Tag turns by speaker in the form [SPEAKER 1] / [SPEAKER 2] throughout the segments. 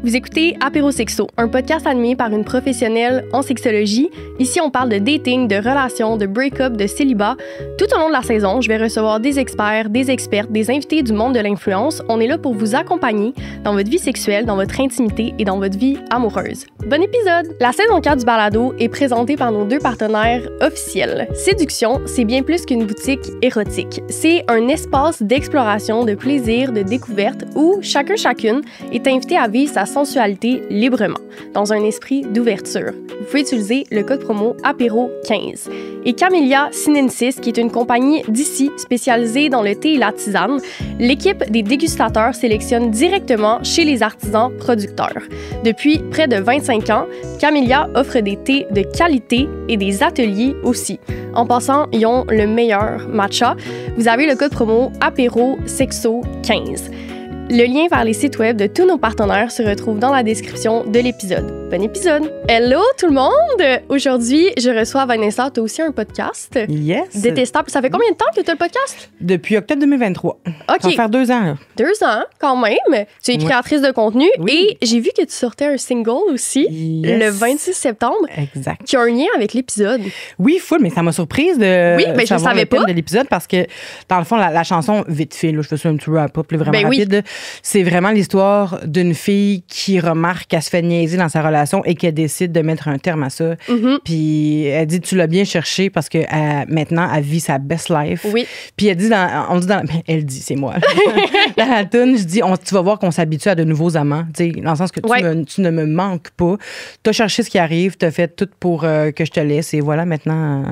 [SPEAKER 1] Vous écoutez Apérosexo, un podcast animé par une professionnelle en sexologie. Ici, on parle de dating, de relations, de break-up, de célibat. Tout au long de la saison, je vais recevoir des experts, des expertes, des invités du monde de l'influence. On est là pour vous accompagner dans votre vie sexuelle, dans votre intimité et dans votre vie amoureuse. Bon épisode! La saison 4 du balado est présentée par nos deux partenaires officiels. Séduction, c'est bien plus qu'une boutique érotique. C'est un espace d'exploration, de plaisir, de découverte où chacune est invité à vivre sa sensualité librement, dans un esprit d'ouverture. Vous pouvez utiliser le code promo APÉRO15. Et Camellia Sinensis, qui est une compagnie d'ici spécialisée dans le thé et la tisane, l'équipe des dégustateurs sélectionne directement chez les artisans producteurs. Depuis près de 25 ans, Camellia offre des thés de qualité et des ateliers aussi. En passant, ils ont le meilleur matcha. Vous avez le code promo APÉROSEXO15. Le lien vers les sites web de tous nos partenaires se retrouve dans la description de l'épisode. Bon épisode! Hello tout le monde! Aujourd'hui, je reçois Vanessa. Tu as aussi un podcast.
[SPEAKER 2] Yes!
[SPEAKER 1] Détestable. Ça fait combien de temps que tu as le podcast?
[SPEAKER 2] Depuis octobre 2023.
[SPEAKER 1] OK.
[SPEAKER 2] Ça va faire 2 ans. Là.
[SPEAKER 1] 2 ans, quand même. Tu es créatrice de contenu et j'ai vu que tu sortais un single aussi le 26 septembre.
[SPEAKER 2] Exact.
[SPEAKER 1] Qui a un lien avec l'épisode.
[SPEAKER 2] Oui, full, mais ça m'a surprise de
[SPEAKER 1] je
[SPEAKER 2] savoir
[SPEAKER 1] savais
[SPEAKER 2] le thème
[SPEAKER 1] pas
[SPEAKER 2] de l'épisode parce que, dans le fond, la chanson, vite fait, là, je fais ça un petit wrap-up vraiment rapide, là, c'est vraiment l'histoire d'une fille qui remarque qu'elle se fait niaiser dans sa relation et qu'elle décide de mettre un terme à ça. Puis elle dit, tu l'as bien cherché parce que maintenant, elle vit sa best life.
[SPEAKER 1] Oui.
[SPEAKER 2] Puis elle dit, elle dit, c'est moi. Dans la toune, je dis, tu vas voir qu'on s'habitue à de nouveaux amants. T'sais, dans le sens que tu ne me manques pas. Tu as cherché ce qui arrive, tu as fait tout pour que je te laisse et voilà, maintenant,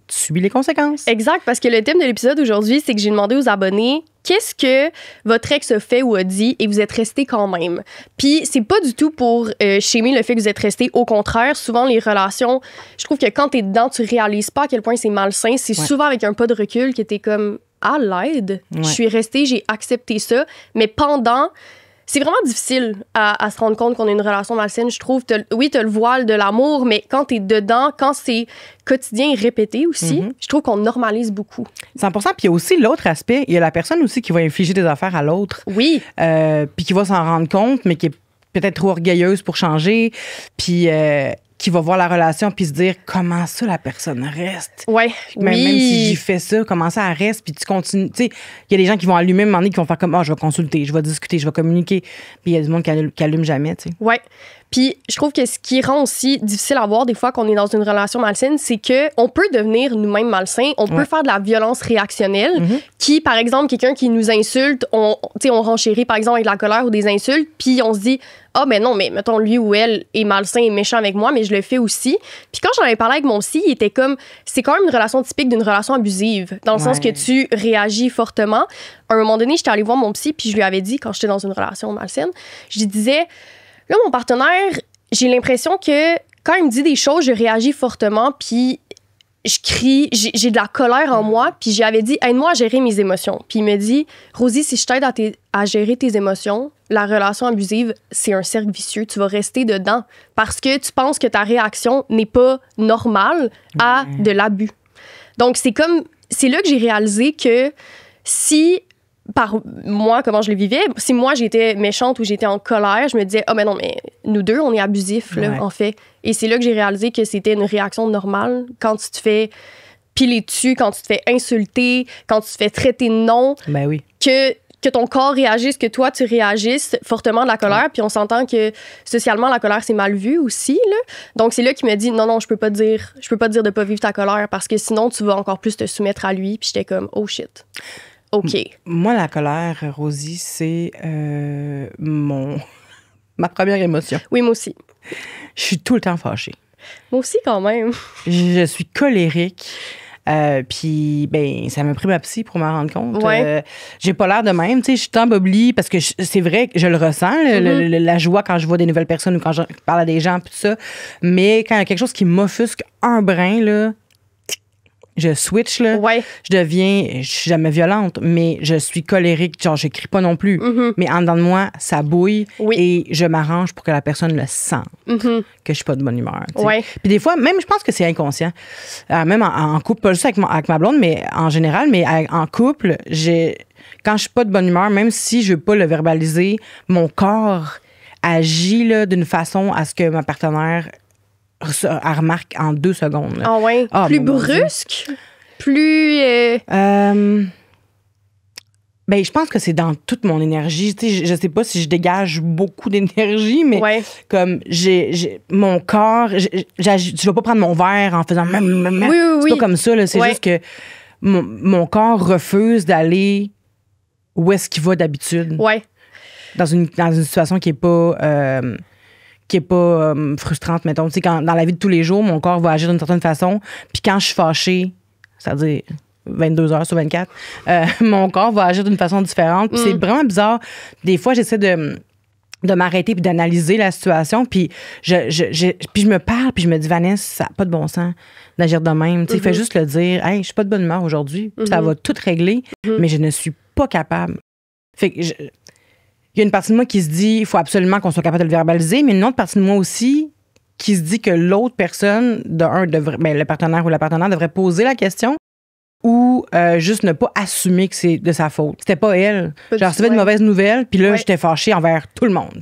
[SPEAKER 2] tu subis les conséquences.
[SPEAKER 1] Exact, parce que le thème de l'épisode aujourd'hui, c'est que j'ai demandé aux abonnés qu'est-ce que votre ex a fait ou a dit et vous êtes resté quand même. Puis c'est pas du tout pour shamer le fait que vous êtes resté. Au contraire, souvent les relations, je trouve que quand t'es dedans, tu réalises pas à quel point c'est malsain. C'est souvent avec un pas de recul que t'es comme à l'aide. Je suis restée, j'ai accepté ça. Mais pendant, c'est vraiment difficile à se rendre compte qu'on a une relation malsaine, je trouve. T'as le voile de l'amour, mais quand t'es dedans, quand c'est quotidien et répété aussi, je trouve qu'on normalise beaucoup.
[SPEAKER 2] 100%. Puis il y a aussi l'autre aspect. Il y a la personne aussi qui va infliger des affaires à l'autre.
[SPEAKER 1] Oui.
[SPEAKER 2] Puis qui va s'en rendre compte, mais qui est peut-être trop orgueilleuse pour changer. Puis qui va voir la relation puis se dire comment ça la personne reste.
[SPEAKER 1] Ouais.
[SPEAKER 2] Même si j'y fais ça, comment ça elle reste, puis tu continues. Tu sais, il y a des gens qui vont allumer un moment donné qui vont faire comme je vais consulter, je vais discuter, je vais communiquer. Puis il y a du monde qui allume jamais, tu sais.
[SPEAKER 1] Ouais. Puis je trouve que ce qui rend aussi difficile à voir des fois qu'on est dans une relation malsaine, c'est que on peut devenir nous-mêmes malsains, on peut faire de la violence réactionnelle, qui par exemple quelqu'un qui nous insulte, on renchérit par exemple avec de la colère ou des insultes, puis on se dit ben non, mais mettons lui ou elle est malsain et méchant avec moi, mais je le fais aussi. Puis quand j'en avais parlé avec mon psy, il était comme c'est quand même une relation typique d'une relation abusive, dans le sens que tu réagis fortement. À un moment donné, j'étais allée voir mon psy, puis je lui avais dit quand j'étais dans une relation malsaine, je lui disais là, mon partenaire, j'ai l'impression que quand il me dit des choses, je réagis fortement, puis je crie, j'ai de la colère en moi, puis j'avais dit, aide-moi à gérer mes émotions. Puis il me dit, Rosie, si je t'aide à gérer tes émotions, la relation abusive, c'est un cercle vicieux. Tu vas rester dedans parce que tu penses que ta réaction n'est pas normale à de l'abus. Donc, c'est là que j'ai réalisé que si par moi, comment je le vivais, si moi j'étais méchante ou j'étais en colère, je me disais, mais non, mais nous deux, on est abusifs, là, en fait. Et c'est là que j'ai réalisé que c'était une réaction normale quand tu te fais piler dessus, quand tu te fais insulter, quand tu te fais traiter de nom.
[SPEAKER 2] Ben oui.
[SPEAKER 1] Que ton corps réagisse, que toi, tu réagisses fortement de la colère. Puis on s'entend que socialement, la colère, c'est mal vu aussi, là. Donc, c'est là qu'il me dit, non, je peux pas te dire de pas vivre ta colère parce que sinon, tu vas encore plus te soumettre à lui. Puis j'étais comme, oh shit. OK.
[SPEAKER 2] Moi, la colère, Rosie, c'est ma première émotion.
[SPEAKER 1] Oui, moi aussi.
[SPEAKER 2] Je suis tout le temps fâchée.
[SPEAKER 1] Moi aussi, quand même.
[SPEAKER 2] Je suis colérique. Puis, ça m'a pris ma psy pour m'en rendre compte. J'ai pas l'air de même. Tu sais, je suis emboblie parce que c'est vrai que je le ressens, la joie quand je vois des nouvelles personnes ou quand je parle à des gens, tout ça. Mais quand il y a quelque chose qui m'offusque un brin, là, je switch, là. Je suis jamais violente, mais je suis colérique. Genre, je crie pas non plus. Mais en dedans de moi, ça bouille et je m'arrange pour que la personne le sente, que je suis pas de bonne humeur. Puis des fois, même, je pense que c'est inconscient. Même en couple, pas juste avec ma blonde, mais en général, mais en couple, quand je suis pas de bonne humeur, même si je veux pas le verbaliser, mon corps agis là, d'une façon à ce que ma partenaire elle remarque en 2 secondes. Là.
[SPEAKER 1] Ah ouais? Plus brusque? Plus...
[SPEAKER 2] Ben, je pense que c'est dans toute mon énergie. Tu sais, je sais pas si je dégage beaucoup d'énergie, mais comme mon corps, je vais pas prendre mon verre en faisant... C'est pas comme ça, là. C'est juste que mon corps refuse d'aller où est-ce qu'il va d'habitude.
[SPEAKER 1] Ouais.
[SPEAKER 2] Dans une situation qui est pas frustrante, mettons. Tu sais, dans la vie de tous les jours, mon corps va agir d'une certaine façon. Puis quand je suis fâchée, c'est-à-dire 22 heures sur 24, mon corps va agir d'une façon différente. Puis c'est vraiment bizarre. Des fois, j'essaie de m'arrêter puis d'analyser la situation. Puis puis je me parle, puis je me dis, Vanessa, ça n'a pas de bon sens d'agir de même. Tu sais, fais juste le dire, hey, je suis pas de bonne humeur aujourd'hui. Puis ça va tout régler, mais je ne suis pas capable. Fait que il y a une partie de moi qui se dit, il faut absolument qu'on soit capable de le verbaliser, mais une autre partie de moi aussi qui se dit que l'autre personne, le partenaire ou la partenaire devrait poser la question ou juste ne pas assumer que c'est de sa faute. C'était pas elle. J'ai reçu de mauvaises nouvelles, puis là, j'étais fâchée envers tout le monde.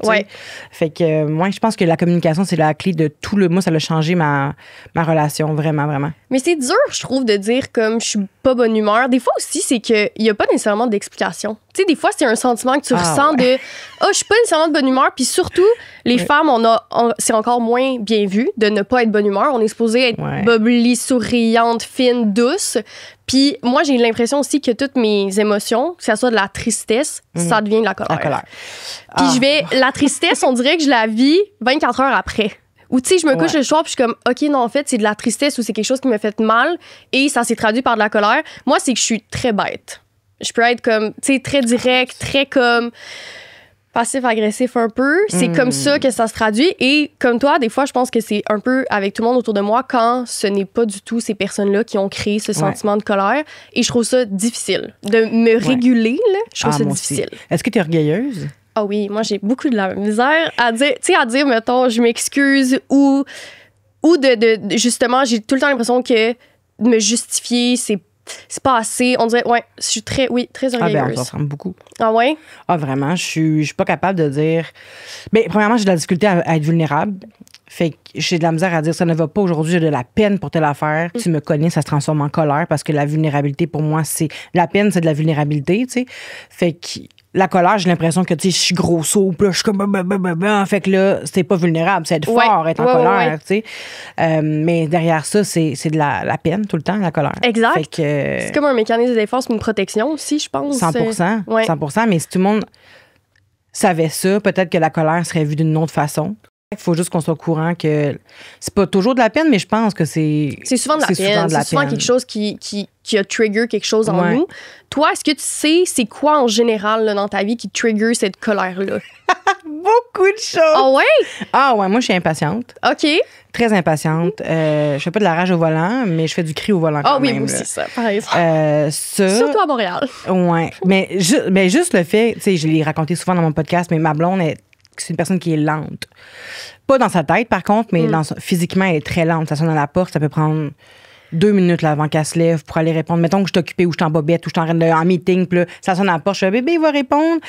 [SPEAKER 2] Fait que moi, je pense que la communication, c'est la clé de tout le... Moi, ça a changé ma relation, vraiment, vraiment.
[SPEAKER 1] Mais c'est dur, je trouve, de dire comme je suis pas bonne humeur. Des fois aussi, c'est qu'il y a pas nécessairement d'explication. Tu sais, des fois, c'est un sentiment que tu ressens de « je suis pas nécessairement de bonne humeur ». Puis surtout, les femmes, c'est encore moins bien vu de ne pas être de bonne humeur. On est supposé être bubbly, souriante, fine, douce. Puis moi, j'ai l'impression aussi que toutes mes émotions, que ce soit de la tristesse, ça devient de la colère. Puis la tristesse, on dirait que je la vis 24 heures après. Ou tu sais, je me couche le soir puis je suis comme, OK, non, en fait, c'est de la tristesse ou c'est quelque chose qui me fait mal et ça s'est traduit par de la colère. Moi, c'est que je suis très bête. Je peux être comme, tu sais, très direct, très comme passif-agressif un peu. C'est comme ça que ça se traduit. Et comme toi, des fois, je pense que c'est un peu avec tout le monde autour de moi quand ce n'est pas du tout ces personnes-là qui ont créé ce sentiment de colère. Et je trouve ça difficile. De me réguler, là, je trouve ça difficile.
[SPEAKER 2] Aussi. Est-ce que tu es orgueilleuse?
[SPEAKER 1] Ah oui, moi, j'ai beaucoup de la misère à dire, mettons, je m'excuse ou justement, j'ai tout le temps l'impression que de me justifier, c'est pas assez. On dirait, je suis très orgueilleuse.
[SPEAKER 2] Ah ben, on se ressemble beaucoup.
[SPEAKER 1] Ah ouais?
[SPEAKER 2] Ah vraiment, je suis pas capable de dire... Mais premièrement, j'ai de la difficulté à être vulnérable. Fait que j'ai de la misère à dire, ça ne va pas aujourd'hui, j'ai de la peine pour telle affaire. Tu me connais, ça se transforme en colère parce que la vulnérabilité, pour moi, c'est... La peine, c'est de la vulnérabilité, tu sais. Fait que la colère, j'ai l'impression que, tu sais, je suis grosso, puis là, je suis comme... Fait que là, c'est pas vulnérable, c'est être fort, être en colère, tu sais. Mais derrière ça, c'est de la peine tout le temps, la colère.
[SPEAKER 1] Exact.
[SPEAKER 2] Fait que,
[SPEAKER 1] c'est comme un mécanisme de défense, une protection aussi, je pense.
[SPEAKER 2] 100%. 100%, mais si tout le monde savait ça, peut-être que la colère serait vue d'une autre façon. Il faut juste qu'on soit au courant que c'est pas toujours de la peine, mais je pense que c'est
[SPEAKER 1] souvent de la peine. C'est souvent quelque chose qui a trigger quelque chose en nous. Toi, est-ce que tu sais c'est quoi en général là, dans ta vie qui trigger cette colère-là?
[SPEAKER 2] Beaucoup de choses.
[SPEAKER 1] Ah ouais?
[SPEAKER 2] Ah ouais, moi je suis impatiente.
[SPEAKER 1] OK.
[SPEAKER 2] Très impatiente. Je fais pas de la rage au volant, mais je fais du cri au volant quand même.
[SPEAKER 1] Ah oui, moi aussi, ça, par exemple.
[SPEAKER 2] Surtout
[SPEAKER 1] à Montréal.
[SPEAKER 2] Ouais. Mais juste le fait, tu sais, je l'ai raconté souvent dans mon podcast, mais ma blonde c'est une personne qui est lente. Pas dans sa tête, par contre, mais physiquement, elle est très lente. Ça sonne à la porte, ça peut prendre 2 minutes là, avant qu'elle se lève pour aller répondre. Mettons que je suis occupée ou je suis en bobette ou je suis en meeting, puis là, ça sonne à la porte, je fais, bébé, il va répondre.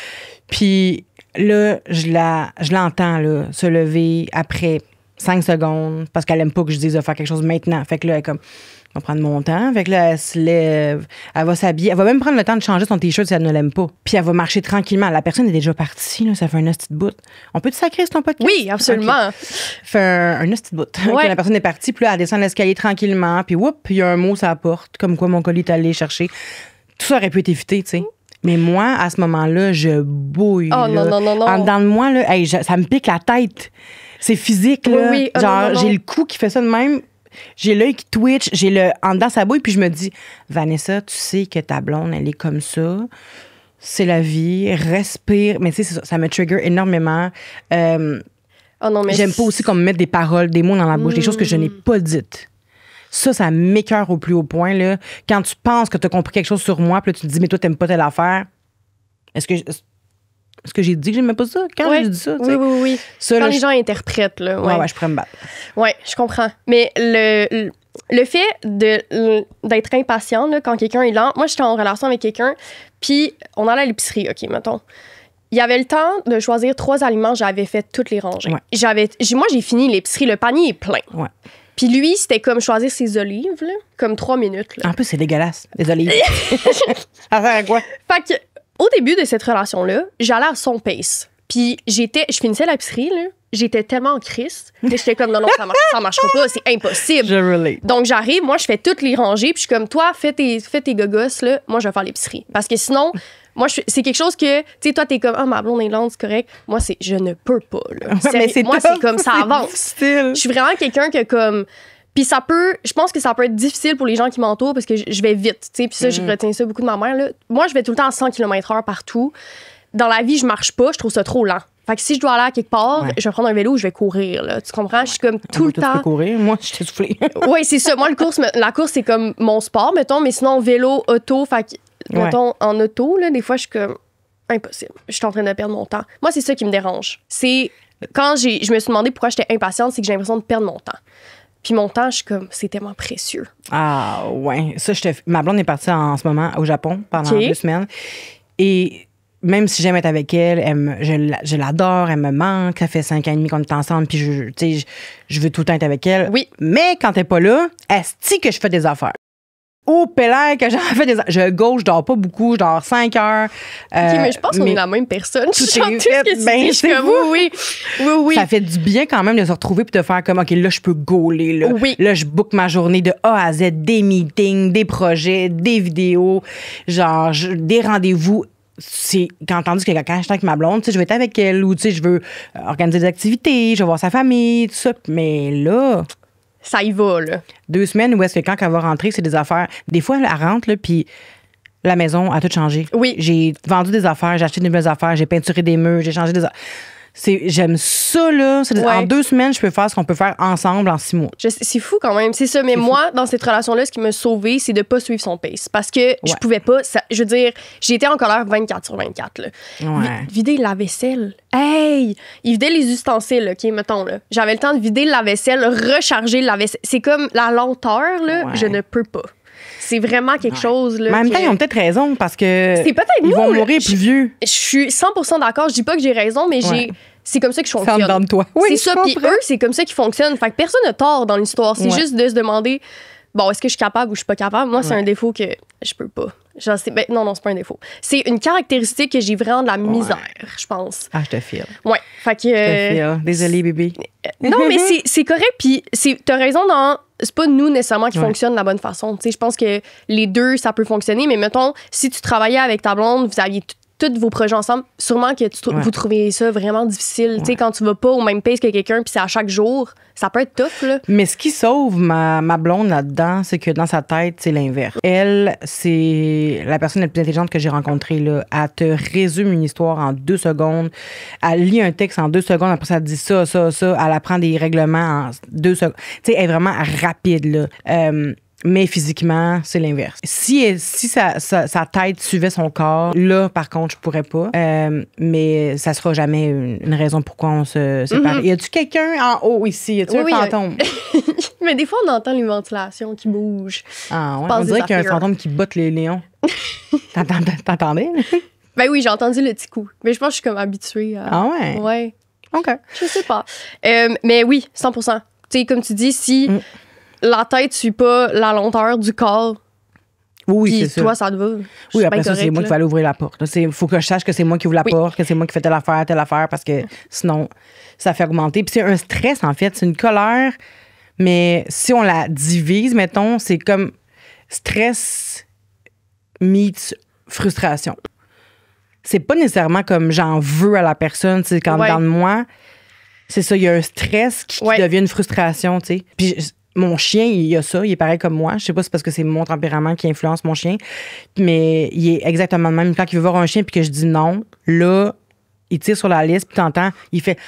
[SPEAKER 2] Puis là, je l'entends là, se lever après 5 secondes parce qu'elle aime pas que je dise de faire quelque chose maintenant. Fait que là, elle est comme... On va prendre mon temps. Fait que là, elle se lève, elle va s'habiller. Elle va même prendre le temps de changer son T-shirt si elle ne l'aime pas. Puis elle va marcher tranquillement. La personne est déjà partie, là, ça fait un hostie de bout. On peut te sacrer sur ton podcast?
[SPEAKER 1] Oui, absolument.
[SPEAKER 2] Okay. Fait un hostie de bout. Okay, la personne est partie, puis là, elle descend l'escalier tranquillement, puis whoop, il y a un mot sur la porte, comme quoi mon colis est allé chercher. Tout ça aurait pu être évité, tu sais. Mais moi, à ce moment-là, je bouille.
[SPEAKER 1] Oh
[SPEAKER 2] là.
[SPEAKER 1] non.
[SPEAKER 2] En dedans de moi, là, ça me pique la tête. C'est physique, là.
[SPEAKER 1] Oui.
[SPEAKER 2] Genre, j'ai le cou qui fait ça de même. J'ai l'œil qui twitch, en dedans sa bouille, puis je me dis, Vanessa, tu sais que ta blonde, elle est comme ça. C'est la vie, respire. Mais tu sais, ça me trigger énormément. J'aime pas aussi qu'on me mette des paroles, des mots dans la bouche, des choses que je n'ai pas dites. Ça m'écoeure au plus haut point, là. Quand tu penses que tu as compris quelque chose sur moi, puis là, tu te dis, mais toi, t'aimes pas telle affaire. Est-ce que j'ai dit que j'aimais pas ça? Quand j'ai dit ça?
[SPEAKER 1] Oui. Ça, quand les gens interprètent, là.
[SPEAKER 2] Ouais, je pourrais me battre.
[SPEAKER 1] Ouais, je comprends. Mais le fait d'être impatient, là, quand quelqu'un est lent... Moi, j'étais en relation avec quelqu'un, puis on allait à l'épicerie, OK, mettons. il y avait le temps de choisir 3 aliments, j'avais fait toutes les rangées.
[SPEAKER 2] Ouais.
[SPEAKER 1] Moi, j'ai fini l'épicerie, le panier est plein.
[SPEAKER 2] Ouais.
[SPEAKER 1] Puis lui, c'était comme choisir ses olives, là, comme 3 minutes. Là.
[SPEAKER 2] En plus, c'est dégueulasse, les olives. Ça sert à quoi?
[SPEAKER 1] Fait que, au début de cette relation-là, j'allais à son pace. Puis je finissais l'épicerie, là. J'étais tellement en crise. J'étais comme, non, ça marchera pas, c'est impossible.
[SPEAKER 2] Je relate.
[SPEAKER 1] Donc, j'arrive, moi, je fais toutes les rangées, puis je suis comme, toi, fais tes gogosses, là. Moi, je vais faire l'épicerie. Parce que sinon, moi, c'est quelque chose que, tu sais, toi, t'es comme, ma blonde est lente, c'est correct. Moi, je ne peux pas, là.
[SPEAKER 2] Mais c'est
[SPEAKER 1] moi, c'est comme ça avance.
[SPEAKER 2] Difficile.
[SPEAKER 1] Je suis vraiment quelqu'un que, comme. Puis je pense que ça peut être difficile pour les gens qui m'entourent parce que je vais vite, tu sais. Puis ça, je retiens ça beaucoup de ma mère, là. Moi, je vais tout le temps à 100 km/h partout. Dans la vie, je marche pas, je trouve ça trop lent. Fait que si je dois aller à quelque part, je vais prendre un vélo ou je vais courir, là. Tu comprends? Je suis comme tout le temps.
[SPEAKER 2] Courir. Moi, je t'ai soufflé.
[SPEAKER 1] Oui, c'est ça. Moi, la course, c'est comme mon sport, mettons. Mais sinon, vélo, auto, fait que, mettons, en auto, là, des fois, je suis comme impossible. Je suis en train de perdre mon temps. Moi, c'est ça qui me dérange. C'est quand je me suis demandé pourquoi j'étais impatiente, c'est que j'ai l'impression de perdre mon temps. Puis mon temps, je suis comme, c'est tellement précieux.
[SPEAKER 2] Ah, ouais. Ça, ma blonde est partie en ce moment au Japon pendant 2 semaines. Et même si j'aime être avec elle, je l'adore, elle me manque. Ça fait 5 ans et demi qu'on est ensemble, puis je veux tout le temps être avec elle.
[SPEAKER 1] Oui.
[SPEAKER 2] Mais quand t'es pas là, est-ce que je fais des affaires? Au Pélaire, que j'en fais des affaires. Je dors pas beaucoup, je dors 5 heures.
[SPEAKER 1] OK, mais je pense qu'on est la même personne.
[SPEAKER 2] Tout est fait,
[SPEAKER 1] c'est comme, oui.
[SPEAKER 2] Ça fait du bien quand même de se retrouver puis de faire comme, OK, là, je peux gauler. Là, là je book ma journée de A à Z, des meetings, des projets, des vidéos, genre des rendez-vous. Tandis que quand je suis avec ma blonde, je vais être avec elle ou je veux organiser des activités, je vais voir sa famille, tout ça. Mais là,
[SPEAKER 1] ça y va, là.
[SPEAKER 2] 2 semaines où est-ce que quand elle va rentrer, c'est des affaires. Des fois, elle rentre, là, puis la maison a tout changé.
[SPEAKER 1] Oui.
[SPEAKER 2] J'ai vendu des affaires, j'ai acheté de nouvelles affaires, j'ai peinturé des murs, j'ai changé des affaires. J'aime ça, là. En 2 semaines, je peux faire ce qu'on peut faire ensemble en 6 mois.
[SPEAKER 1] C'est fou quand même. C'est ça. Mais moi, dans cette relation-là, ce qui m'a sauvée, c'est de pas suivre son pace. Parce que je pouvais pas. Je veux dire, j'ai été en colère 24/24. Là. Vider la vaisselle. Hey! Il vidait les ustensiles, OK, mettons. Là. J'avais le temps de vider la vaisselle, recharger la vaisselle. C'est comme la lenteur, là. Je ne peux pas. C'est vraiment quelque chose. Là,
[SPEAKER 2] mais en même temps, ils ont peut-être raison parce que.
[SPEAKER 1] C'est peut-être
[SPEAKER 2] ils vont mourir plus vieux.
[SPEAKER 1] Je suis 100% d'accord. Je dis pas que j'ai raison, mais c'est comme ça que je fonctionne.
[SPEAKER 2] Ça en toi. Oui,
[SPEAKER 1] c'est ça. Puis eux, c'est comme ça qu'ils fonctionnent. Fait que personne n'a tort dans l'histoire. C'est juste de se demander, bon, est-ce que je suis capable ou je suis pas capable? Moi, c'est un défaut que je peux pas. Genre, non, c'est pas un défaut. C'est une caractéristique que j'ai vraiment de la misère, je pense.
[SPEAKER 2] Ah, je te file.
[SPEAKER 1] Ouais. Fait que.
[SPEAKER 2] Je te file. Désolée, bébé.
[SPEAKER 1] Non, mais c'est correct. Puis t'as raison dans. C'est pas nous nécessairement qui fonctionnent de la bonne façon. Je pense que les deux, ça peut fonctionner. Mais mettons, si tu travaillais avec ta blonde, vous aviez tous vos projets ensemble, sûrement que vous trouvez ça vraiment difficile. Quand tu vas pas au même pace que quelqu'un, puis c'est à chaque jour, ça peut être tough, là.
[SPEAKER 2] Mais ce qui sauve ma blonde là-dedans, c'est que dans sa tête, c'est l'inverse. Elle, c'est la personne la plus intelligente que j'ai rencontrée, là. Elle te résume une histoire en 2 secondes. Elle lit un texte en 2 secondes. Après, ça dit ça. Elle apprend des règlements en 2 secondes. Tu sais, elle est vraiment rapide, là. Mais physiquement, c'est l'inverse. Si sa tête suivait son corps, là, par contre, je pourrais pas. Mais ça sera jamais une raison pourquoi on se sépare. Y a-tu quelqu'un en haut ici? Y a-tu un fantôme?
[SPEAKER 1] Mais des fois, on entend les ventilations qui bougent.
[SPEAKER 2] Ah ouais? On dirait qu'il y a un fantôme qui botte les lions. T'entendais?
[SPEAKER 1] Ben oui, j'ai entendu le petit coup. Mais je pense que je suis comme habituée à...
[SPEAKER 2] Ah ouais?
[SPEAKER 1] Ouais.
[SPEAKER 2] OK.
[SPEAKER 1] Je sais pas. Mais oui, 100%. Tu sais, comme tu dis, si... la tête suit pas la lenteur du corps.
[SPEAKER 2] Oui, c'est ça.
[SPEAKER 1] Toi, ça te va.
[SPEAKER 2] Oui, après ça, c'est moi qui vais aller ouvrir la porte. Il faut que je sache que c'est moi qui ouvre la porte, que c'est moi qui fais telle affaire, parce que sinon, ça fait augmenter. Puis c'est un stress, en fait. C'est une colère, mais si on la divise, mettons, c'est comme stress meets frustration. C'est pas nécessairement comme j'en veux à la personne. C'est quand dans moi, c'est ça, il y a un stress qui devient une frustration, tu sais. Puis mon chien, il a ça, il est pareil comme moi. Je sais pas si c'est parce que c'est mon tempérament qui influence mon chien, mais il est exactement le même. Quand il veut voir un chien puis que je dis non, là, il tire sur la liste puis t'entends, il fait...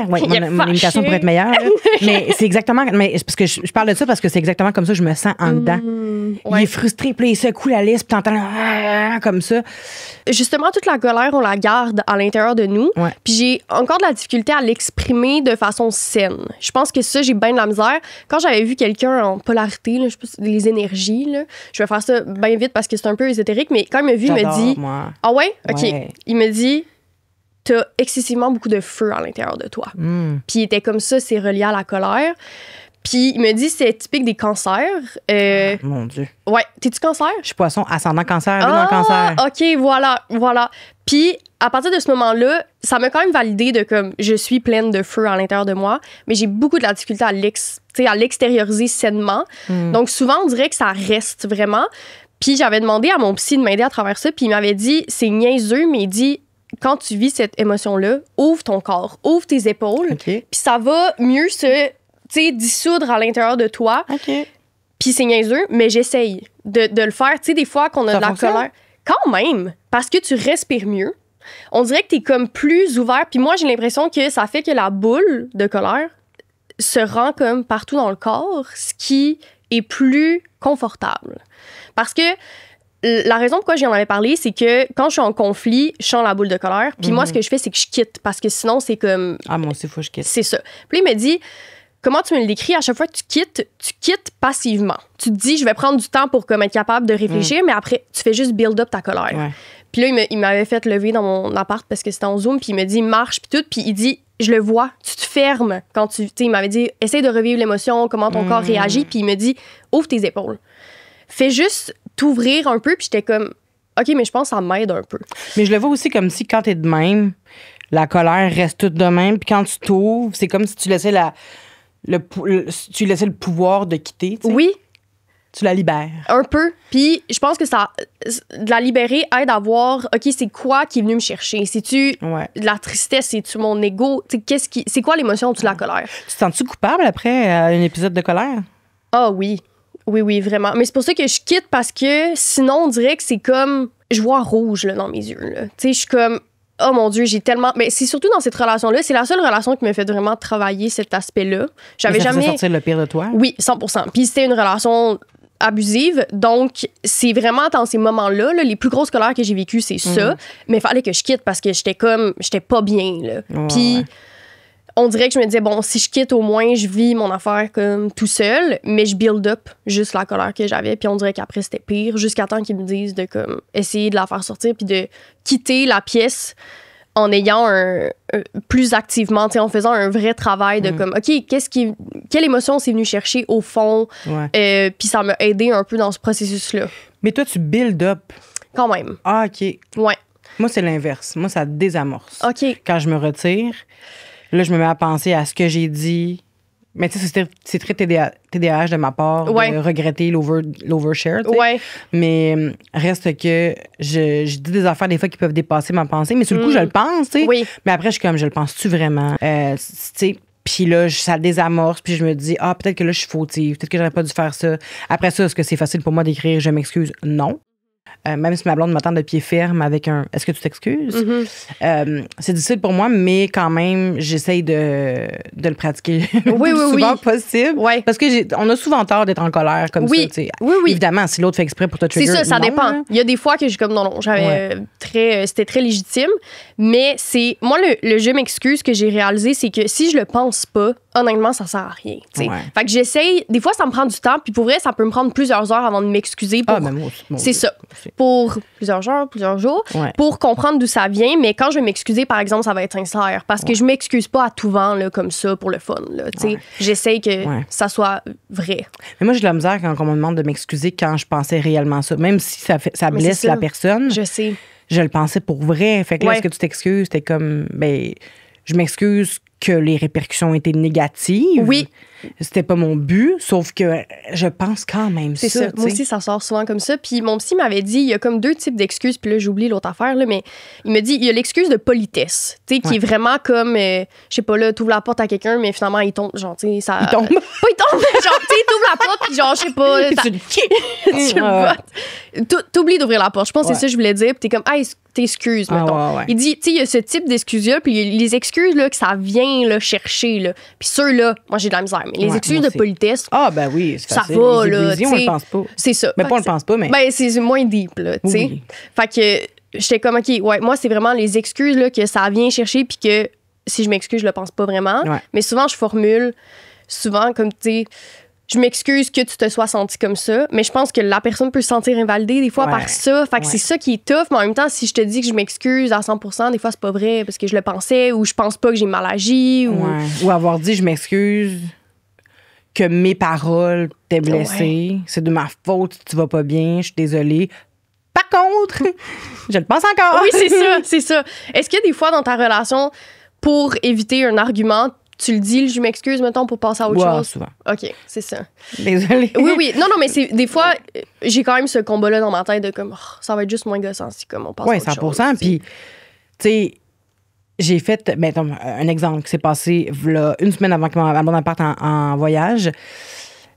[SPEAKER 2] Ouais, mon imitation pourrait être meilleure, là. Mais c'est exactement... Mais c'est parce que je parle de ça parce que c'est exactement comme ça que je me sens en dedans. il est frustré, puis il secoue la liste, puis t'entends comme ça.
[SPEAKER 1] Justement, toute la colère, on la garde à l'intérieur de nous.
[SPEAKER 2] Ouais.
[SPEAKER 1] Puis j'ai encore de la difficulté à l'exprimer de façon saine. Je pense que ça, j'ai bien de la misère. Quand j'avais vu quelqu'un en polarité, là, je sais pas, les énergies, là, je vais faire ça bien vite parce que c'est un peu ésotérique, mais quand il m'a vu, il me dit...
[SPEAKER 2] Moi.
[SPEAKER 1] Ah ouais? OK.
[SPEAKER 2] Ouais.
[SPEAKER 1] Il me dit, t'as excessivement beaucoup de feu à l'intérieur de toi. Puis il était comme ça, c'est relié à la colère. Puis il me dit, c'est typique des cancers.
[SPEAKER 2] Mon Dieu.
[SPEAKER 1] Ouais. T'es-tu cancer?
[SPEAKER 2] Je suis poisson, ascendant cancer, lune en cancer.
[SPEAKER 1] OK, voilà. Puis, à partir de ce moment-là, ça m'a quand même validé de comme, je suis pleine de feu à l'intérieur de moi, mais j'ai beaucoup de la difficulté à l'extérioriser sainement. Donc, souvent, on dirait que ça reste vraiment. Puis, j'avais demandé à mon psy de m'aider à travers ça, puis il m'avait dit, c'est niaiseux, mais il dit, quand tu vis cette émotion-là, ouvre ton corps, ouvre tes épaules, puis ça va mieux se dissoudre à l'intérieur de toi. Puis c'est niaiseux, mais j'essaye de le faire. Tu sais, des fois qu'on a
[SPEAKER 2] ça
[SPEAKER 1] de la
[SPEAKER 2] fonctionne?
[SPEAKER 1] colère. Quand même, parce que tu respires mieux. On dirait que t'es comme plus ouvert. Puis moi, j'ai l'impression que ça fait que la boule de colère se rend comme partout dans le corps, ce qui est plus confortable. Parce que la raison pourquoi j'en avais parlé, c'est que quand je suis en conflit, je sens la boule de colère. Puis moi, ce que je fais, c'est que je quitte. Parce que sinon, c'est comme...
[SPEAKER 2] Ah, moi aussi, il faut que je quitte.
[SPEAKER 1] C'est ça. Puis il me dit... Comment tu me le décris? À chaque fois que tu quittes passivement. Tu te dis, je vais prendre du temps pour comme, être capable de réfléchir, mais après, tu fais juste build up ta colère.
[SPEAKER 2] Ouais.
[SPEAKER 1] Puis là, il m'avait fait lever dans mon appart parce que c'était en Zoom, puis il me dit, marche, puis tout. Puis il dit, je le vois, tu te fermes quand tu... Tu sais, il m'avait dit, essaye de revivre l'émotion, comment ton corps réagit. Puis il me dit, ouvre tes épaules. Fais juste t'ouvrir un peu, puis j'étais comme, OK, mais je pense que ça m'aide un peu.
[SPEAKER 2] Mais je le vois aussi comme si quand t'es de même, la colère reste toute de même, puis quand tu t'ouvres, c'est comme si tu laissais tu laissais le pouvoir de quitter. T'sais.
[SPEAKER 1] Oui.
[SPEAKER 2] Tu la libères.
[SPEAKER 1] Un peu. Puis je pense que ça, de la libérer aide à voir, OK, c'est quoi qui est venu me chercher? C'est-tu de la tristesse? C'est-tu mon ego? C'est quoi l'émotion au-dessus de la colère?
[SPEAKER 2] Tu te sens-tu coupable après un épisode de colère?
[SPEAKER 1] Ah oui. Oui, vraiment. Mais c'est pour ça que je quitte parce que sinon, on dirait que c'est comme... Je vois rouge là, dans mes yeux. Tu sais, je suis comme... Oh mon Dieu, j'ai tellement... Mais c'est surtout dans cette relation-là. C'est la seule relation qui m'a fait vraiment travailler cet aspect-là. J'avais
[SPEAKER 2] jamais...
[SPEAKER 1] jamais...
[SPEAKER 2] sortir le pire de toi?
[SPEAKER 1] Oui, 100%. Puis c'était une relation abusive. Donc, c'est vraiment dans ces moments-là, là, les plus grosses colères que j'ai vécues, c'est ça. Mais il fallait que je quitte parce que j'étais pas bien. Là. Puis... On dirait que je me disais, bon, si je quitte, au moins, je vis mon affaire comme tout seul, mais je build up juste la colère que j'avais. Puis on dirait qu'après, c'était pire, jusqu'à temps qu'ils me disent de comme, essayer de la faire sortir puis de quitter la pièce en ayant plus activement, en faisant un vrai travail de comme, OK, quelle émotion c'est venu chercher au fond? Puis ça m'a aidé un peu dans ce processus-là.
[SPEAKER 2] Mais toi, tu build up.
[SPEAKER 1] Quand même.
[SPEAKER 2] Ah, OK.
[SPEAKER 1] Ouais.
[SPEAKER 2] Moi, c'est l'inverse. Moi, ça désamorce.
[SPEAKER 1] OK.
[SPEAKER 2] Quand je me retire... Là, je me mets à penser à ce que j'ai dit. Mais tu sais, c'est très TDAH de ma part de regretter l'overshare. Mais reste que je dis des affaires des fois qui peuvent dépasser ma pensée. Mais sur le coup, je le pense. Tu sais.
[SPEAKER 1] Oui.
[SPEAKER 2] Mais après, je suis comme, je le pense-tu vraiment? Tu sais, puis là, ça désamorce. Puis je me dis, peut-être que là, je suis fautive. Peut-être que j'aurais pas dû faire ça. Après ça, est-ce que c'est facile pour moi d'écrire je m'excuse? Non. Même si ma blonde m'attend de pied ferme avec un « est-ce que tu t'excuses? C'est difficile pour moi, mais quand même, j'essaye de le pratiquer le plus souvent possible. Parce qu'on a souvent tort d'être en colère comme ça. Oui. Évidemment, si l'autre fait exprès pour te trigger,
[SPEAKER 1] c'est ça
[SPEAKER 2] non,
[SPEAKER 1] dépend.
[SPEAKER 2] Là.
[SPEAKER 1] Il y a des fois que j'ai comme non, j'avais c'était très légitime. Mais c'est moi, le je m'excuse que j'ai réalisé, c'est que si je le pense pas, honnêtement, ça sert à rien. Fait que j'essaye, des fois, ça me prend du temps, puis pour vrai, ça peut me prendre plusieurs heures avant de m'excuser. C'est ça. Pour plusieurs heures, plusieurs jours, pour comprendre d'où ça vient. Mais quand je vais m'excuser, par exemple, ça va être sincère. Parce que je m'excuse pas à tout vent, là, comme ça, pour le fun. Là, j'essaye que ça soit vrai.
[SPEAKER 2] Mais moi, j'ai de la misère quand on me demande de m'excuser quand je pensais réellement ça. Même si ça blesse la personne.
[SPEAKER 1] Je sais.
[SPEAKER 2] Je le pensais pour vrai. Fait que là, est-ce que tu t'excuses? T'es comme, je m'excuse que les répercussions étaient négatives.
[SPEAKER 1] Oui.
[SPEAKER 2] C'était pas mon but, sauf que je pense quand même
[SPEAKER 1] c'est ça. Moi aussi, ça sort souvent comme ça. Puis mon psy m'avait dit, il y a comme 2 types d'excuses. Puis là, j'oublie l'autre affaire, là, mais il me dit, il y a l'excuse de politesse, tu sais, qui est vraiment comme, je sais pas, là, t'ouvres la porte à quelqu'un, mais finalement, il tombe, genre, tu sais, ça...
[SPEAKER 2] Il tombe?
[SPEAKER 1] Pas il tombe, mais genre, tu sais, t'ouvres la porte, puis genre, je sais pas... tu le bottes. T'oublies d'ouvrir la porte. Je pense que c'est ça que je voulais dire. Puis t'es comme, t'excuses, mettons. Il dit, tu sais, il y a ce type d'excuses-là, puis les excuses, là, que ça vient, là, chercher, là. Puis ceux-là, moi, j'ai de la misère. Mais les excuses de politesse.
[SPEAKER 2] Ah, ben oui, c'est facile.
[SPEAKER 1] Ça va,
[SPEAKER 2] les
[SPEAKER 1] là.
[SPEAKER 2] on le pense pas.
[SPEAKER 1] C'est ça.
[SPEAKER 2] Mais pas on le pense pas, mais.
[SPEAKER 1] Ben, c'est moins deep, là, tu sais.
[SPEAKER 2] Oui.
[SPEAKER 1] Fait que j'étais comme, OK, ouais, moi, c'est vraiment les excuses, là, que ça vient chercher, puis que si je m'excuse, je le pense pas vraiment.
[SPEAKER 2] Ouais.
[SPEAKER 1] Mais souvent, je formule, comme, tu sais, je m'excuse que tu te sois senti comme ça, mais je pense que la personne peut se sentir invalidée des fois par ça. Fait que c'est ça qui est tough, mais en même temps, si je te dis que je m'excuse à 100%, des fois, c'est pas vrai parce que je le pensais ou je pense pas que j'ai mal agi.
[SPEAKER 2] Ou avoir dit je m'excuse que mes paroles t'aient blessé, c'est de ma faute, tu vas pas bien, je suis désolée. Par contre, je le pense encore.
[SPEAKER 1] Oui, c'est ça. Est-ce que des fois, dans ta relation, pour éviter un argument, tu le dis, je m'excuse, mettons, pour passer à autre chose?
[SPEAKER 2] Souvent.
[SPEAKER 1] OK, c'est ça.
[SPEAKER 2] Désolée.
[SPEAKER 1] Oui. Non, mais c'est des fois, j'ai quand même ce combat-là dans ma tête de comme, ça va être juste moins gossant si comme on passe à autre chose.
[SPEAKER 2] Oui, 100%. Puis, tu sais, j'ai fait, mettons, un exemple qui s'est passé là, une semaine avant que ma blonde parte en voyage.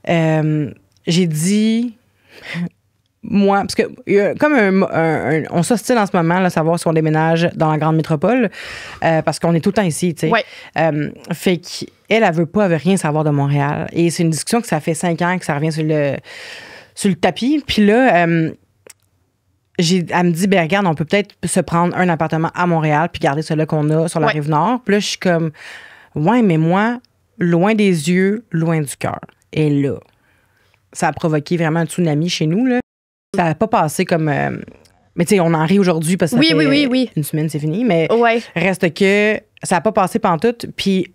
[SPEAKER 2] J'ai dit... Moi, parce que comme on s'ostine en ce moment, là, savoir si on déménage dans la grande métropole, parce qu'on est tout le temps ici, tu sais.
[SPEAKER 1] Ouais.
[SPEAKER 2] Fait qu'elle veut pas, elle veut rien savoir de Montréal. Et c'est une discussion que ça fait 5 ans que ça revient sur le tapis. Puis là, elle me dit, ben regarde, on peut peut-être se prendre un appartement à Montréal puis garder celui qu'on a sur la Rive-Nord. Puis là, je suis comme, ouais, mais moi, loin des yeux, loin du cœur. Et là, ça a provoqué vraiment un tsunami chez nous, là. Ça n'a pas passé comme... mais tu sais, on en rit aujourd'hui parce que ça fait une semaine, c'est fini. Mais reste que ça n'a pas passé pantoute. Puis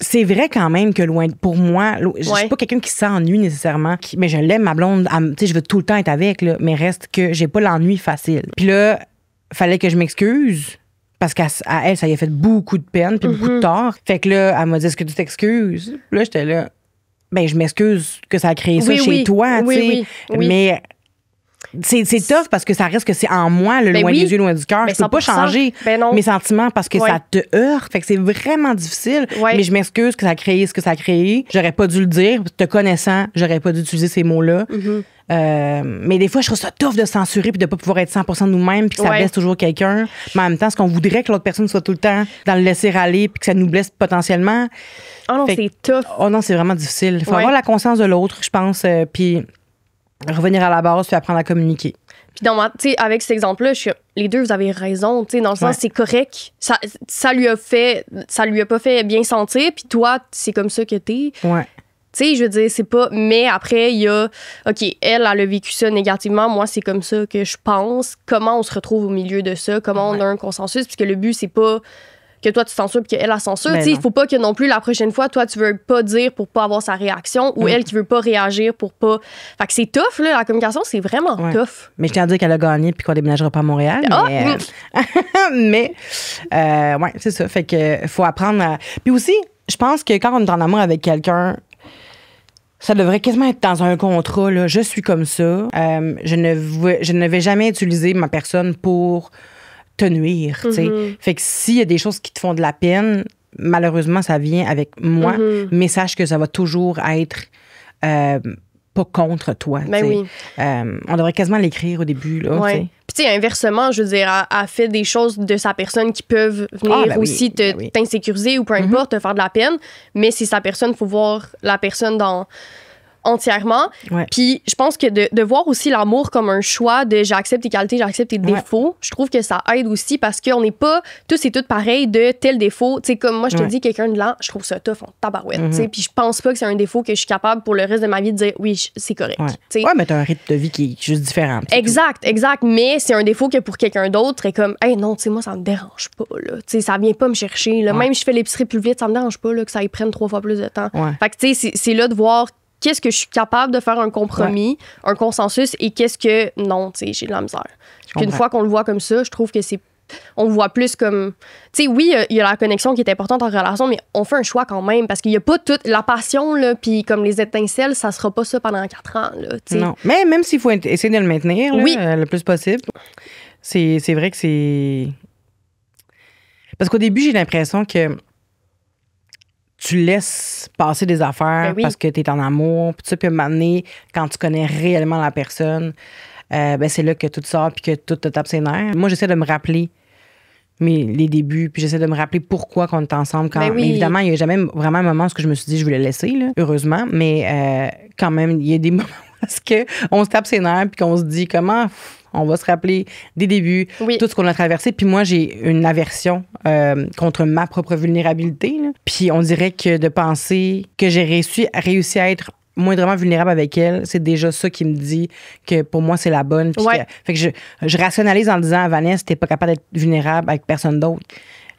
[SPEAKER 2] c'est vrai quand même que pour moi, je suis pas quelqu'un qui s'ennuie nécessairement. Mais je l'aime, ma blonde. Tu sais, je veux tout le temps être avec, là, mais reste que j'ai pas l'ennui facile. Puis là, fallait que je m'excuse. Parce qu'à elle, ça lui a fait beaucoup de peine puis beaucoup de tort. Fait que là, elle m'a dit, est-ce que tu t'excuses? Là, j'étais là, ben je m'excuse que ça a créé ça chez toi, tu sais. Mais... C'est tough parce que ça reste que c'est en moi, le loin des yeux, loin du cœur. Je peux pas changer mes sentiments parce que ça te heurte. Fait que c'est vraiment difficile. Mais je m'excuse que ça a créé ce que ça a créé. J'aurais pas dû le dire. Te connaissant, j'aurais pas dû utiliser ces mots-là. Mais des fois, je trouve ça tough de censurer puis de pas pouvoir être 100% de nous-mêmes puis que ça blesse toujours quelqu'un. Mais en même temps, est-ce qu'on voudrait que l'autre personne soit tout le temps dans le laisser-aller puis que ça nous blesse potentiellement?
[SPEAKER 1] Oh non, c'est tough.
[SPEAKER 2] Oh non, c'est vraiment difficile. Il faut avoir la conscience de l'autre, je pense. Puis... revenir à la base puis apprendre à communiquer.
[SPEAKER 1] Puis avec cet exemple-là, les deux, vous avez raison, dans le sens, c'est correct. Ça lui a pas fait bien sentir, puis toi, c'est comme ça que t'es.
[SPEAKER 2] Ouais.
[SPEAKER 1] Tu sais, je veux dire, c'est pas... Mais après, il y a... OK, elle a vécu ça négativement. Moi, c'est comme ça que je pense. Comment on se retrouve au milieu de ça? Comment on a un consensus? Puisque le but, c'est pas... que toi, tu censures puis qu'elle, la censure. Il faut pas que non plus, la prochaine fois, toi, tu veux pas dire pour pas avoir sa réaction ou elle qui veut pas réagir pour pas... Fait que c'est tough, là. La communication, c'est vraiment tough.
[SPEAKER 2] Mais je tiens à dire qu'elle a gagné puis qu'on déménagera pas à Montréal. Mais, ouais, c'est ça. Fait que faut apprendre à... Puis aussi, je pense que quand on est en amour avec quelqu'un, ça devrait quasiment être dans un contrat, là. Je suis comme ça. Je ne vais jamais utiliser ma personne pour... te nuire, tu sais. Fait que s'il y a des choses qui te font de la peine, malheureusement, ça vient avec moi, mais sache que ça va toujours être pas contre toi,
[SPEAKER 1] ben oui.
[SPEAKER 2] On devrait quasiment l'écrire au début, là, tu sais.
[SPEAKER 1] Puis, tu sais, inversement, je veux dire, elle fait des choses de sa personne qui peuvent venir aussi t'insécuriser ou peu importe, te faire de la peine, mais c'est sa personne, il faut voir la personne entièrement. Puis je pense que de voir aussi l'amour comme un choix de j'accepte tes qualités, j'accepte tes défauts, je trouve que ça aide aussi parce qu'on n'est pas tous et toutes pareils de tel défaut. Tu sais, comme moi, je te dis, quelqu'un de lent, je trouve ça tough, en tabarouette. Tu sais, puis je pense pas que c'est un défaut que je suis capable pour le reste de ma vie de dire oui, c'est correct.
[SPEAKER 2] Mais t'as un rythme de vie qui est juste différent.
[SPEAKER 1] Exact. Mais c'est un défaut que pour quelqu'un d'autre est comme, hey, non, tu sais, moi, ça me dérange pas, là. Tu sais, ça vient pas me chercher, là. Même si je fais l'épicerie plus vite, ça me dérange pas, là, que ça y prenne 3 fois plus de temps. Fait que, tu sais, c'est là de voir qu'est-ce que je suis capable de faire un compromis, un consensus, et qu'est-ce que non, tu sais, j'ai de la misère. Qu'une fois qu'on le voit comme ça, je trouve que on le voit plus comme... Tu sais, oui, il y a la connexion qui est importante en relation, mais on fait un choix quand même, parce qu'il n'y a pas toute la passion, là, puis comme les étincelles, ça sera pas ça pendant 4 ans, là, tu sais.
[SPEAKER 2] Non, mais même s'il faut essayer de le maintenir, là, le plus possible, c'est vrai que c'est... Parce qu'au début, j'ai l'impression que tu laisses passer des affaires parce que tu es en amour, puis tu peux m'amener quand tu connais réellement la personne, c'est là que tout sort puis que tout te tape ses nerfs. Moi, j'essaie de me rappeler les débuts, puis j'essaie de me rappeler pourquoi qu'on est ensemble. Mais évidemment, il n'y a jamais vraiment un moment où je me suis dit je voulais le laisser, là, heureusement, mais quand même, il y a des moments où on se tape ses nerfs puis qu'on se dit comment on va se rappeler des débuts, tout ce qu'on a traversé. Puis moi, j'ai une aversion contre ma propre vulnérabilité. Là. Puis on dirait que de penser que j'ai réussi à être moindrement vulnérable avec elle, c'est déjà ça qui me dit que pour moi, c'est la bonne. Fait que je rationalise en disant, Vanessa, t'es pas capable d'être vulnérable avec personne d'autre.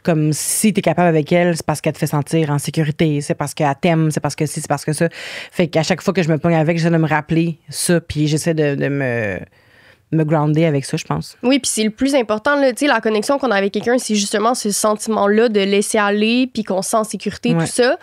[SPEAKER 2] Comme si t'es capable avec elle, c'est parce qu'elle te fait sentir en sécurité, c'est parce qu'elle t'aime, c'est parce que c'est parce que ça. Fait qu'à chaque fois que je me pogne avec, j'essaie de me rappeler ça, puis j'essaie de me grounder avec ça, je pense.
[SPEAKER 1] Oui, puis c'est le plus important, là, tu sais, la connexion qu'on a avec quelqu'un, c'est justement ce sentiment-là de laisser aller, puis qu'on se sent en sécurité, tout ça.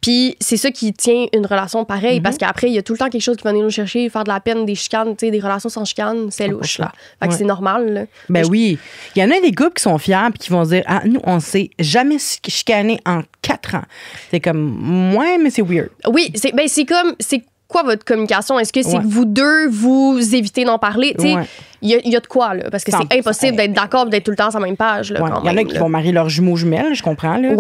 [SPEAKER 1] Puis c'est ça qui tient une relation pareille, parce qu'après, il y a tout le temps quelque chose qui va venir nous chercher, faire de la peine, des chicanes, tu sais, des relations sans chicane, c'est louche, là. Fait que c'est normal, là.
[SPEAKER 2] Ben oui. Il y en a des couples qui sont fiers puis qui vont se dire, ah, nous, on s'est jamais chicané en 4 ans. C'est comme, ouais, mais c'est weird.
[SPEAKER 1] Oui, c'est comme, c'est quoi votre communication? Est-ce que c'est que vous deux, vous évitez d'en parler? Tu sais, il y a de quoi, là? Parce que c'est impossible d'être d'accord et d'être tout le temps sur la même page, là, quand même.
[SPEAKER 2] Il y en a qui vont marier leurs jumeaux jumelles, je comprends, là.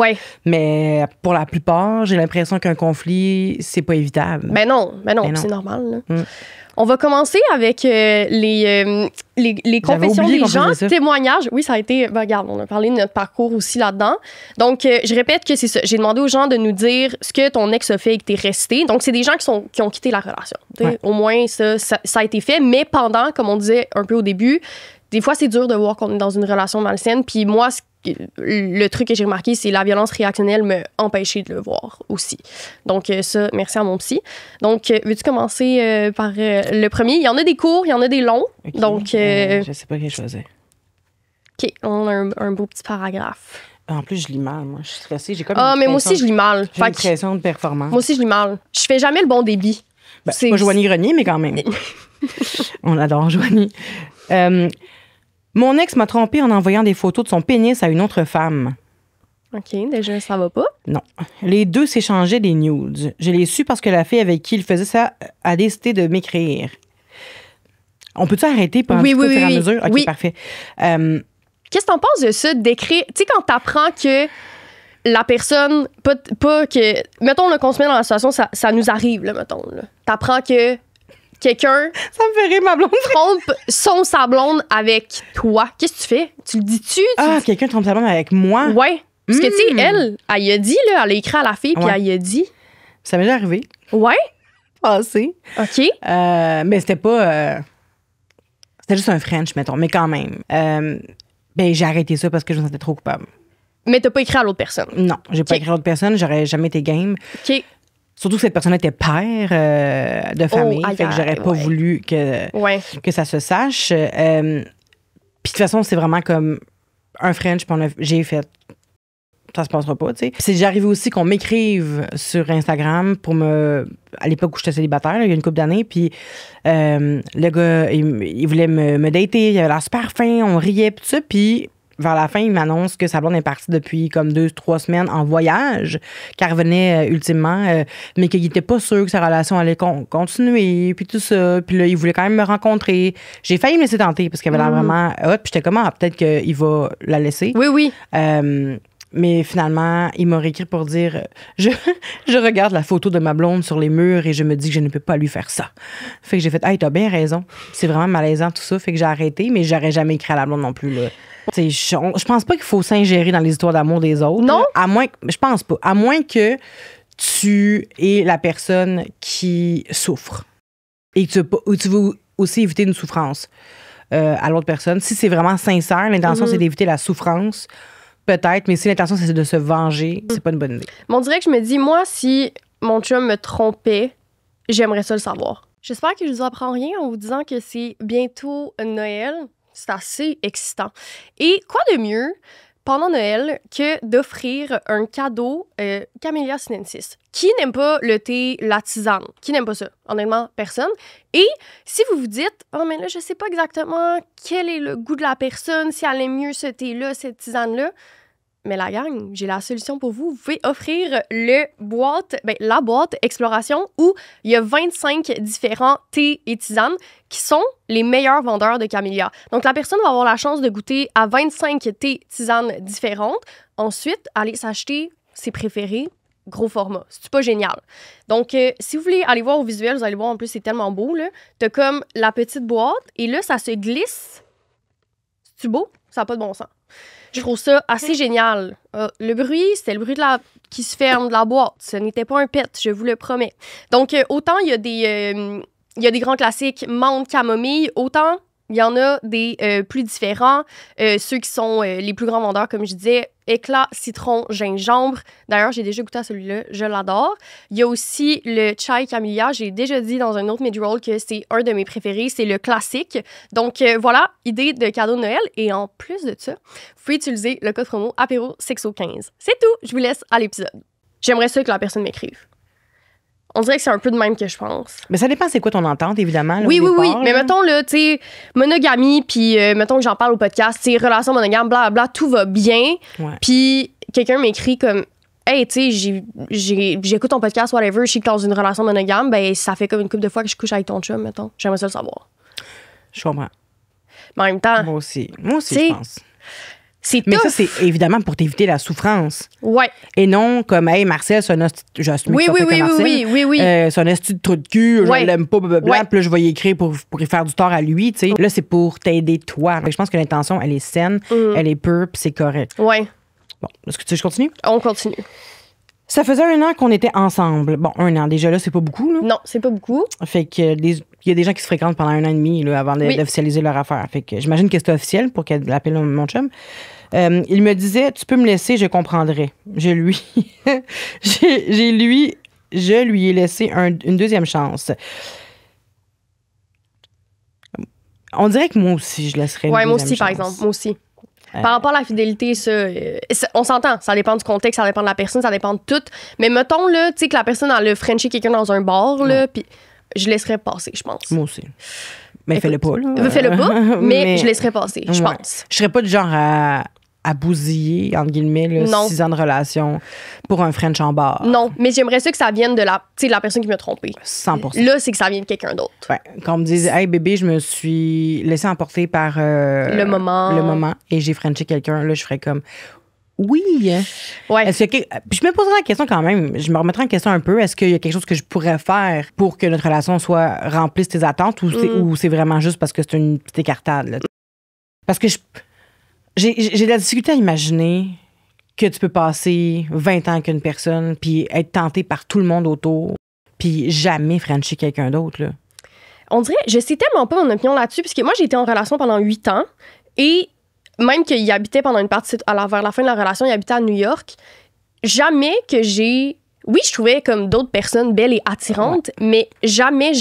[SPEAKER 2] Mais pour la plupart, j'ai l'impression qu'un conflit, c'est pas évitable.
[SPEAKER 1] Ben non, c'est normal, là. On va commencer avec les confessions des gens, témoignages. Oui, ça a été... Ben, regarde, on a parlé de notre parcours aussi là-dedans. Donc, je répète que c'est ça. J'ai demandé aux gens de nous dire ce que ton ex a fait et que t'es resté. Donc, c'est des gens qui ont quitté la relation. Au moins, ça a été fait. Mais pendant, comme on disait un peu au début, des fois, c'est dur de voir qu'on est dans une relation malsaine. Puis moi, le truc que j'ai remarqué, c'est la violence réactionnelle m'a empêché de le voir aussi. Donc, ça, merci à mon psy. Donc, veux-tu commencer par le premier? Il y en a des courts, il y en a des longs. Okay. Donc,
[SPEAKER 2] je sais pas quel choisir.
[SPEAKER 1] OK, on a un beau petit paragraphe.
[SPEAKER 2] En plus, je lis mal, moi. Je suis stressée. J'ai comme
[SPEAKER 1] mais moi aussi, je lis mal.
[SPEAKER 2] J'ai une pression de performance.
[SPEAKER 1] Moi aussi, je lis mal. Je fais jamais le bon débit.
[SPEAKER 2] C'est pas Joanie Grenier, mais quand même. On adore Joanie. Mon ex m'a trompée en envoyant des photos de son pénis à une autre femme.
[SPEAKER 1] OK, déjà, ça va pas?
[SPEAKER 2] Non. Les deux s'échangeaient des nudes. Je l'ai su parce que la fille avec qui il faisait ça a décidé de m'écrire. On peut-tu arrêter pendant au fur et à mesure? OK, parfait.
[SPEAKER 1] Qu'est-ce que t'en penses de ça, d'écrire? Tu sais, quand t'apprends que la personne, pas que... Mettons, là, qu'on se met dans la situation, ça nous arrive, là, mettons. Là. T'apprends que quelqu'un...
[SPEAKER 2] Ça me fait rire, ma blonde.
[SPEAKER 1] ...trompe sa blonde avec toi. Qu'est-ce que tu fais? Tu le dis-tu?
[SPEAKER 2] Quelqu'un trompe sa blonde avec moi?
[SPEAKER 1] Ouais. Parce que, tu sais, elle y a dit, là, elle a écrit à la fille, puis elle y a dit.
[SPEAKER 2] Ça m'est déjà arrivé.
[SPEAKER 1] Ouais?
[SPEAKER 2] Passé.
[SPEAKER 1] OK.
[SPEAKER 2] Mais c'était pas... C'était juste un French, mettons, mais quand même. J'ai arrêté ça parce que je me sentais trop coupable.
[SPEAKER 1] Mais t'as pas écrit à l'autre personne?
[SPEAKER 2] Non, j'ai pas écrit à l'autre personne. J'aurais jamais été game.
[SPEAKER 1] OK.
[SPEAKER 2] Surtout que cette personne était père de famille. Fait que j'aurais pas voulu que ça se sache. Puis de toute façon, c'est vraiment comme un French, puis j'ai fait... Ça se passera pas, tu sais. C'est déjà arrivé aussi qu'on m'écrive sur Instagram pour à l'époque où j'étais célibataire, là, il y a une couple d'années, puis le gars, il voulait me dater, il avait l'air super fin, on riait, tout ça, puis vers la fin, il m'annonce que sa blonde est partie depuis comme 2-3 semaines en voyage, qu'elle revenait ultimement, mais qu'il était pas sûr que sa relation allait continuer, puis tout ça. Puis là, il voulait quand même me rencontrer. J'ai failli me laisser tenter parce qu'elle avait l'air vraiment hot, puis j'étais comme, peut-être qu'il va la laisser.
[SPEAKER 1] Oui.
[SPEAKER 2] Mais finalement, il m'a réécrit pour dire je regarde la photo de ma blonde sur les murs et je me dis que je ne peux pas lui faire ça. Fait que j'ai fait, hey, t'as bien raison. C'est vraiment malaisant tout ça. Fait que j'ai arrêté, mais j'aurais jamais écrit à la blonde non plus. Là. Je pense pas qu'il faut s'ingérer dans les histoires d'amour des autres.
[SPEAKER 1] Non.
[SPEAKER 2] Je pense pas. À moins que tu es la personne qui souffre et que tu veux aussi éviter une souffrance à l'autre personne. Si c'est vraiment sincère, l'intention, c'est d'éviter la souffrance. Peut-être, mais si l'intention, c'est de se venger, c'est pas une bonne idée.
[SPEAKER 1] Mais on dirait que je me dis, moi, si mon chum me trompait, j'aimerais ça le savoir. J'espère que je vous apprends rien en vous disant que c'est bientôt Noël. C'est assez excitant. Et quoi de mieux pendant Noël que d'offrir un cadeau Camellia sinensis? Qui n'aime pas le thé, la tisane? Qui n'aime pas ça? Honnêtement, personne. Et si vous vous dites, mais là, je sais pas exactement quel est le goût de la personne, si elle aime mieux ce thé-là, cette tisane-là, Mais la gang, j'ai la solution pour vous. Vous pouvez offrir la boîte Exploration où il y a 25 différents thés et tisanes qui sont les meilleurs vendeurs de camélia. Donc, la personne va avoir la chance de goûter à 25 thés tisanes différentes. Ensuite, aller s'acheter ses préférés, gros format. C'est pas génial. Donc, si vous voulez aller voir au visuel, vous allez voir, en plus, c'est tellement beau, là. T'as comme la petite boîte et là, ça se glisse. C'est-tu beau? Ça n'a pas de bon sens. Je trouve ça assez génial. Le bruit, c'était le bruit qui se ferme de la boîte. Ce n'était pas un pet, je vous le promets. Donc, autant il y a des grands classiques menthe, camomille, autant il y en a des plus différents. Ceux qui sont les plus grands vendeurs, comme je disais, éclat, citron, gingembre. D'ailleurs, j'ai déjà goûté à celui-là, je l'adore. Il y a aussi le chai camellia. J'ai déjà dit dans un autre mid-roll que c'est un de mes préférés. C'est le classique. Donc, voilà, idée de cadeau de Noël. Et en plus de ça, vous pouvez utiliser le code promo apéro-sexo15. C'est tout. Je vous laisse à l'épisode. J'aimerais ça que la personne m'écrive. On dirait que c'est un peu de même que je pense.
[SPEAKER 2] Mais ça dépend c'est quoi ton entente, évidemment. Là,
[SPEAKER 1] oui.
[SPEAKER 2] Là.
[SPEAKER 1] Mais mettons, là, tu sais, monogamie, puis mettons que j'en parle au podcast, tu sais, relation monogame, blablabla, tout va bien.
[SPEAKER 2] Ouais.
[SPEAKER 1] Puis quelqu'un m'écrit comme, hey, tu sais, j'écoute ton podcast, whatever, je sais que dans une relation monogame, ben, ça fait comme une couple de fois que je couche avec ton chum, mettons. J'aimerais ça le savoir.
[SPEAKER 2] Je comprends.
[SPEAKER 1] Mais en même temps.
[SPEAKER 2] Moi aussi, je pense.
[SPEAKER 1] Mais
[SPEAKER 2] ça, c'est évidemment pour t'éviter la souffrance.
[SPEAKER 1] Ouais.
[SPEAKER 2] Et non comme, hey, Marcel, c'est un hostie.
[SPEAKER 1] Oui.
[SPEAKER 2] C'est un hostie de trou de cul, je l'aime pas, blablabla. Puis là, je vais y écrire pour y faire du tort à lui, tu sais. Là, c'est pour t'aider toi. Je pense que l'intention, elle est saine, elle est pure, puis c'est correct.
[SPEAKER 1] Ouais.
[SPEAKER 2] Bon, est-ce que tu veux que je continue?
[SPEAKER 1] On continue.
[SPEAKER 2] Ça faisait 1 an qu'on était ensemble. Bon, 1 an, déjà là, c'est pas beaucoup, là.
[SPEAKER 1] Non, c'est pas beaucoup.
[SPEAKER 2] Fait que il y a des gens qui se fréquentent pendant 1 an et demi là, avant d'officialiser leur affaire. Fait que j'imagine que c'était officiel pour qu'elle appelle mon chum. Il me disait, tu peux me laisser, je comprendrai. Je lui ai laissé une deuxième chance. On dirait que moi aussi, je laisserais une deuxième chance.
[SPEAKER 1] Ouais, moi aussi, par exemple. Moi aussi. Par rapport à la fidélité, ça, on s'entend. Ça dépend du contexte, ça dépend de la personne, ça dépend de tout. Mais mettons, là, tu sais, que la personne, elle a frenché quelqu'un dans un bar, là, puis je laisserais passer, je pense.
[SPEAKER 2] Moi aussi. Mais fais-le pas, là.
[SPEAKER 1] Fais-le pas, mais je laisserais passer, je pense.
[SPEAKER 2] Je serais pas du genre à bousiller, entre guillemets, là, 6 ans de relation pour un French en bar.
[SPEAKER 1] Non, mais j'aimerais ça que ça vienne de la personne qui m'a trompée.
[SPEAKER 2] 100%.
[SPEAKER 1] Là, c'est que ça vient de quelqu'un d'autre.
[SPEAKER 2] Ouais. Quand on me dise, hey bébé, je me suis laissé emporter par le moment et j'ai Frenché quelqu'un, là, je ferais comme, oui.
[SPEAKER 1] Ouais.
[SPEAKER 2] Puis je me poserais la question quand même, je me remettrais en question un peu, est-ce qu'il y a quelque chose que je pourrais faire pour que notre relation soit remplisse tes attentes ou c'est vraiment juste parce que c'est une petite écartade, là? Parce que j'ai de la difficulté à imaginer que tu peux passer 20 ans avec une personne puis être tenté par tout le monde autour puis jamais frencher quelqu'un d'autre, là.
[SPEAKER 1] On dirait, je sais tellement pas mon opinion là-dessus, parce que moi, j'ai été en relation pendant 8 ans et même qu'il habitait pendant une partie, vers la fin de la relation, il habitait à New York. Jamais que j'ai... Oui, je trouvais comme d'autres personnes belles et attirantes, mais jamais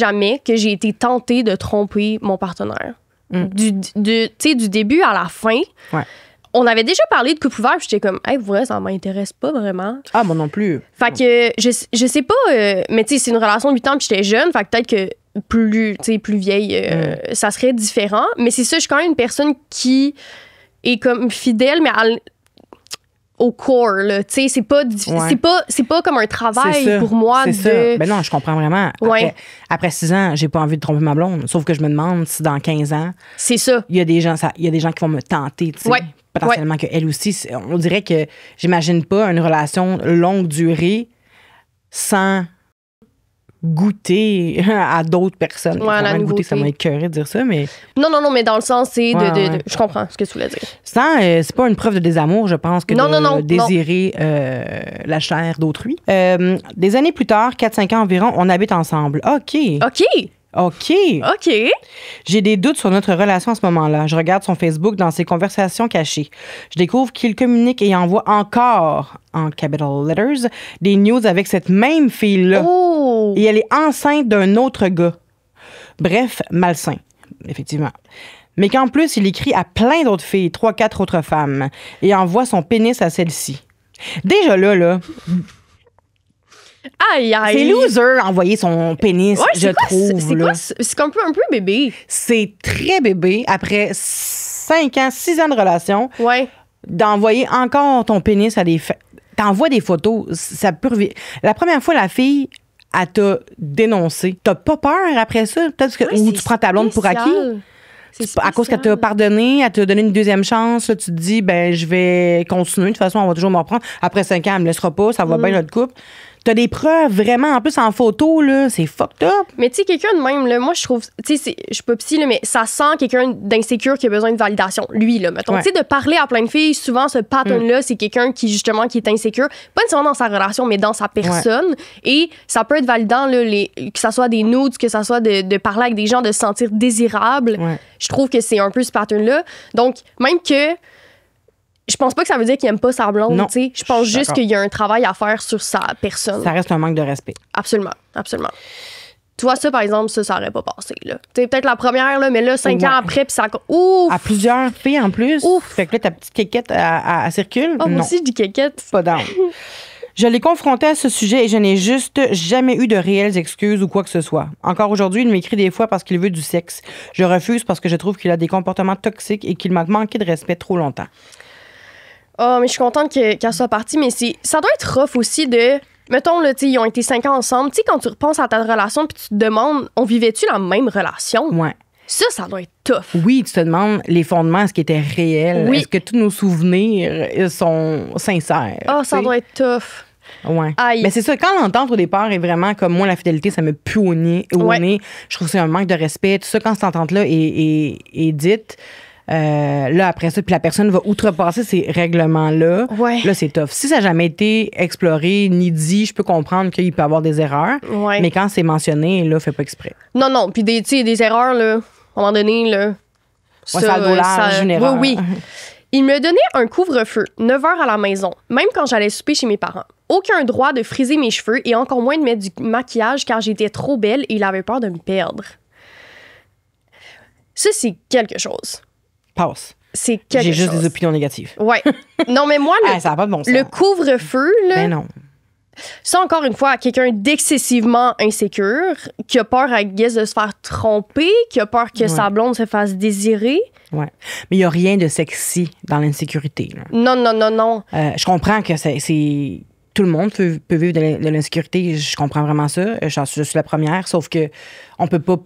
[SPEAKER 1] que j'ai été tentée de tromper mon partenaire. Du début à la fin, on avait déjà parlé de couple ouvert, puis j'étais comme, hey, vous vrai, ça m'intéresse pas vraiment.
[SPEAKER 2] Ah, moi non plus.
[SPEAKER 1] Fait que je sais pas, mais tu sais, c'est une relation de 8 ans, puis j'étais jeune, fait que peut-être que plus vieille, ça serait différent. Mais c'est ça, je suis quand même une personne qui est comme fidèle, mais au core, là. Tu sais, c'est pas comme un travail pour moi de...
[SPEAKER 2] Ça. Ben non, je comprends vraiment. Après 6 ans, j'ai pas envie de tromper ma blonde. Sauf que je me demande si dans 15 ans...
[SPEAKER 1] C'est ça.
[SPEAKER 2] Il y a des gens qui vont me tenter, tu sais. Potentiellement qu'elle aussi... On dirait que j'imagine pas une relation longue durée sans goûter à d'autres personnes.
[SPEAKER 1] La nouveauté.
[SPEAKER 2] Ça m'a écœuré de dire ça, mais...
[SPEAKER 1] Non, mais dans le sens, c'est je comprends ce que tu voulais dire.
[SPEAKER 2] C'est pas une preuve de désamour, je pense, que de désirer la chair d'autrui. Des années plus tard, 4-5 ans environ, on habite ensemble. OK. J'ai des doutes sur notre relation à ce moment-là. Je regarde son Facebook dans ses conversations cachées. Je découvre qu'il communique et envoie encore, en capital letters, des news avec cette même fille-là.
[SPEAKER 1] Oh.
[SPEAKER 2] Et elle est enceinte d'un autre gars. Bref, malsain, effectivement. Mais qu'en plus, il écrit à plein d'autres filles, 3-4 autres femmes, et envoie son pénis à celle-ci. Déjà là...
[SPEAKER 1] Aïe.
[SPEAKER 2] C'est loser envoyer son pénis, je trouve.
[SPEAKER 1] C'est quoi? C'est un peu bébé.
[SPEAKER 2] C'est très bébé. Après 5 ans, 6 ans de relation, d'envoyer encore ton pénis à des... T'envoies des photos, ça peut... La première fois, la fille, elle t'a dénoncé. T'as pas peur après ça? Peut-être que ou tu prends ta blonde pour acquis? À cause qu'elle t'a pardonné, elle t'a donné une deuxième chance, là, tu te dis, ben je vais continuer. De toute façon, on va toujours me reprendre. Après 5 ans, elle me laissera pas, ça va bien notre couple. T'as des preuves vraiment, en plus en photo, là, c'est fucked up.
[SPEAKER 1] Mais tu sais, quelqu'un de même, là, moi, je trouve, tu sais, je suis pas psy, là, mais ça sent quelqu'un d'insécure qui a besoin de validation. Lui, là, mettons. Tu sais, de parler à plein de filles, souvent, ce pattern-là, c'est quelqu'un qui, justement, qui est insécure. Pas nécessairement dans sa relation, mais dans sa personne. Et ça peut être validant, là, que ça soit des nudes, que ça soit de parler avec des gens, de se sentir désirable. Je trouve que c'est un peu ce pattern-là. Donc, même que je pense pas que ça veut dire qu'il aime pas sa blonde, tu sais. Je pense juste qu'il y a un travail à faire sur sa personne.
[SPEAKER 2] Ça reste un manque de respect.
[SPEAKER 1] Absolument, absolument. Tu vois, ça, par exemple, ça aurait pas passé, là. Tu sais, peut-être la première, là, mais là, 5 ans après, puis ça... Ouf!
[SPEAKER 2] À plusieurs filles, en plus.
[SPEAKER 1] Ouf!
[SPEAKER 2] Fait que là, ta petite quéquette, elle circule.
[SPEAKER 1] Oh, moi aussi, je dis quéquette.
[SPEAKER 2] Pas down. Je l'ai confronté à ce sujet et je n'ai juste jamais eu de réelles excuses ou quoi que ce soit. Encore aujourd'hui, il m'écrit des fois parce qu'il veut du sexe. Je refuse parce que je trouve qu'il a des comportements toxiques et qu'il m'a manqué de respect trop longtemps.
[SPEAKER 1] Oh, mais je suis contente qu'elle soit partie, mais ça doit être rough aussi de... Mettons, là, ils ont été 5 ans ensemble. Tu sais, quand tu repenses à ta relation puis tu te demandes, on vivait-tu la même relation?
[SPEAKER 2] Ouais.
[SPEAKER 1] Ça doit être tough.
[SPEAKER 2] Oui, tu te demandes les fondements, est-ce qu'ils étaient réels? Oui. Est-ce que tous nos souvenirs sont sincères?
[SPEAKER 1] Oh, ça doit être tough.
[SPEAKER 2] Ouais. Mais c'est ça, quand l'entente au départ est vraiment comme moi, la fidélité, ça me pue au nez. Je trouve que c'est un manque de respect. Tout ça, quand cette entente-là est dite... là, après ça, puis la personne va outrepasser ces règlements-là. Là, c'est tough. Si ça n'a jamais été exploré ni dit, je peux comprendre qu'il peut y avoir des erreurs. Mais quand c'est mentionné, là, fais pas exprès.
[SPEAKER 1] Non. Puis des erreurs, là, à un moment donné, là.
[SPEAKER 2] Ça le vaut large, une erreur.
[SPEAKER 1] Oui. Il me donnait un couvre-feu, 9 h à la maison, même quand j'allais souper chez mes parents. Aucun droit de friser mes cheveux et encore moins de mettre du maquillage car j'étais trop belle et il avait peur de me perdre. Ça, c'est quelque chose.
[SPEAKER 2] Passe.
[SPEAKER 1] C'est quelque
[SPEAKER 2] J'ai
[SPEAKER 1] chose.
[SPEAKER 2] juste des opinions négatives.
[SPEAKER 1] Ouais. Non, mais moi,
[SPEAKER 2] ça n'a pas de bon sens.
[SPEAKER 1] Le couvre-feu, là.
[SPEAKER 2] Ben non.
[SPEAKER 1] Ça, encore une fois, quelqu'un d'excessivement insécure, qui a peur, à guess, de se faire tromper, qui a peur que sa blonde se fasse désirer.
[SPEAKER 2] Ouais. Mais il n'y a rien de sexy dans l'insécurité. Là.
[SPEAKER 1] Non.
[SPEAKER 2] Je comprends que c'est tout le monde peut vivre de l'insécurité. Je comprends vraiment ça. Je suis la première, sauf que on peut pas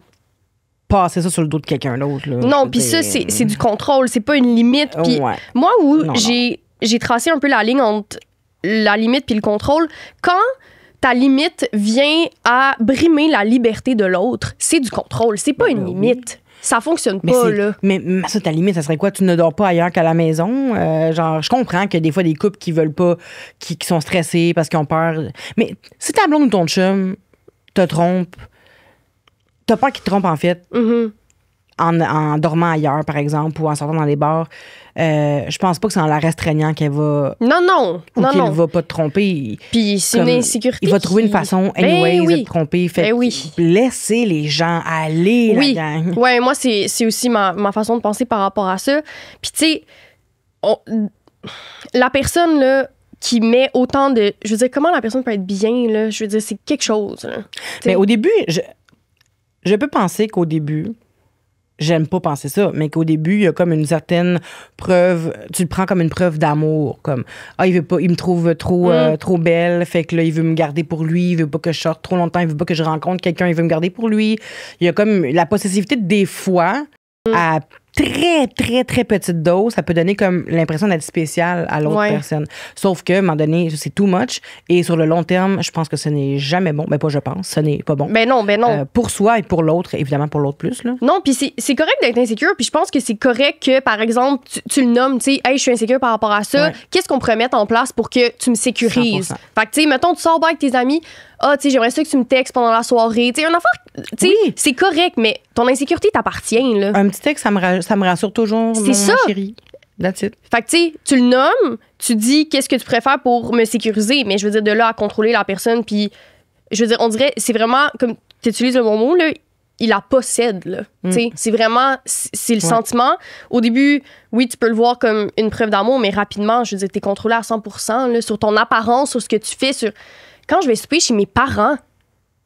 [SPEAKER 2] passer ça sur le dos de quelqu'un d'autre. Là.
[SPEAKER 1] Non, puis ça, c'est du contrôle. C'est pas une limite. Puis moi, j'ai tracé un peu la ligne entre la limite puis le contrôle. Quand ta limite vient à brimer la liberté de l'autre, c'est du contrôle. C'est pas une limite. Ça fonctionne pas, là.
[SPEAKER 2] Mais ça, ta limite, ça serait quoi? Tu ne dors pas ailleurs qu'à la maison? Genre, je comprends qu'il y a des fois des couples qui veulent pas, qui sont stressés parce qu'ils ont peur. Mais si ta blonde ou ton chum te trompe, t'as peur qu'il te trompe, en fait, en dormant ailleurs, par exemple, ou en sortant dans les bars. Je pense pas que c'est en la restreignant qu'elle va...
[SPEAKER 1] Non.
[SPEAKER 2] Qu'il va pas te tromper.
[SPEAKER 1] Puis c'est une insécurité.
[SPEAKER 2] Il va trouver une façon, anyways, de te tromper. Fait laissez les gens aller, la gang.
[SPEAKER 1] Ouais, moi, c'est aussi ma façon de penser par rapport à ça. Puis tu sais, la personne, là, qui met autant de... Je veux dire, comment la personne peut être bien, là? Je veux dire, c'est quelque chose, là.
[SPEAKER 2] Mais au début, je peux penser qu'au début... J'aime pas penser ça, mais qu'au début, il y a comme une certaine preuve, tu le prends comme une preuve d'amour, comme il veut pas, il me trouve trop belle, fait que là il veut me garder pour lui, il veut pas que je sorte trop longtemps, il veut pas que je rencontre quelqu'un, il veut me garder pour lui. Il y a comme la possessivité des fois à très, très, très petite dose, ça peut donner comme l'impression d'être spécial à l'autre personne. Sauf que, à un moment donné, c'est too much. Et sur le long terme, je pense que ce n'est jamais bon. Ben, pas je pense, ce n'est pas bon.
[SPEAKER 1] Ben non.
[SPEAKER 2] Pour soi et pour l'autre, évidemment pour l'autre plus. Là.
[SPEAKER 1] Non, puis c'est correct d'être insécure. Puis je pense que c'est correct que, par exemple, tu le nommes, tu sais, hey, je suis insécure par rapport à ça. Qu'est-ce qu'on pourrait mettre en place pour que tu me sécurises? 100%. Fait que, tu sais, mettons, tu sors avec tes amis. Tu sais, j'aimerais ça que tu me textes pendant la soirée. Tu sais, une affaire, tu sais, c'est correct, mais ton insécurité t'appartient, là.
[SPEAKER 2] Un petit texte, ça me rassure toujours,
[SPEAKER 1] c'est ça.
[SPEAKER 2] Ma chérie. That's it.
[SPEAKER 1] Fait que, tu sais, tu le nommes, tu dis qu'est-ce que tu préfères pour me sécuriser, mais je veux dire, de là à contrôler la personne, puis je veux dire, on dirait, c'est vraiment, comme tu utilises le bon mot, là, il la possède, là. Tu sais, c'est vraiment, c'est le sentiment. Au début, oui, tu peux le voir comme une preuve d'amour, mais rapidement, je veux dire, t'es contrôlé à 100%, là, sur ton apparence, sur ce que tu fais, sur... Quand je vais souper chez mes parents,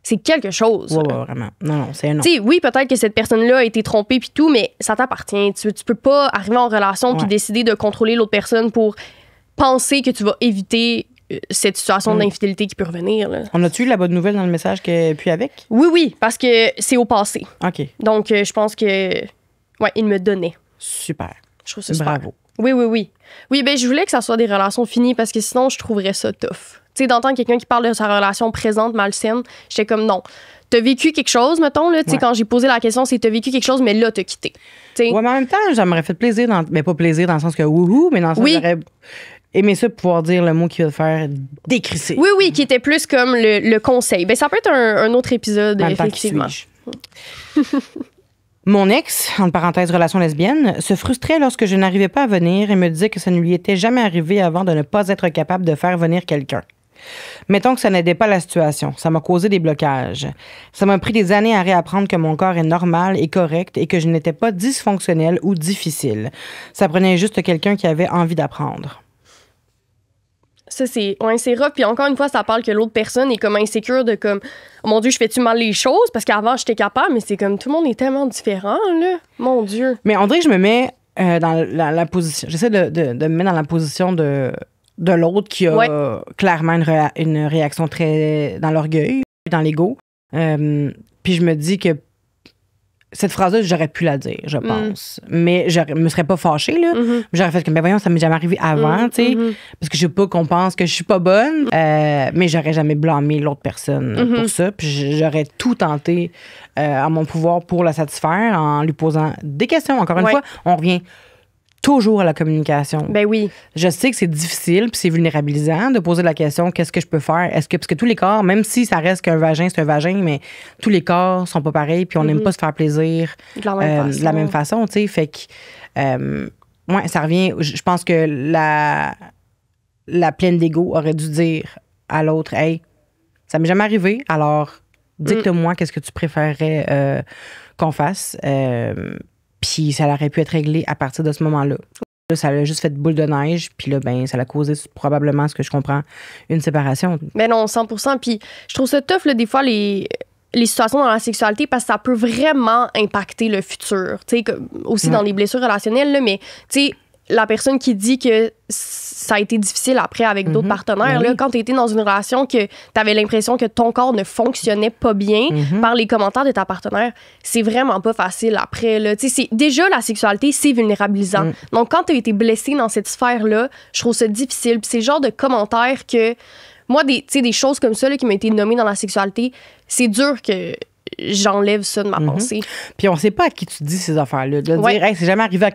[SPEAKER 1] c'est quelque chose.
[SPEAKER 2] Ouais, vraiment. Non, c'est non.
[SPEAKER 1] Tu sais, oui, peut-être que cette personne-là a été trompée puis tout, mais ça t'appartient. Tu peux pas arriver en relation puis décider de contrôler l'autre personne pour penser que tu vas éviter cette situation d'infidélité qui peut revenir. Là.
[SPEAKER 2] On a-tu eu la bonne nouvelle dans le message que puis avec?
[SPEAKER 1] Oui, parce que c'est au passé.
[SPEAKER 2] OK.
[SPEAKER 1] Donc, je pense que... Ouais, il me donnait.
[SPEAKER 2] Super.
[SPEAKER 1] Je trouve ça super.
[SPEAKER 2] Bravo.
[SPEAKER 1] Oui. Oui, ben je voulais que ça soit des relations finies parce que sinon, je trouverais ça tough. Tu sais, d'entendre quelqu'un qui parle de sa relation présente malsaine, j'étais comme non. T'as vécu quelque chose, mettons, là. Tu sais, quand j'ai posé la question, c'est t'as vécu quelque chose, mais là, t'as quitté. T'sais.
[SPEAKER 2] Ouais, mais en même temps, ça m'aurait fait plaisir, mais pas plaisir dans le sens que wouhou, mais dans le sens que j'aurais aimé ça pouvoir dire le mot qui va te faire décrisser.
[SPEAKER 1] Oui, qui était plus comme le conseil. Ben, ça peut être un autre épisode, effectivement.
[SPEAKER 2] Mon ex, entre parenthèses relation lesbienne, se frustrait lorsque je n'arrivais pas à venir et me disait que ça ne lui était jamais arrivé avant de ne pas être capable de faire venir quelqu'un. Mettons que ça n'aidait pas la situation. Ça m'a causé des blocages. Ça m'a pris des années à réapprendre que mon corps est normal et correct et que je n'étais pas dysfonctionnelle ou difficile. Ça prenait juste quelqu'un qui avait envie d'apprendre.
[SPEAKER 1] Ça, c'est rough. Puis encore une fois, ça parle que l'autre personne est comme insécure de comme, oh mon Dieu, je fais-tu mal les choses? Parce qu'avant, j'étais capable, mais c'est comme tout le monde est tellement différent, là. Mon Dieu.
[SPEAKER 2] Mais on dirait que je me mets dans la position. J'essaie de me mettre dans la position de l'autre qui a clairement une réaction très dans l'orgueil, dans l'ego. Puis je me dis que cette phrase-là, j'aurais pu la dire, je pense. Mais je me serais pas fâchée, là. J'aurais fait comme, ben voyons, ça m'est jamais arrivé avant, tu sais. Parce que je veux pas qu'on pense que je suis pas bonne. Mais j'aurais jamais blâmé l'autre personne pour ça. Puis j'aurais tout tenté à mon pouvoir pour la satisfaire en lui posant des questions. Encore une fois, on revient toujours à la communication.
[SPEAKER 1] Ben oui.
[SPEAKER 2] Je sais que c'est difficile puis c'est vulnérabilisant de poser la question qu'est-ce que je peux faire? Parce que tous les corps, même si ça reste qu'un vagin, c'est un vagin, mais tous les corps sont pas pareils puis on n'aime pas se faire plaisir de la même façon, tu sais. Fait que, ça revient. Je pense que la pleine d'ego aurait dû dire à l'autre, hey, ça m'est jamais arrivé, alors dites-le-moi qu'est-ce que tu préférerais qu'on fasse. Puis ça aurait pu être réglé à partir de ce moment-là. Là, ça a juste fait boule de neige, puis là, ben, ça a causé probablement, ce que je comprends, une séparation.
[SPEAKER 1] Mais non, 100%. Puis je trouve ça tough, là, des fois, les situations dans la sexualité, parce que ça peut vraiment impacter le futur. Tu sais, aussi dans les blessures relationnelles, là, mais tu sais, la personne qui dit que ça a été difficile après avec d'autres partenaires, là, quand tu étais dans une relation que tu avais l'impression que ton corps ne fonctionnait pas bien par les commentaires de ta partenaire, c'est vraiment pas facile après. Là. Déjà, la sexualité, c'est vulnérabilisant. Donc, quand tu as été blessé dans cette sphère-là, je trouve ça difficile. Puis c'est le genre de commentaires que, moi, des choses comme ça là, qui m'ont été nommées dans la sexualité, c'est dur que j'enlève ça de ma pensée.
[SPEAKER 2] Puis on sait pas à qui tu dis ces affaires-là. De dire, hey, c'est jamais arrivé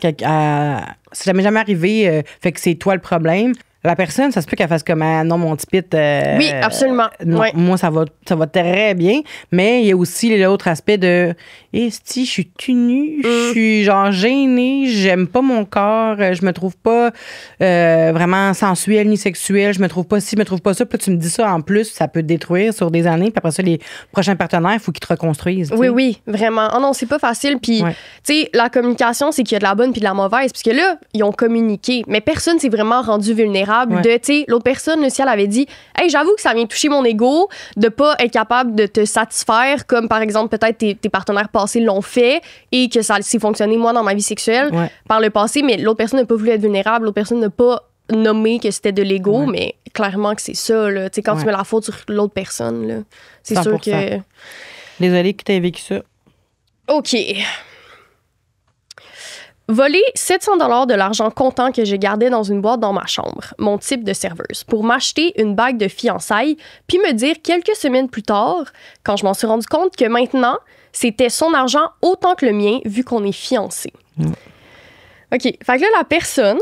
[SPEAKER 2] c'est jamais arrivé, fait que c'est toi le problème. La personne, ça se peut qu'elle fasse comme non, mon petit pit.
[SPEAKER 1] Oui, absolument.
[SPEAKER 2] Non, moi, ça va très bien. Mais il y a aussi l'autre aspect de si je suis tout nue, je suis genre gênée, j'aime pas mon corps, je me trouve pas vraiment sensuelle ni sexuelle, je me trouve pas ci, je me trouve pas ça. Puis là, tu me dis ça en plus, ça peut te détruire sur des années. Puis après ça, les prochains partenaires, il faut qu'ils te reconstruisent. T'sais.
[SPEAKER 1] Oui, vraiment. Oh non, c'est pas facile. Puis, tu sais, la communication, c'est qu'il y a de la bonne puis de la mauvaise. Parce que là, ils ont communiqué, mais personne s'est vraiment rendu vulnérable. De, tu sais, l'autre personne, le ciel avait dit, hey, j'avoue que ça vient toucher mon ego de pas être capable de te satisfaire, comme par exemple, peut-être tes partenaires passés l'ont fait et que ça s'est fonctionné, moi, dans ma vie sexuelle par le passé, mais l'autre personne n'a pas voulu être vulnérable, l'autre personne n'a pas nommé que c'était de l'ego, mais clairement que c'est ça, là. Tu sais, quand tu mets la faute sur l'autre personne, là, c'est 100%. Sûr que.
[SPEAKER 2] Désolée que tu aies vécu ça.
[SPEAKER 1] OK. Voler 700 $ de l'argent comptant que je gardais dans une boîte dans ma chambre, mon type de serveuse, pour m'acheter une bague de fiançailles, puis me dire quelques semaines plus tard, quand je m'en suis rendu compte que maintenant, c'était son argent autant que le mien, vu qu'on est fiancés. OK. Fait que là, la personne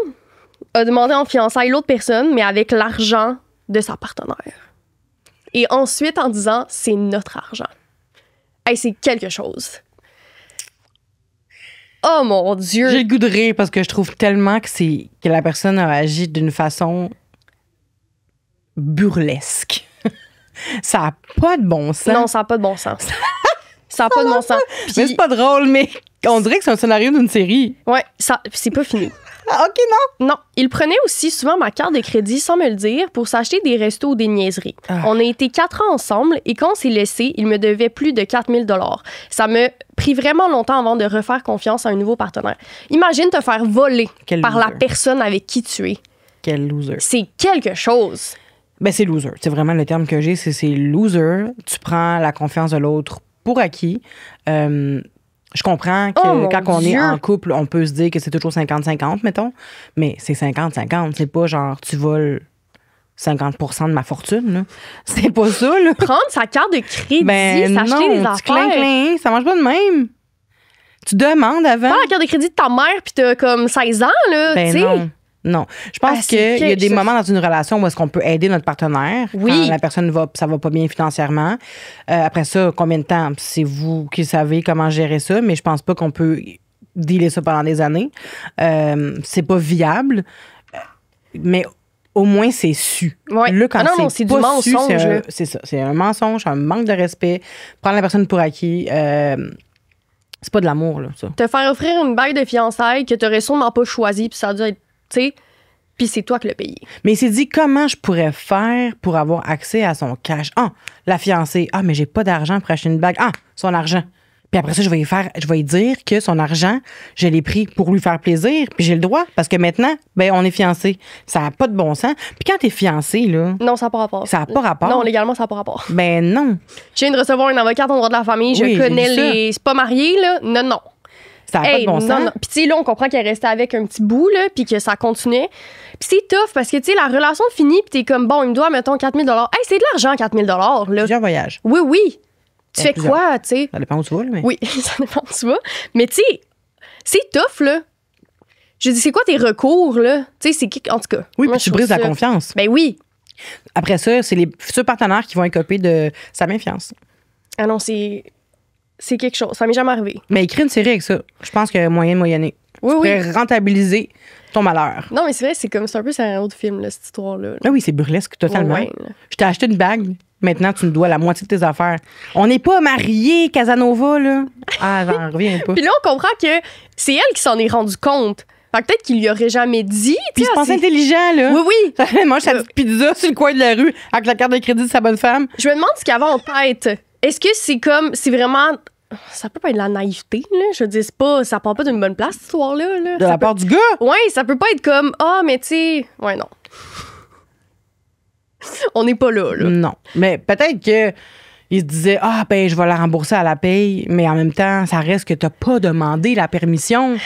[SPEAKER 1] a demandé en fiançailles l'autre personne, mais avec l'argent de sa partenaire. Et ensuite, en disant, c'est notre argent. Hey, c'est quelque chose. Oh mon Dieu!
[SPEAKER 2] J'ai le goût de rire parce que je trouve tellement que la personne a agi d'une façon burlesque. Ça n'a pas de bon sens.
[SPEAKER 1] Non, ça n'a pas de bon sens. Ça n'a pas de bon sens.
[SPEAKER 2] Puis, mais c'est pas drôle, mais on dirait que c'est un scénario d'une série.
[SPEAKER 1] Ouais, c'est pas fini.
[SPEAKER 2] Ah, OK, non.
[SPEAKER 1] Non. Il prenait aussi souvent ma carte de crédit sans me le dire pour s'acheter des restos ou des niaiseries. On a été 4 ans ensemble et quand on s'est laissé, il me devait plus de 4 000 $. Ça m'a pris vraiment longtemps avant de refaire confiance à un nouveau partenaire. Imagine te faire voler par la personne avec qui tu es.
[SPEAKER 2] Quel loser.
[SPEAKER 1] C'est quelque chose.
[SPEAKER 2] Ben, c'est loser. C'est vraiment le terme que j'ai, c'est loser. Tu prends la confiance de l'autre pour acquis. Je comprends que quand on est en couple, on peut se dire que c'est toujours 50-50, mettons. Mais c'est 50-50. C'est pas genre, tu voles 50 % de ma fortune, là. C'est pas ça, là.
[SPEAKER 1] Prendre sa carte de crédit, s'acheter des affaires.
[SPEAKER 2] Clin, ça marche pas de même. Tu demandes avant.
[SPEAKER 1] Pas la carte de crédit de ta mère puis t'as comme 16 ans, là, tu sais.
[SPEAKER 2] Non. Je pense qu'il y a des moments dans une relation où est-ce qu'on peut aider notre partenaire quand la personne ça va pas bien financièrement. Après ça, combien de temps? C'est vous qui savez comment gérer ça, mais je pense pas qu'on peut dealer ça pendant des années. C'est pas viable, mais au moins c'est su.
[SPEAKER 1] Ouais.
[SPEAKER 2] Là, quand
[SPEAKER 1] c'est du mensonge.
[SPEAKER 2] C'est ça. C'est un mensonge, un manque de respect. Prendre la personne pour acquis. C'est pas de l'amour, là, ça.
[SPEAKER 1] Te faire offrir une bague de fiançailles que t'aurais sûrement pas choisie, puis ça a dû être, tu sais, puis c'est toi qui l'as payé.
[SPEAKER 2] Mais il s'est dit, comment je pourrais faire pour avoir accès à son cash? Ah, la fiancée. Ah, mais j'ai pas d'argent pour acheter une bague. Ah, son argent. Puis après ça, je vais lui dire que son argent, je l'ai pris pour lui faire plaisir, puis j'ai le droit, parce que maintenant, ben on est fiancés. Ça n'a pas de bon sens. Puis quand t'es fiancé, là...
[SPEAKER 1] Non, ça n'a pas rapport.
[SPEAKER 2] Ça n'a pas rapport.
[SPEAKER 1] Non, légalement, ça n'a pas rapport.
[SPEAKER 2] Ben non.
[SPEAKER 1] Je viens de recevoir un avocat en droit de la famille, je connais les... C'est pas marié, là? Non.
[SPEAKER 2] Ça n'a pas de bon sens.
[SPEAKER 1] Non. Puis tu sais, là, on comprend qu'elle restait avec un petit bout, là, puis que ça continuait. Puis c'est tough, parce que, tu sais, la relation finit, puis t'es comme, bon, il me doit, mettons, 4 000 $. Hey, c'est de l'argent, 4 000 $, là.
[SPEAKER 2] Plusieurs voyages.
[SPEAKER 1] Oui. Tu fais quoi, tu sais?
[SPEAKER 2] Ça dépend où tu vas, là, mais...
[SPEAKER 1] Oui, ça dépend où tu vas. Mais tu sais, c'est tough, là. Je dis, c'est quoi tes recours, là? Tu sais, c'est... En tout cas...
[SPEAKER 2] Oui, puis tu brises la confiance.
[SPEAKER 1] Ben oui.
[SPEAKER 2] Après ça, c'est les futurs partenaires qui vont écoper de sa méfiance.
[SPEAKER 1] Ah non, c'est quelque chose. Ça m'est jamais arrivé.
[SPEAKER 2] Mais écris une série avec ça. Je pense qu'il y a moyen de moyenner. Tu pourrais rentabiliser ton malheur.
[SPEAKER 1] Non, mais c'est vrai, c'est un peu un autre film, là, cette histoire-là.
[SPEAKER 2] Ah oui, c'est burlesque, totalement.
[SPEAKER 1] Ouais.
[SPEAKER 2] Je t'ai acheté une bague. Maintenant, tu me dois la moitié de tes affaires. On n'est pas mariés, Casanova, là. Ah, j'en reviens pas.
[SPEAKER 1] Puis là, on comprend que c'est elle qui s'en est rendu compte. Fait que peut-être qu'il lui aurait jamais dit.
[SPEAKER 2] Puis il se pensait intelligent, là.
[SPEAKER 1] Oui.
[SPEAKER 2] Ça mange sa petite pizza sur le coin de la rue avec la carte de crédit de sa bonne femme.
[SPEAKER 1] Je me demande ce qu'il y avait en tête. Est-ce que c'est vraiment... Ça peut pas être de la naïveté, là. Je veux dire, ça part pas d'une bonne place, cette histoire-là. Là.
[SPEAKER 2] De la part du gars?
[SPEAKER 1] Ouais, ça peut pas être comme, mais tu sais... Ouais, non. On n'est pas là.
[SPEAKER 2] Non. Mais peut-être que il se disait, je vais la rembourser à la paye, mais en même temps, ça reste que t'as pas demandé la permission.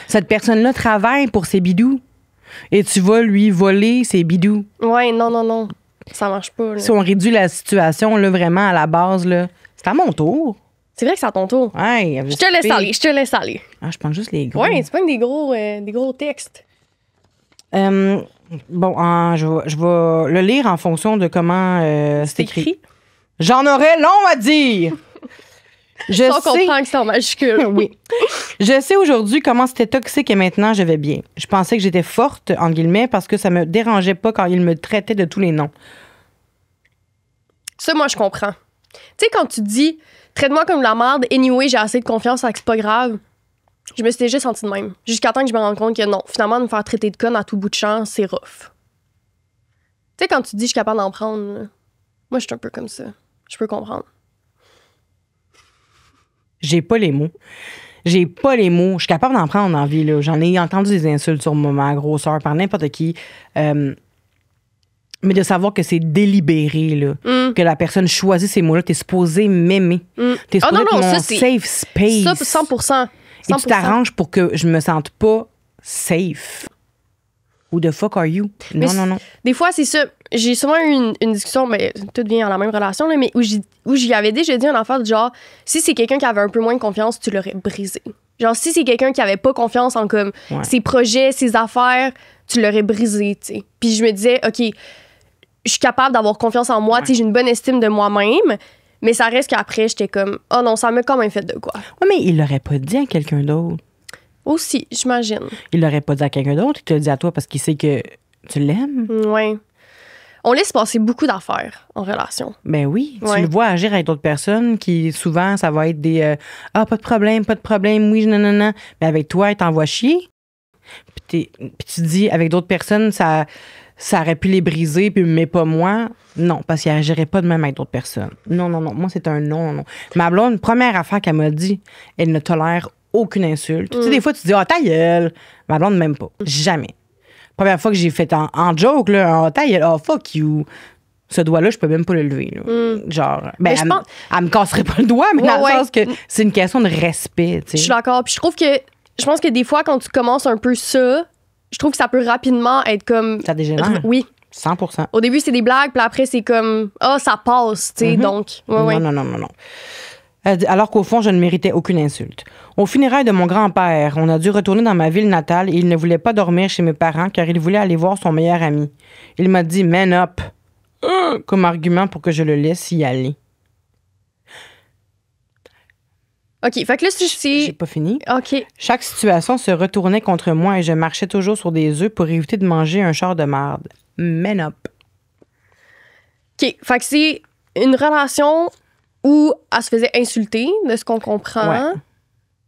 [SPEAKER 2] Cette personne-là travaille pour ses bidous. Et tu vas lui voler ses bidous.
[SPEAKER 1] Ouais, non. Ça marche pas, là.
[SPEAKER 2] Si on réduit la situation, là, vraiment, à la base, là, c'est à mon tour.
[SPEAKER 1] C'est vrai que c'est à ton tour.
[SPEAKER 2] Ouais,
[SPEAKER 1] je te laisse aller.
[SPEAKER 2] Ah, je pense juste les gros.
[SPEAKER 1] Ouais, c'est pas des gros textes.
[SPEAKER 2] Bon, je vais le lire en fonction de comment c'est écrit. J'en aurais long à dire.
[SPEAKER 1] On comprend que c'est en majuscule.
[SPEAKER 2] Oui. Je sais aujourd'hui comment c'était toxique et maintenant je vais bien. Je pensais que j'étais forte, en guillemets, parce que ça me dérangeait pas quand il me traitait de tous les noms.
[SPEAKER 1] Ça, moi, je comprends. Tu sais, quand tu dis « traite-moi comme de la merde, anyway, j'ai assez de confiance, c'est pas grave », je me suis déjà sentie de même. Jusqu'à temps que je me rende compte que non, finalement, de me faire traiter de conne à tout bout de champ, c'est rough. Tu sais, quand tu dis « je suis capable d'en prendre », moi, je suis un peu comme ça. Je peux comprendre.
[SPEAKER 2] J'ai pas les mots. Je suis capable d'en prendre en vie, là. J'en ai entendu des insultes sur ma grosseur par n'importe qui. Mais de savoir que c'est délibéré, là. Que la personne choisit ces mots-là. T'es supposé m'aimer. T'es supposé être mon safe space.
[SPEAKER 1] Ça, 100%.
[SPEAKER 2] Et tu t'arranges pour que je me sente pas safe. Who the fuck are you? Non.
[SPEAKER 1] Des fois, c'est ça. J'ai souvent eu une discussion, mais tout vient dans la même relation, là, mais où j'y avais déjà dit un enfant du genre, si c'est quelqu'un qui avait un peu moins de confiance, tu l'aurais brisé. Genre, si c'est quelqu'un qui avait pas confiance en comme ses projets, ses affaires, tu l'aurais brisé, tu sais. Puis je me disais, OK, je suis capable d'avoir confiance en moi, tu sais, j'ai une bonne estime de moi-même, mais ça reste qu'après, j'étais comme, oh non, ça m'a quand même fait de quoi.
[SPEAKER 2] Ouais, mais il l'aurait pas dit à quelqu'un d'autre.
[SPEAKER 1] Aussi, j'imagine.
[SPEAKER 2] Il l'aurait pas dit à quelqu'un d'autre, il te l'a dit à toi parce qu'il sait que tu l'aimes.
[SPEAKER 1] Ouais. On laisse passer beaucoup d'affaires en relation.
[SPEAKER 2] Ben oui. Tu le vois agir avec d'autres personnes qui, souvent, ça va être des pas de problème, oui, non. Mais avec toi, il t'envoie chier. Puis puis tu dis, avec d'autres personnes, ça aurait pu les briser, mais pas moi. Non, parce qu'il n'agirait pas de même avec d'autres personnes. Non. Moi, c'est un non. Ma blonde, première affaire qu'elle m'a dit, elle ne tolère aucune insulte. Tu sais, des fois, tu dis, ta gueule. Ma blonde, même pas. Jamais. Première fois que j'ai fait en joke, là, ta gueule, fuck you. Ce doigt-là, je peux même pas le lever. Genre, elle me casserait pas le doigt, mais dans le sens que c'est une question de respect.
[SPEAKER 1] Je suis d'accord. Puis je pense que des fois, quand tu commences un peu ça, je trouve que ça peut rapidement être comme...
[SPEAKER 2] Ça dégénère?
[SPEAKER 1] Oui.
[SPEAKER 2] 100%.
[SPEAKER 1] Au début, c'est des blagues, puis après, c'est comme, ça passe, tu sais, donc.
[SPEAKER 2] Non. Alors qu'au fond, je ne méritais aucune insulte. Au funérailles de mon grand-père, on a dû retourner dans ma ville natale et il ne voulait pas dormir chez mes parents car il voulait aller voir son meilleur ami. Il m'a dit « man up » comme argument pour que je le laisse y aller.
[SPEAKER 1] OK, fait que là,
[SPEAKER 2] J'ai pas fini.
[SPEAKER 1] OK.
[SPEAKER 2] Chaque situation se retournait contre moi et je marchais toujours sur des œufs pour éviter de manger un char de marde. Man up.
[SPEAKER 1] OK, fait que c'est une relation où elle se faisait insulter, de ce qu'on comprend.
[SPEAKER 2] Ouais.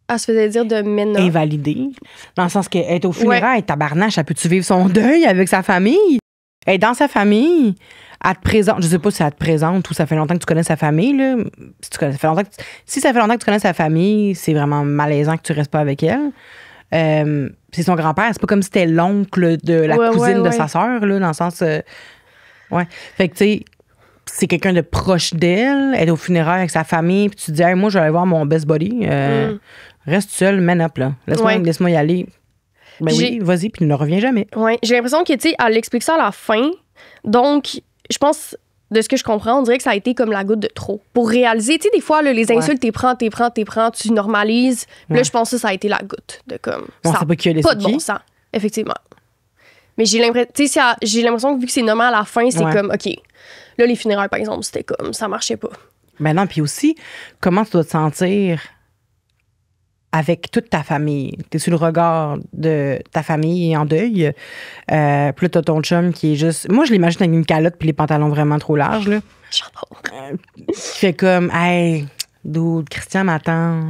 [SPEAKER 1] Elle se faisait dire de man up.
[SPEAKER 2] Invalidée. Dans le sens qu'elle est au funérailles, tabarnache, elle peut-tu vivre son deuil avec sa famille? Elle est dans sa famille. Elle te présente, je sais pas si elle te présente ou ça fait longtemps que tu connais sa famille, là. Si ça fait longtemps que tu connais sa famille, c'est vraiment malaisant que tu restes pas avec elle. C'est son grand-père, c'est pas comme si c'était l'oncle de la cousine de sa sœur, là, dans le sens. Fait que, tu sais, c'est quelqu'un de proche d'elle, elle est au funérailles avec sa famille, puis tu te dis, hey, moi, je vais aller voir mon best buddy. Reste seul, man up, là. Laisse-moi y aller. Ben oui, vas-y, puis ne reviens jamais.
[SPEAKER 1] Ouais, j'ai l'impression que, tu sais, elle explique ça à la fin. Donc, je pense, de ce que je comprends, on dirait que ça a été comme la goutte de trop. Pour réaliser, tu sais, des fois, là, les insultes, t'es prends, tu normalises. Puis là, je pense que ça a été la goutte de comme.
[SPEAKER 2] On sait pas qui a laissé
[SPEAKER 1] pas de bon sens, effectivement. Mais j'ai l'impression que vu que c'est nommé à la fin, c'est comme, OK. Là, les funérailles, par exemple, c'était comme, ça marchait pas.
[SPEAKER 2] Ben non, puis aussi, comment tu dois te sentir avec toute ta famille. T'es sur le regard de ta famille en deuil. Puis là, t'as ton chum qui est juste... Moi, je l'imagine avec une calotte puis les pantalons vraiment trop larges, là. Qui fait comme, hey, dude, Christian m'attend.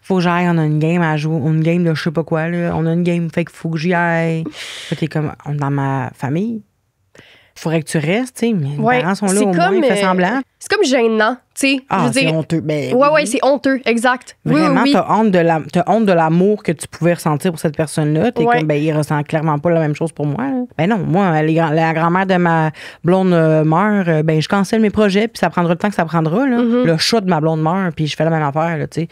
[SPEAKER 2] Faut que j'aille, on a une game à jouer. Une game de je sais pas quoi, là. On a une game, fait qu'il faut que j'y aille. Fait que t'es comme, on est dans ma famille. Faudrait que tu restes, tu sais, mais mes parents sont là au moins, fais semblant.
[SPEAKER 1] C'est comme gênant, tu sais.
[SPEAKER 2] C'est honteux. Ben,
[SPEAKER 1] ouais, c'est honteux, exact.
[SPEAKER 2] Vraiment,
[SPEAKER 1] oui.
[SPEAKER 2] t'as honte de l'amour que tu pouvais ressentir pour cette personne-là. T'es comme, il ressent clairement pas la même chose pour moi. Là. Ben non, moi, la grand-mère de ma blonde meurt, je cancelle mes projets, puis ça prendra le temps que ça prendra. Là. Le chat de ma blonde meurt, puis je fais la même affaire, là, tu sais.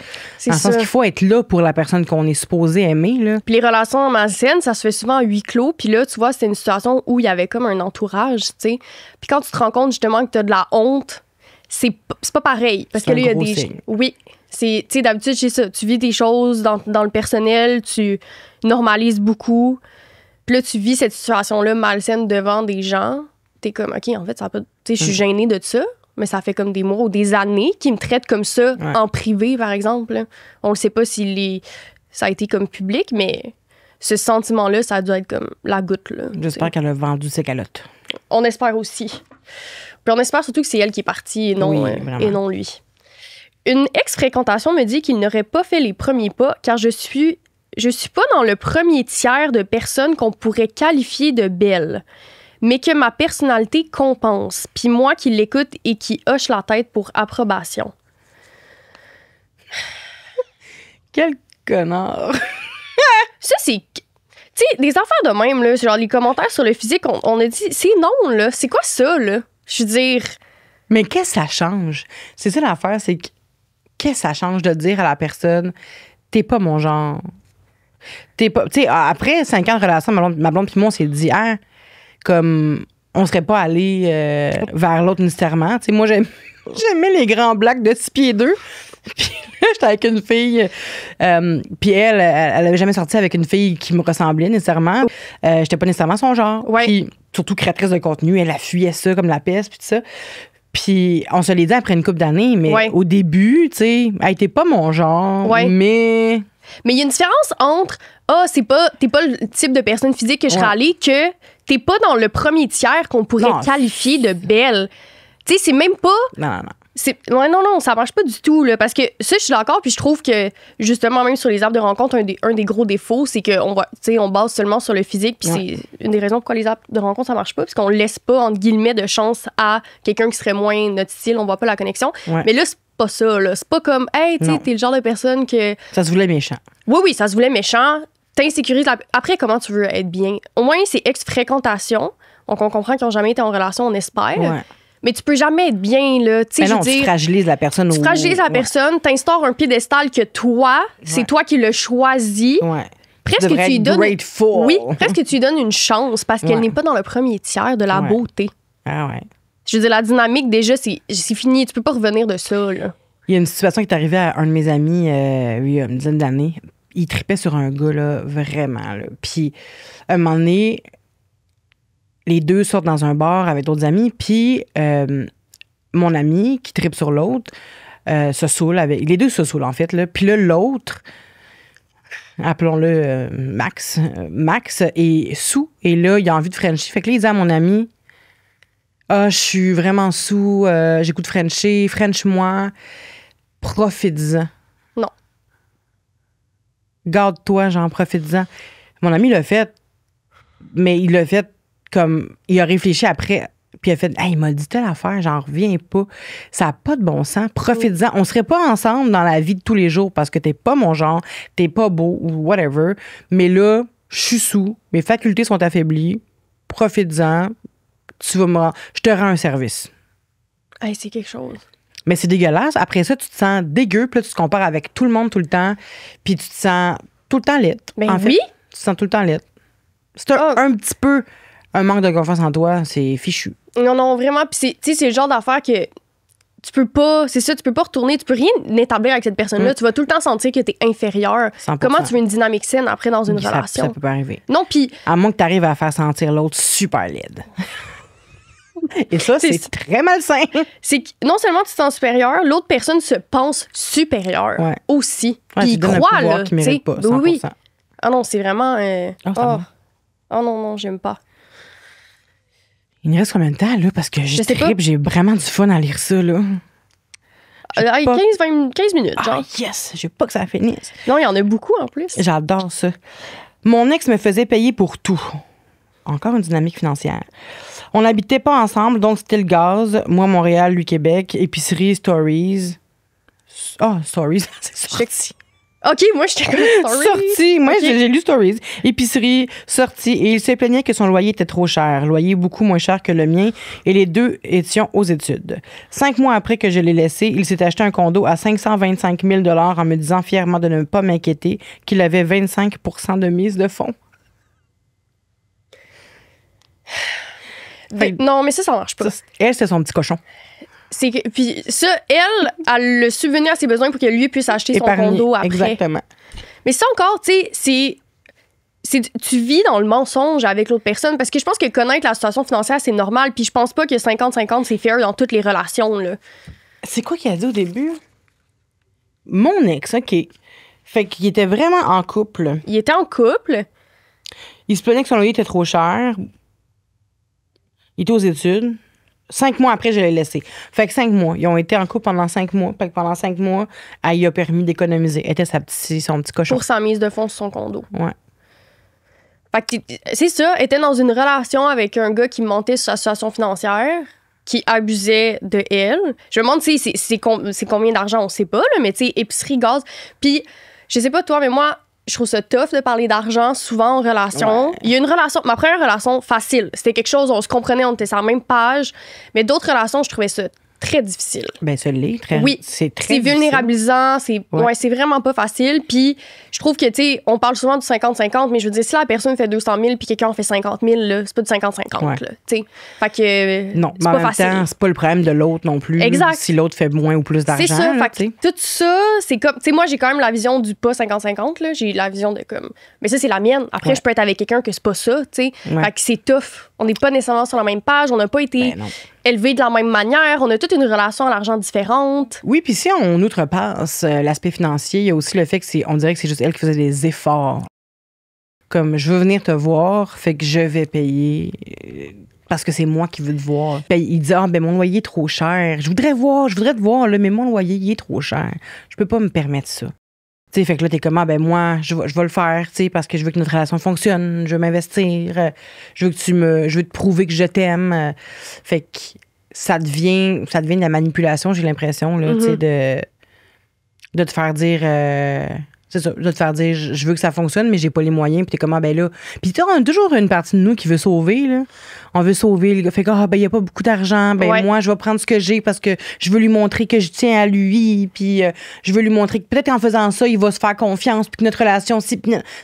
[SPEAKER 2] Dans le sens qu'il faut être là pour la personne qu'on est supposé aimer, là.
[SPEAKER 1] Puis les relations malsaines, ça se fait souvent à huis clos, puis là, tu vois, c'était une situation où il y avait comme un entourage, tu sais. Puis quand tu te rends compte, justement, que t'as de la honte, c'est pas pareil. Parce que là, il y a des.
[SPEAKER 2] Signe.
[SPEAKER 1] Oui. Tu sais, d'habitude, c'est ça. Tu vis des choses dans le personnel, tu normalises beaucoup. Puis là, tu vis cette situation-là malsaine devant des gens. T'es comme, OK, en fait, ça peut. Tu sais, je suis gênée de ça, mais ça fait comme des mois ou des années qu'ils me traitent comme ça en privé, par exemple. Là. On ne sait pas si ça a été comme public, mais ce sentiment-là, ça a dû être comme la goutte. Là,
[SPEAKER 2] j'espère qu'elle a vendu ses calottes.
[SPEAKER 1] On espère aussi. Puis on espère surtout que c'est elle qui est partie et non lui. Une ex-fréquentation me dit qu'il n'aurait pas fait les premiers pas car je suis pas dans le premier tiers de personnes qu'on pourrait qualifier de belles, mais que ma personnalité compense. Puis moi qui l'écoute et qui hoche la tête pour approbation.
[SPEAKER 2] Quel connard!
[SPEAKER 1] Ça, c'est... Tu sais, des affaires de même, là, genre les commentaires sur le physique, on a dit, c'est non, là. C'est quoi ça, là? Je veux dire...
[SPEAKER 2] Mais qu'est-ce que ça change? C'est ça l'affaire, c'est qu'est-ce que ça change de dire à la personne, t'es pas mon genre. T'es pas... Tu sais, après 5 ans de relation, ma blonde puis moi, on s'est dit, comme, on serait pas allé vers l'autre nécessairement. Tu sais, moi, j'aimais les grands blacks de 6 pieds 2. Puis là, j'étais avec une fille, puis elle avait jamais sorti avec une fille qui me ressemblait nécessairement. J'étais pas nécessairement son genre. Puis surtout créatrice de contenu, elle fuyait ça comme la peste, puis tout ça. Puis on se l'est dit après une couple d'années, mais au début, tu sais, elle était pas mon genre, mais...
[SPEAKER 1] Mais il y a une différence entre t'es pas le type de personne physique que je serais allée, que t'es pas dans le premier tiers qu'on pourrait qualifier de belle. Tu sais, c'est même pas...
[SPEAKER 2] Non.
[SPEAKER 1] Non, ça marche pas du tout, là, parce que ça, je suis d'accord, puis je trouve que, justement, même sur les apps de rencontre, un des gros défauts, c'est on base seulement sur le physique, puis c'est une des raisons pourquoi les apps de rencontre, ça marche pas, parce qu'on laisse pas, entre guillemets, de chance à quelqu'un qui serait moins notre style, on voit pas la connexion.
[SPEAKER 2] Ouais.
[SPEAKER 1] Mais là, c'est pas ça, là. C'est pas comme, hey, tu sais, t'es le genre de personne que...
[SPEAKER 2] Ça se voulait méchant.
[SPEAKER 1] Oui, ça se voulait méchant. T'insécurises Après, comment tu veux être bien? Au moins, c'est ex-fréquentation, donc on comprend qu'ils ont jamais été en relation, on espère.
[SPEAKER 2] Ouais.
[SPEAKER 1] Mais tu peux jamais être bien, là. Tu sais, je veux dire,
[SPEAKER 2] tu fragilises la personne.
[SPEAKER 1] Tu fragilises la personne, t'instaures un piédestal que toi, c'est toi qui l'as choisi.
[SPEAKER 2] Ouais.
[SPEAKER 1] Presque tu lui donnes.
[SPEAKER 2] Grateful.
[SPEAKER 1] Oui, presque tu lui donnes une chance parce qu'elle n'est pas dans le premier tiers de la beauté.
[SPEAKER 2] Ah ouais.
[SPEAKER 1] Je veux dire, la dynamique, déjà, c'est fini. Tu peux pas revenir de ça, là.
[SPEAKER 2] Il y a une situation qui est arrivée à un de mes amis il y a une dizaine d'années. Il tripait sur un gars, là, vraiment. Là. Puis, à un moment donné, les deux sortent dans un bar avec d'autres amis. Puis, mon ami, qui tripe sur l'autre, se saoule avec... Les deux se saoulent, en fait. Là. Puis là, l'autre, appelons-le Max, Max est sous. Et là, il a envie de Frenchie. Fait que là, il dit à mon ami... je suis vraiment sous, j'écoute Frenchie, French-moi. Profites-en.
[SPEAKER 1] Non.
[SPEAKER 2] Garde-toi, j'en profites-en. Mon ami l'a fait, mais il l'a fait comme. Il a réfléchi après, puis il a fait hey, il m'a dit telle affaire, j'en reviens pas. Ça n'a pas de bon sens. Profites-en. On serait pas ensemble dans la vie de tous les jours parce que t'es pas mon genre, t'es pas beau ou whatever. Mais là, je suis sous, mes facultés sont affaiblies. Profites-en. Je te rends un service.
[SPEAKER 1] Hey, c'est quelque chose.
[SPEAKER 2] Mais c'est dégueulasse. Après ça, tu te sens dégueu. Puis là, tu te compares avec tout le monde tout le temps. Puis tu te sens tout le temps laide.
[SPEAKER 1] Ben
[SPEAKER 2] en
[SPEAKER 1] oui.
[SPEAKER 2] fait, tu te sens tout le temps laide. C'est un petit peu un manque de confiance en toi. C'est fichu.
[SPEAKER 1] Non, vraiment. Puis c'est le genre d'affaire que tu peux pas... C'est ça, tu peux pas retourner. Tu peux rien établir avec cette personne-là. Tu vas tout le temps sentir que t'es inférieur.
[SPEAKER 2] 100%.
[SPEAKER 1] Comment tu veux une dynamique saine après dans une relation?
[SPEAKER 2] Ça peut pas arriver.
[SPEAKER 1] Non, puis...
[SPEAKER 2] À moins que tu arrives à faire sentir l'autre super laide. Et ça, c'est très malsain.
[SPEAKER 1] C'est que non seulement tu te sens supérieur, l'autre personne se pense supérieure aussi. Puis il croit, là.
[SPEAKER 2] Qui mérite pas, 100%.
[SPEAKER 1] Oui. Ah non, c'est vraiment...
[SPEAKER 2] Oh
[SPEAKER 1] non, j'aime pas.
[SPEAKER 2] Il me reste combien de temps, là? Parce que j'ai vraiment du fun à lire ça, là.
[SPEAKER 1] 15 minutes, genre.
[SPEAKER 2] Yes! J'ai pas que ça finisse.
[SPEAKER 1] Non, il y en a beaucoup, en plus.
[SPEAKER 2] J'adore ça. Mon ex me faisait payer pour tout. Encore une dynamique financière. On n'habitait pas ensemble, donc c'était le gaz. Moi, Montréal, lui, Québec. Épicerie, Stories. Stories, c'est sorti.
[SPEAKER 1] OK, moi, je t'ai connu Stories.
[SPEAKER 2] Sorti. Moi, j'ai lu Stories. Épicerie, sorti. Et il se plaignait que son loyer était trop cher. Loyer beaucoup moins cher que le mien. Et les deux étions aux études. 5 mois après que je l'ai laissé, il s'est acheté un condo à 525 000 $ en me disant fièrement de ne pas m'inquiéter qu'il avait 25 % de mise de fonds.
[SPEAKER 1] Non, mais ça marche pas.
[SPEAKER 2] Elle, c'était son petit cochon.
[SPEAKER 1] Puis ça, elle a le subvenu à ses besoins pour que lui puisse acheter son condo après.
[SPEAKER 2] Exactement.
[SPEAKER 1] Mais ça encore, tu sais, tu vis dans le mensonge avec l'autre personne parce que je pense que connaître la situation financière, c'est normal. Puis je pense pas que 50-50, c'est fair dans toutes les relations, là.
[SPEAKER 2] C'est quoi qu'il a dit au début? Mon ex, OK. Fait qu'il était vraiment en couple.
[SPEAKER 1] Il était en couple.
[SPEAKER 2] Il se plaignait que son loyer était trop cher. Il était aux études. 5 mois après, je l'ai laissé. Fait que 5 mois. Ils ont été en couple pendant 5 mois. Fait que pendant 5 mois, elle lui a permis d'économiser. Elle était son petit cochon.
[SPEAKER 1] Pour sa mise de fonds sur son condo.
[SPEAKER 2] Ouais.
[SPEAKER 1] Fait que c'est ça. Elle était dans une relation avec un gars qui montait sur sa situation financière, qui abusait de elle. Je me demande, tu sais, c'est combien d'argent, on sait pas, là, mais tu sais, épicerie, gaz. Puis, je sais pas toi, mais moi, je trouve ça tough de parler d'argent souvent en relation. Ouais. Il y a une relation, ma première relation facile. C'était quelque chose, on se comprenait, on était sur la même page. Mais d'autres relations, je trouvais ça très difficile.
[SPEAKER 2] Ben, ça l'est. C'est très
[SPEAKER 1] difficile. Vulnérabilisant. C'est vraiment pas facile. Puis, je trouve que, tu sais, on parle souvent du 50-50, mais je veux dire, si la personne fait 200 000 puis quelqu'un en fait 50 000, là, c'est pas du 50-50.
[SPEAKER 2] Ouais.
[SPEAKER 1] Là, tu sais. Fait que.
[SPEAKER 2] Non,
[SPEAKER 1] c'est
[SPEAKER 2] mais
[SPEAKER 1] pas
[SPEAKER 2] en même temps, c'est pas le problème de l'autre non plus.
[SPEAKER 1] Exact.
[SPEAKER 2] Si l'autre fait moins ou plus d'argent.
[SPEAKER 1] C'est ça.
[SPEAKER 2] Là,
[SPEAKER 1] fait que tout ça, c'est comme. Tu sais, moi, j'ai quand même la vision du pas 50-50. Là. J'ai la vision de comme. Mais ça, c'est la mienne. Après, je peux être avec quelqu'un que c'est pas ça, tu sais. Fait que c'est tough. On n'est pas nécessairement sur la même page. On n'a pas été élevés de la même manière. On a toute une relation à l'argent différente.
[SPEAKER 2] Oui, puis si on outrepasse l'aspect financier, il y a aussi le fait que on dirait que c'est juste elle qui faisait des efforts. Comme je veux venir te voir, fait que je vais payer. parce que c'est moi qui veux te voir. Puis il dit, mon loyer est trop cher. Je voudrais te voir, là, mais mon loyer, il est trop cher. Je peux pas me permettre ça. Tu sais, fait que là, t'es comme, moi, je vais le faire, tu sais, parce que je veux que notre relation fonctionne, je veux m'investir, je veux te prouver que je t'aime. Fait que ça devient de la manipulation, j'ai l'impression, là, tu sais, de te faire dire... c'est ça, de te faire dire, je veux que ça fonctionne, mais j'ai pas les moyens. Puis t'es comme, là. Puis on a toujours une partie de nous qui veut sauver, là. On veut sauver le gars. Fait que, il y a pas beaucoup d'argent. Moi, je vais prendre ce que j'ai parce que je veux lui montrer que je tiens à lui. Puis je veux lui montrer que peut-être en faisant ça, il va se faire confiance. Puis que notre relation, tu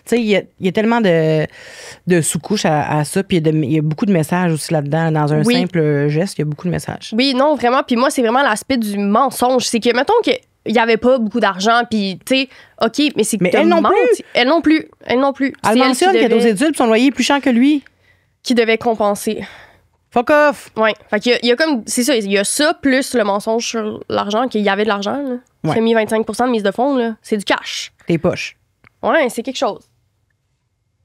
[SPEAKER 2] sais, il y a tellement de sous-couches à ça. Puis il y a beaucoup de messages aussi là-dedans. Dans un simple geste, il y a beaucoup de messages.
[SPEAKER 1] Oui, non, vraiment. Puis moi, c'est vraiment l'aspect du mensonge. C'est que, mettons que il n'y avait pas beaucoup d'argent, puis, tu sais, OK, mais c'est que
[SPEAKER 2] elle non plus.
[SPEAKER 1] Elle non plus. Elle
[SPEAKER 2] mentionne qu'elle est aux études, puis son loyer est plus cher que lui.
[SPEAKER 1] Qui devait compenser.
[SPEAKER 2] Fuck off!
[SPEAKER 1] Oui. Fait qu'il y a comme... C'est ça, il y a ça, plus le mensonge sur l'argent, qu'il y avait de l'argent, là. Qui a mis 25 de mise de fonds, là. C'est du cash.
[SPEAKER 2] Tes poches.
[SPEAKER 1] Ouais, c'est quelque chose.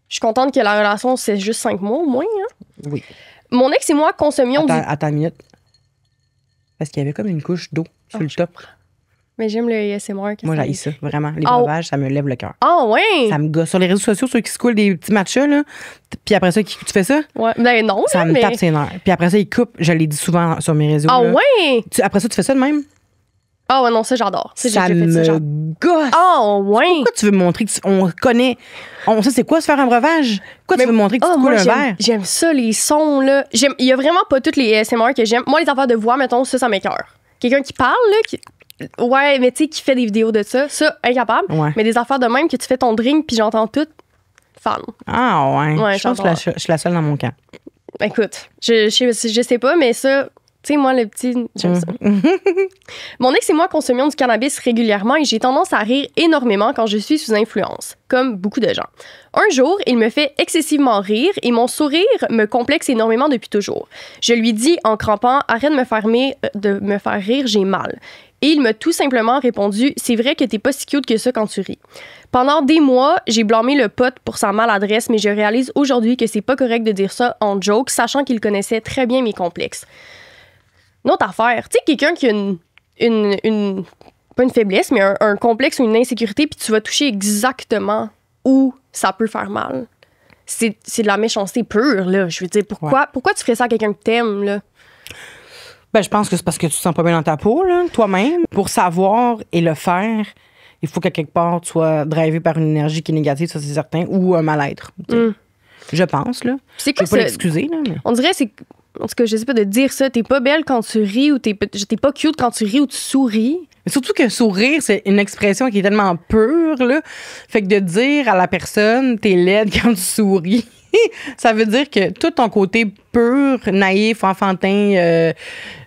[SPEAKER 1] Je suis contente que la relation, c'est juste 5 mois, au moins, hein.
[SPEAKER 2] Oui.
[SPEAKER 1] Mon ex et moi consommions
[SPEAKER 2] Attends une minute. Parce qu'il y avait comme une couche d'eau sur le top.
[SPEAKER 1] Mais j'aime le ASMR.
[SPEAKER 2] Moi, j'haïs ça, vraiment. Les breuvages, ça me lève le cœur.
[SPEAKER 1] Ah, ouais!
[SPEAKER 2] Ça me gosse. Sur les réseaux sociaux, ceux qui se coulent des petits matchas, là, puis après ça, tu fais ça?
[SPEAKER 1] Ouais. Ben non,
[SPEAKER 2] ça me tape ses nerfs. Puis après ça, ils coupent. Je l'ai dit souvent sur mes réseaux.
[SPEAKER 1] Ah,
[SPEAKER 2] là.
[SPEAKER 1] Ouais!
[SPEAKER 2] Après ça, tu fais ça de même?
[SPEAKER 1] Ah, ouais, non, ça, j'adore.
[SPEAKER 2] Ça me gosse.
[SPEAKER 1] Ah, ouais!
[SPEAKER 2] Pourquoi tu veux me montrer qu'on connaît. On sait c'est quoi se faire un breuvage? Pourquoi tu veux me montrer que tu coules un verre?
[SPEAKER 1] J'aime ça, les sons, là. Il y a vraiment pas toutes les ASMR que j'aime. Moi, les affaires de voix, mettons, ça m'écoeure. Quelqu'un qui parle, là, ouais, mais tu sais, qui fait des vidéos de ça, incapable. Ouais. Mais des affaires de même que tu fais ton drink puis j'entends tout, fan.
[SPEAKER 2] Ah ouais. Je pense que je suis la seule dans mon camp.
[SPEAKER 1] Écoute, je sais pas, mais ça, tu sais, moi, le petit, j'aime ça. Mon ex et moi consommions du cannabis régulièrement et j'ai tendance à rire énormément quand je suis sous influence, comme beaucoup de gens. Un jour, il me fait excessivement rire et mon sourire me complexe énormément depuis toujours. Je lui dis en crampant, arrête de me faire rire, j'ai mal. Et il m'a tout simplement répondu, c'est vrai que t'es pas si cute que ça quand tu ris. Pendant des mois, j'ai blâmé le pote pour sa maladresse, mais je réalise aujourd'hui que c'est pas correct de dire ça en joke, sachant qu'il connaissait très bien mes complexes. Une autre affaire, tu sais, quelqu'un qui a pas une faiblesse, mais un complexe ou une insécurité, puis tu vas toucher exactement où ça peut faire mal. C'est de la méchanceté pure, là. Je veux dire, pourquoi tu ferais ça à quelqu'un que t'aimes, là?
[SPEAKER 2] Ben, je pense que c'est parce que tu te sens pas bien dans ta peau, là, toi-même. Pour savoir et le faire, il faut qu'à quelque part, tu sois drivé par une énergie qui est négative, ça c'est certain, ou un mal-être. Je pense, là.
[SPEAKER 1] C'est quoi
[SPEAKER 2] ça? Je vais pas l'excuser, là. Mais...
[SPEAKER 1] On dirait, c'est... En tout cas, je sais pas de dire ça. T'es pas belle quand tu ris ou t'es pas cute quand tu ris ou tu souris.
[SPEAKER 2] Mais surtout que sourire, c'est une expression qui est tellement pure, là. Fait que de dire à la personne, t'es laide quand tu souris... ça veut dire que tout ton côté pur, naïf, enfantin,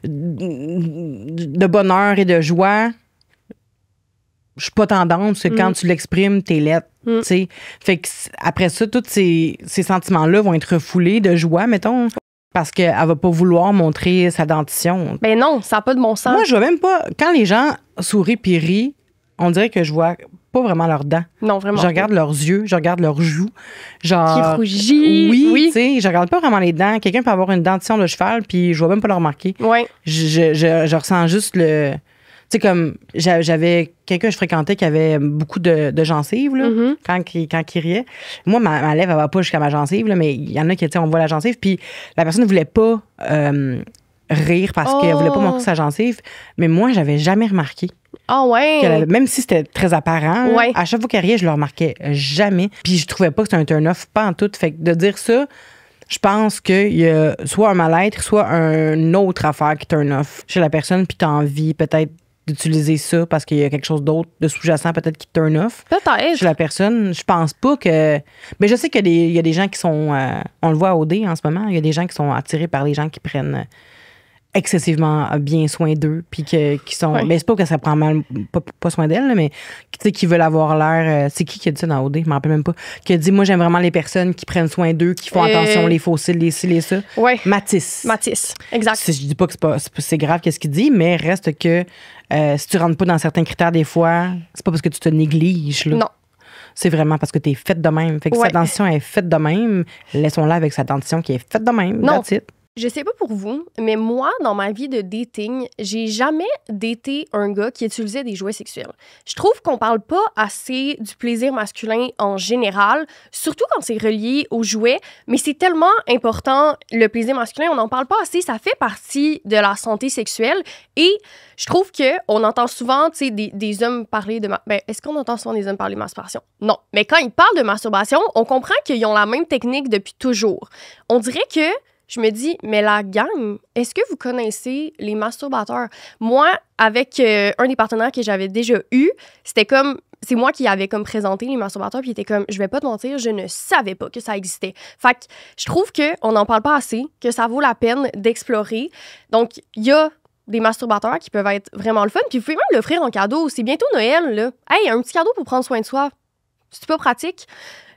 [SPEAKER 2] de bonheur et de joie, je suis pas tendance que quand tu l'exprimes, t'es laide. T'sais. Fait que après ça, tous ces sentiments-là vont être refoulés de joie, mettons. Parce qu'elle va pas vouloir montrer sa dentition.
[SPEAKER 1] Ben non, ça n'a pas de bon sens.
[SPEAKER 2] Moi, je vois même pas... Quand les gens sourient puis rient, on dirait que je vois pas vraiment leurs dents.
[SPEAKER 1] Non, vraiment.
[SPEAKER 2] Je regarde leurs yeux, je regarde leurs joues. Genre...
[SPEAKER 1] Qui rougit.
[SPEAKER 2] Oui. Tu sais, je regarde pas vraiment les dents. Quelqu'un peut avoir une dentition de cheval puis je vais même pas le remarquer.
[SPEAKER 1] Ouais.
[SPEAKER 2] Je ressens juste le... Tu sais, comme j'avais quelqu'un que je fréquentais qui avait beaucoup de gencives, là, quand il riait. Moi, ma lèvre, elle va pas jusqu'à ma gencive, là, mais il y en a qui, tu sais, on voit la gencive. Puis la personne ne voulait pas rire parce qu'elle voulait pas montrer sa gencive. Mais moi, j'avais jamais remarqué.
[SPEAKER 1] Ah ouais?
[SPEAKER 2] Même si c'était très apparent,
[SPEAKER 1] ouais.
[SPEAKER 2] À chaque fois qu'elle riait, je le remarquais jamais. Puis je trouvais pas que c'était un turn-off, pas en tout. Fait que de dire ça, je pense qu'il y a soit un mal-être, soit une autre affaire qui turn off chez la personne, puis t'as envie peut-être d'utiliser ça parce qu'il y a quelque chose d'autre de sous-jacent peut-être qui turn off.
[SPEAKER 1] Peut-être.
[SPEAKER 2] Chez la personne, je pense pas que... Mais je sais qu'il y a des gens qui sont... on le voit à OD en ce moment, il y a des gens qui sont attirés par les gens qui prennent excessivement bien soin d'eux, puis qui sont...
[SPEAKER 1] Ouais.
[SPEAKER 2] Mais c'est pas que ça prend mal, pas soin d'elles, là, mais qui veulent avoir l'air... c'est qui a dit ça dans OD? Je m'en rappelle même pas. Qui a dit, moi, j'aime vraiment les personnes qui prennent soin d'eux, qui font attention, les fossiles, les ci, les ça.
[SPEAKER 1] Ouais.
[SPEAKER 2] Mathis,
[SPEAKER 1] exact.
[SPEAKER 2] Je dis pas que c'est grave qu'est-ce qu'il dit, mais reste que si tu rentres pas dans certains critères, des fois, c'est pas parce que tu te négliges, là.
[SPEAKER 1] Non.
[SPEAKER 2] C'est vraiment parce que t'es faite de même. Fait que sa dentition est faite de même. Laissons-la avec sa dentition qui est faite de même.
[SPEAKER 1] Non. Je sais pas pour vous, mais moi, dans ma vie de dating, j'ai jamais daté un gars qui utilisait des jouets sexuels. Je trouve qu'on parle pas assez du plaisir masculin en général, surtout quand c'est relié aux jouets, mais c'est tellement important, le plaisir masculin, on n'en parle pas assez, ça fait partie de la santé sexuelle et je trouve qu'on entend souvent, tu sais, des hommes parler de... est-ce qu'on entend souvent des hommes parler de masturbation? Non. Mais quand ils parlent de masturbation, on comprend qu'ils ont la même technique depuis toujours. On dirait que je me dis, mais la gang, est-ce que vous connaissez les masturbateurs? Moi, avec un des partenaires que j'avais déjà eu, c'était comme... C'est moi qui avais comme présenté les masturbateurs, puis il était comme, je vais pas te mentir, je ne savais pas que ça existait. Fait que je trouve qu'on n'en parle pas assez, que ça vaut la peine d'explorer. Donc, il y a des masturbateurs qui peuvent être vraiment le fun, puis vous pouvez même l'offrir en cadeau. C'est bientôt Noël, là. Hey, un petit cadeau pour prendre soin de soi. C'est pas pratique.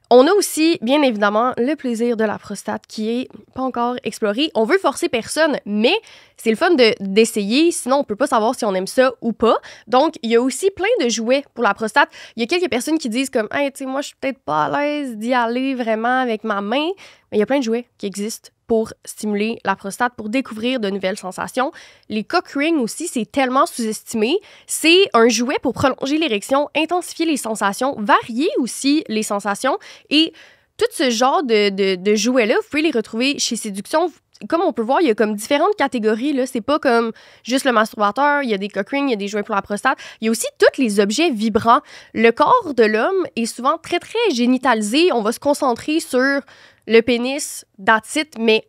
[SPEAKER 1] On a aussi, bien évidemment, le plaisir de la prostate qui est pas encore exploré. On veut forcer personne, mais c'est le fun d'essayer, sinon on peut pas savoir si on aime ça ou pas. Donc, il y a aussi plein de jouets pour la prostate. Il y a quelques personnes qui disent comme « Hey, tu sais, moi, je suis peut-être pas à l'aise d'y aller vraiment avec ma main. » Mais il y a plein de jouets qui existent pour stimuler la prostate, pour découvrir de nouvelles sensations. Les cock rings aussi, c'est tellement sous-estimé. C'est un jouet pour prolonger l'érection, intensifier les sensations, varier aussi les sensations. Et tout ce genre de jouets-là, vous pouvez les retrouver chez Séduction. Comme on peut voir, il y a comme différentes catégories. Là. C'est pas comme juste le masturbateur, il y a des cock rings, il y a des jouets pour la prostate. Il y a aussi tous les objets vibrants. Le corps de l'homme est souvent très, très génitalisé. On va se concentrer sur le pénis, that's it, mais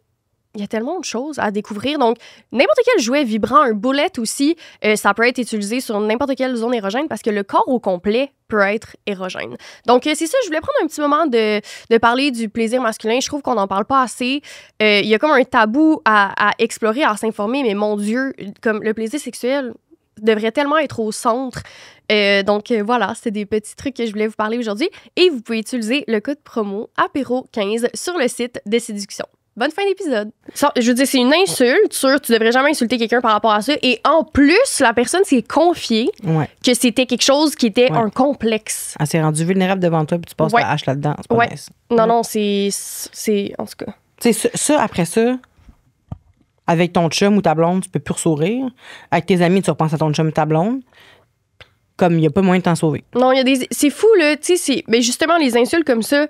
[SPEAKER 1] il y a tellement de choses à découvrir. Donc, n'importe quel jouet vibrant, un bullet aussi, ça peut être utilisé sur n'importe quelle zone érogène parce que le corps au complet peut être érogène. Donc, c'est ça, je voulais prendre un petit moment de parler du plaisir masculin. Je trouve qu'on n'en parle pas assez. Il y a comme un tabou à explorer, à s'informer, mais mon Dieu, comme le plaisir sexuel devrait tellement être au centre. Donc, voilà, c'est des petits trucs que je voulais vous parler aujourd'hui. Et vous pouvez utiliser le code promo apéro15 sur le site de Séduction. Bonne fin d'épisode. Ça, je veux dire, c'est une insulte sur tu devrais jamais insulter quelqu'un par rapport à ça. Et en plus, la personne s'est confiée que c'était quelque chose qui était un complexe.
[SPEAKER 2] Elle s'est rendue vulnérable devant toi puis tu passes la hache là-dedans. C'est pas nice.
[SPEAKER 1] Non, c'est... En tout cas...
[SPEAKER 2] Tu sais, ça, après ça, avec ton chum ou ta blonde, tu peux plus sourire. Avec tes amis, tu repenses à ton chum ou ta blonde. Comme il n'y a pas moyen de t'en sauver.
[SPEAKER 1] Non, il y a des... C'est fou, là. Tu sais, mais justement, les insultes comme ça,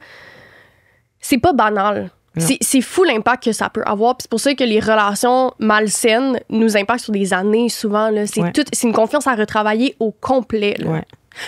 [SPEAKER 1] c'est pas banal. C'est fou l'impact que ça peut avoir. Puis c'est pour ça que les relations malsaines nous impactent sur des années souvent. Là. C'est une confiance à retravailler au complet. Là.
[SPEAKER 2] Ouais.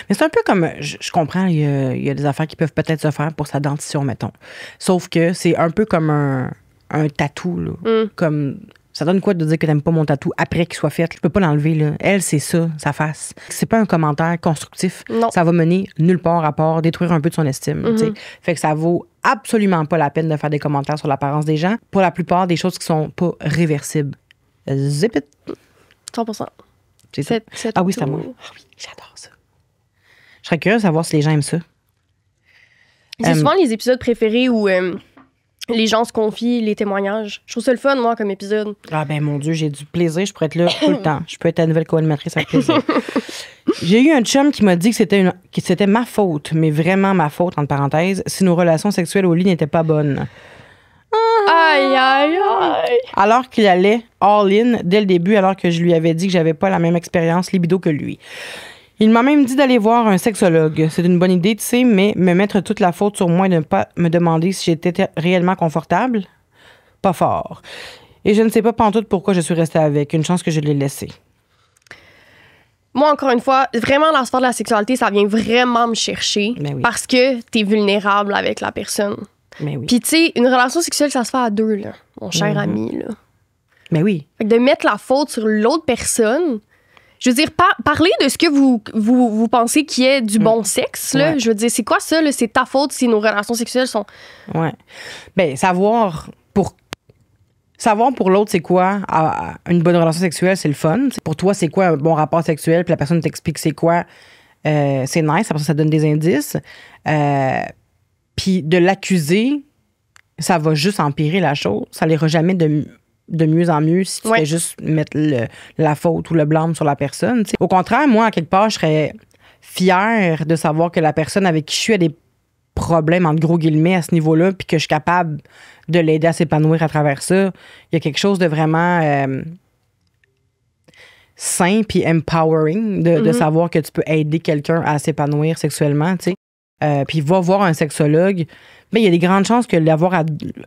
[SPEAKER 2] Mais c'est un peu comme, je comprends, il y a des affaires qui peuvent peut-être se faire pour sa dentition, mettons. Sauf que c'est un peu comme un tatou. Là. Comme, ça donne quoi de dire que t'aimes pas mon tatou après qu'il soit fait? Je peux pas l'enlever. Là. Elle, c'est ça, sa face. C'est pas un commentaire constructif.
[SPEAKER 1] Non.
[SPEAKER 2] Ça va mener nulle part à part détruire un peu de son estime. Fait que ça vaut absolument pas la peine de faire des commentaires sur l'apparence des gens. Pour la plupart, des choses qui sont pas réversibles. Zip it.
[SPEAKER 1] 100%.
[SPEAKER 2] C'est ça. Ah oui, c'est à moi. Ah oui, j'adore ça. Je serais curieuse de savoir si les gens aiment ça.
[SPEAKER 1] C'est souvent les épisodes préférés où les gens se confient, les témoignages. Je trouve ça le fun, moi, comme épisode.
[SPEAKER 2] Ah ben mon Dieu, j'ai du plaisir. Je pourrais être là tout le temps. Je peux être la nouvelle co-animatrice avec plaisir. J'ai eu un chum qui m'a dit que c'était ma faute, mais vraiment ma faute, entre parenthèses, si nos relations sexuelles au lit n'étaient pas bonnes.
[SPEAKER 1] Aïe, aïe, aïe.
[SPEAKER 2] Alors qu'il allait all-in dès le début, alors que je lui avais dit que j'avais pas la même expérience libido que lui. Il m'a même dit d'aller voir un sexologue. C'est une bonne idée, tu sais, mais me mettre toute la faute sur moi et ne pas me demander si j'étais réellement confortable, pas fort. Et je ne sais pas pantoute pourquoi je suis restée avec. Une chance que je l'ai laissé.
[SPEAKER 1] Moi, encore une fois, vraiment, la sphère de la sexualité, ça vient vraiment me chercher parce que t'es vulnérable avec la personne.
[SPEAKER 2] Mais oui.
[SPEAKER 1] Puis, tu sais, une relation sexuelle, ça se fait à deux, là, mon cher ami. Là.
[SPEAKER 2] Mais oui.
[SPEAKER 1] Fait que de mettre la faute sur l'autre personne, je veux dire, parler de ce que vous pensez qui est du bon sexe, là. Je veux dire, c'est quoi ça, là? C'est ta faute si nos relations sexuelles sont...
[SPEAKER 2] Ouais. Ben, savoir pour l'autre, c'est quoi une bonne relation sexuelle, c'est le fun. Pour toi, c'est quoi un bon rapport sexuel, puis la personne t'explique c'est quoi, c'est nice, après ça donne des indices. Puis de l'accuser, ça va juste empirer la chose. Ça n'ira jamais de mieux en mieux si tu fais juste mettre la faute ou le blâme sur la personne. T'sais. Au contraire, moi, à quelque part, je serais fière de savoir que la personne avec qui je suis a des problème, entre gros guillemets, à ce niveau-là, puis que je suis capable de l'aider à s'épanouir à travers ça, il y a quelque chose de vraiment sain puis empowering de savoir que tu peux aider quelqu'un à s'épanouir sexuellement, tu sais. Puis va voir un sexologue. Mais il y a des grandes chances que l'avoir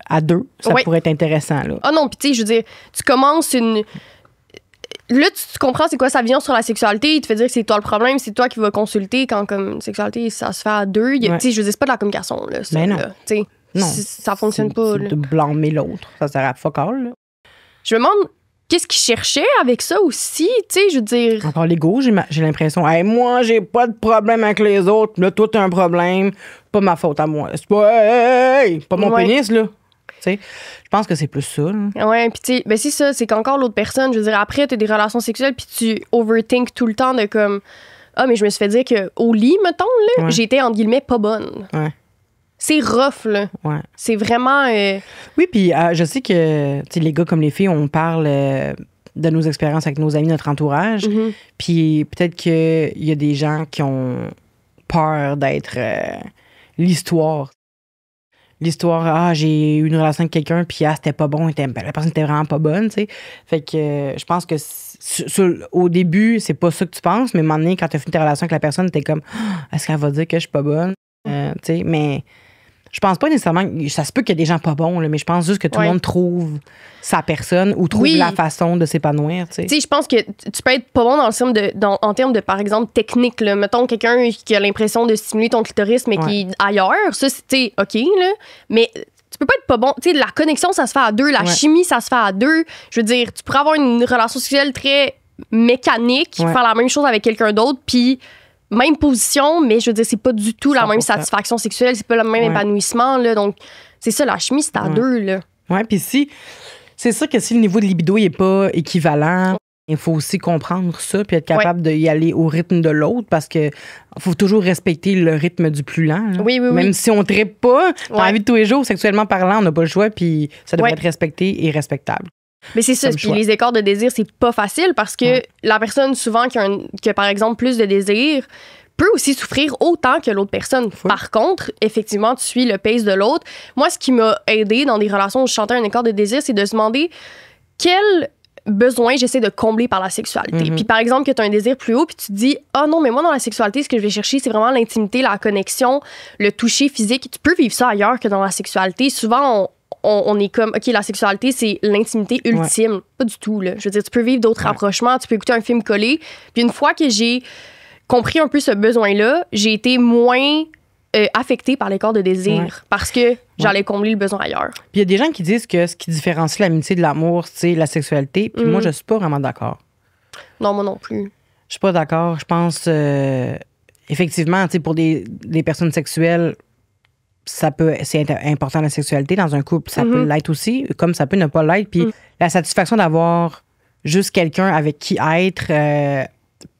[SPEAKER 2] à deux, ça pourrait être intéressant. Là.
[SPEAKER 1] Ah non, puis tu sais, je veux dire, tu commences une... Là, tu comprends c'est quoi sa vision sur la sexualité. Il te fait dire que c'est toi le problème, c'est toi qui vas consulter quand, comme, sexualité, ça se fait à deux. Tu sais, je veux dire, c'est pas de la communication, là. Ça,
[SPEAKER 2] mais non.
[SPEAKER 1] Là, non. Ça fonctionne pas.
[SPEAKER 2] C'est de blâmer l'autre. Ça sert à fuck all, là.
[SPEAKER 1] Je me demande... Qu'est-ce qu'il cherchait avec ça aussi? Tu sais, je veux dire...
[SPEAKER 2] Encore l'ego, j'ai l'impression. Hey, moi, j'ai pas de problème avec les autres. Là, toi, t'as un problème. Pas ma faute à moi. C'est pas, pas mon pénis, là. Tu sais, je pense que c'est plus ça. Là.
[SPEAKER 1] Ouais, puis tu sais, ben c'est ça. C'est qu'encore l'autre personne, je veux dire, après, t'as des relations sexuelles, puis tu overthink tout le temps de comme... Ah, mais je me suis fait dire qu'au lit, mettons, là, j'étais, entre guillemets, pas bonne.
[SPEAKER 2] Ouais.
[SPEAKER 1] C'est rough, là.
[SPEAKER 2] Ouais.
[SPEAKER 1] C'est vraiment...
[SPEAKER 2] Oui, puis je sais que les gars comme les filles, on parle de nos expériences avec nos amis, notre entourage. Puis peut-être qu'il y a des gens qui ont peur d'être l'histoire. L'histoire, j'ai eu une relation avec quelqu'un, puis c'était pas bon, la personne était vraiment pas bonne, tu sais. Fait que je pense que au début, c'est pas ça que tu penses, mais à un moment donné, quand tu as fini ta relation avec la personne, t'es comme, est-ce qu'elle va dire que je suis pas bonne? Tu sais, mais... Je pense pas nécessairement... Ça se peut qu'il y ait des gens pas bons, là, mais je pense juste que tout le monde trouve sa personne ou trouve la façon de s'épanouir. Tu sais,
[SPEAKER 1] je pense que tu peux être pas bon en termes de, par exemple, technique. Là. Mettons quelqu'un qui a l'impression de stimuler ton clitoris, mais qui est ailleurs. Ça, c'est OK, là. Mais tu peux pas être pas bon. Tu sais, la connexion, ça se fait à deux. La chimie, ça se fait à deux. Je veux dire, tu pourrais avoir une relation sexuelle très mécanique, faire la même chose avec quelqu'un d'autre, puis... Même position, mais je veux dire, c'est pas du tout la même satisfaction sexuelle, c'est pas le même épanouissement, là. Donc, c'est ça, la chimie, c'est à deux, là.
[SPEAKER 2] Ouais, puis c'est sûr que si le niveau de libido n'est pas équivalent, il faut aussi comprendre ça, puis être capable d'y aller au rythme de l'autre, parce que faut toujours respecter le rythme du plus lent. Là.
[SPEAKER 1] Oui.
[SPEAKER 2] Même si on ne trippe pas, dans la vie de tous les jours, sexuellement parlant, on n'a pas le choix, puis ça devrait être respecté et respectable.
[SPEAKER 1] Mais c'est ça, puis les écarts de désir, c'est pas facile parce que la personne, souvent, qui a, par exemple, plus de désir, peut aussi souffrir autant que l'autre personne. Par contre, effectivement, tu suis le pace de l'autre. Moi, ce qui m'a aidé dans des relations où je sentais un écart de désir, c'est de se demander quel besoin j'essaie de combler par la sexualité. Puis, par exemple, que tu as un désir plus haut, puis tu te dis « Ah non, mais moi, dans la sexualité, ce que je vais chercher, c'est vraiment l'intimité, la connexion, le toucher physique. » Tu peux vivre ça ailleurs que dans la sexualité. Souvent, on est comme, OK, la sexualité, c'est l'intimité ultime. Pas du tout, là. Je veux dire, tu peux vivre d'autres rapprochements, tu peux écouter un film collé. Puis une fois que j'ai compris un peu ce besoin-là, j'ai été moins affectée par l'écart de désir parce que j'allais combler le besoin ailleurs.
[SPEAKER 2] Puis il y a des gens qui disent que ce qui différencie l'amitié de l'amour, c'est la sexualité. Puis moi, je suis pas vraiment d'accord.
[SPEAKER 1] Non, moi non plus.
[SPEAKER 2] Je suis pas d'accord. Je pense, effectivement, tu sais, pour des personnes sexuelles, c'est important la sexualité dans un couple, ça peut l'être aussi, comme ça peut ne pas l'être. Puis la satisfaction d'avoir juste quelqu'un avec qui être,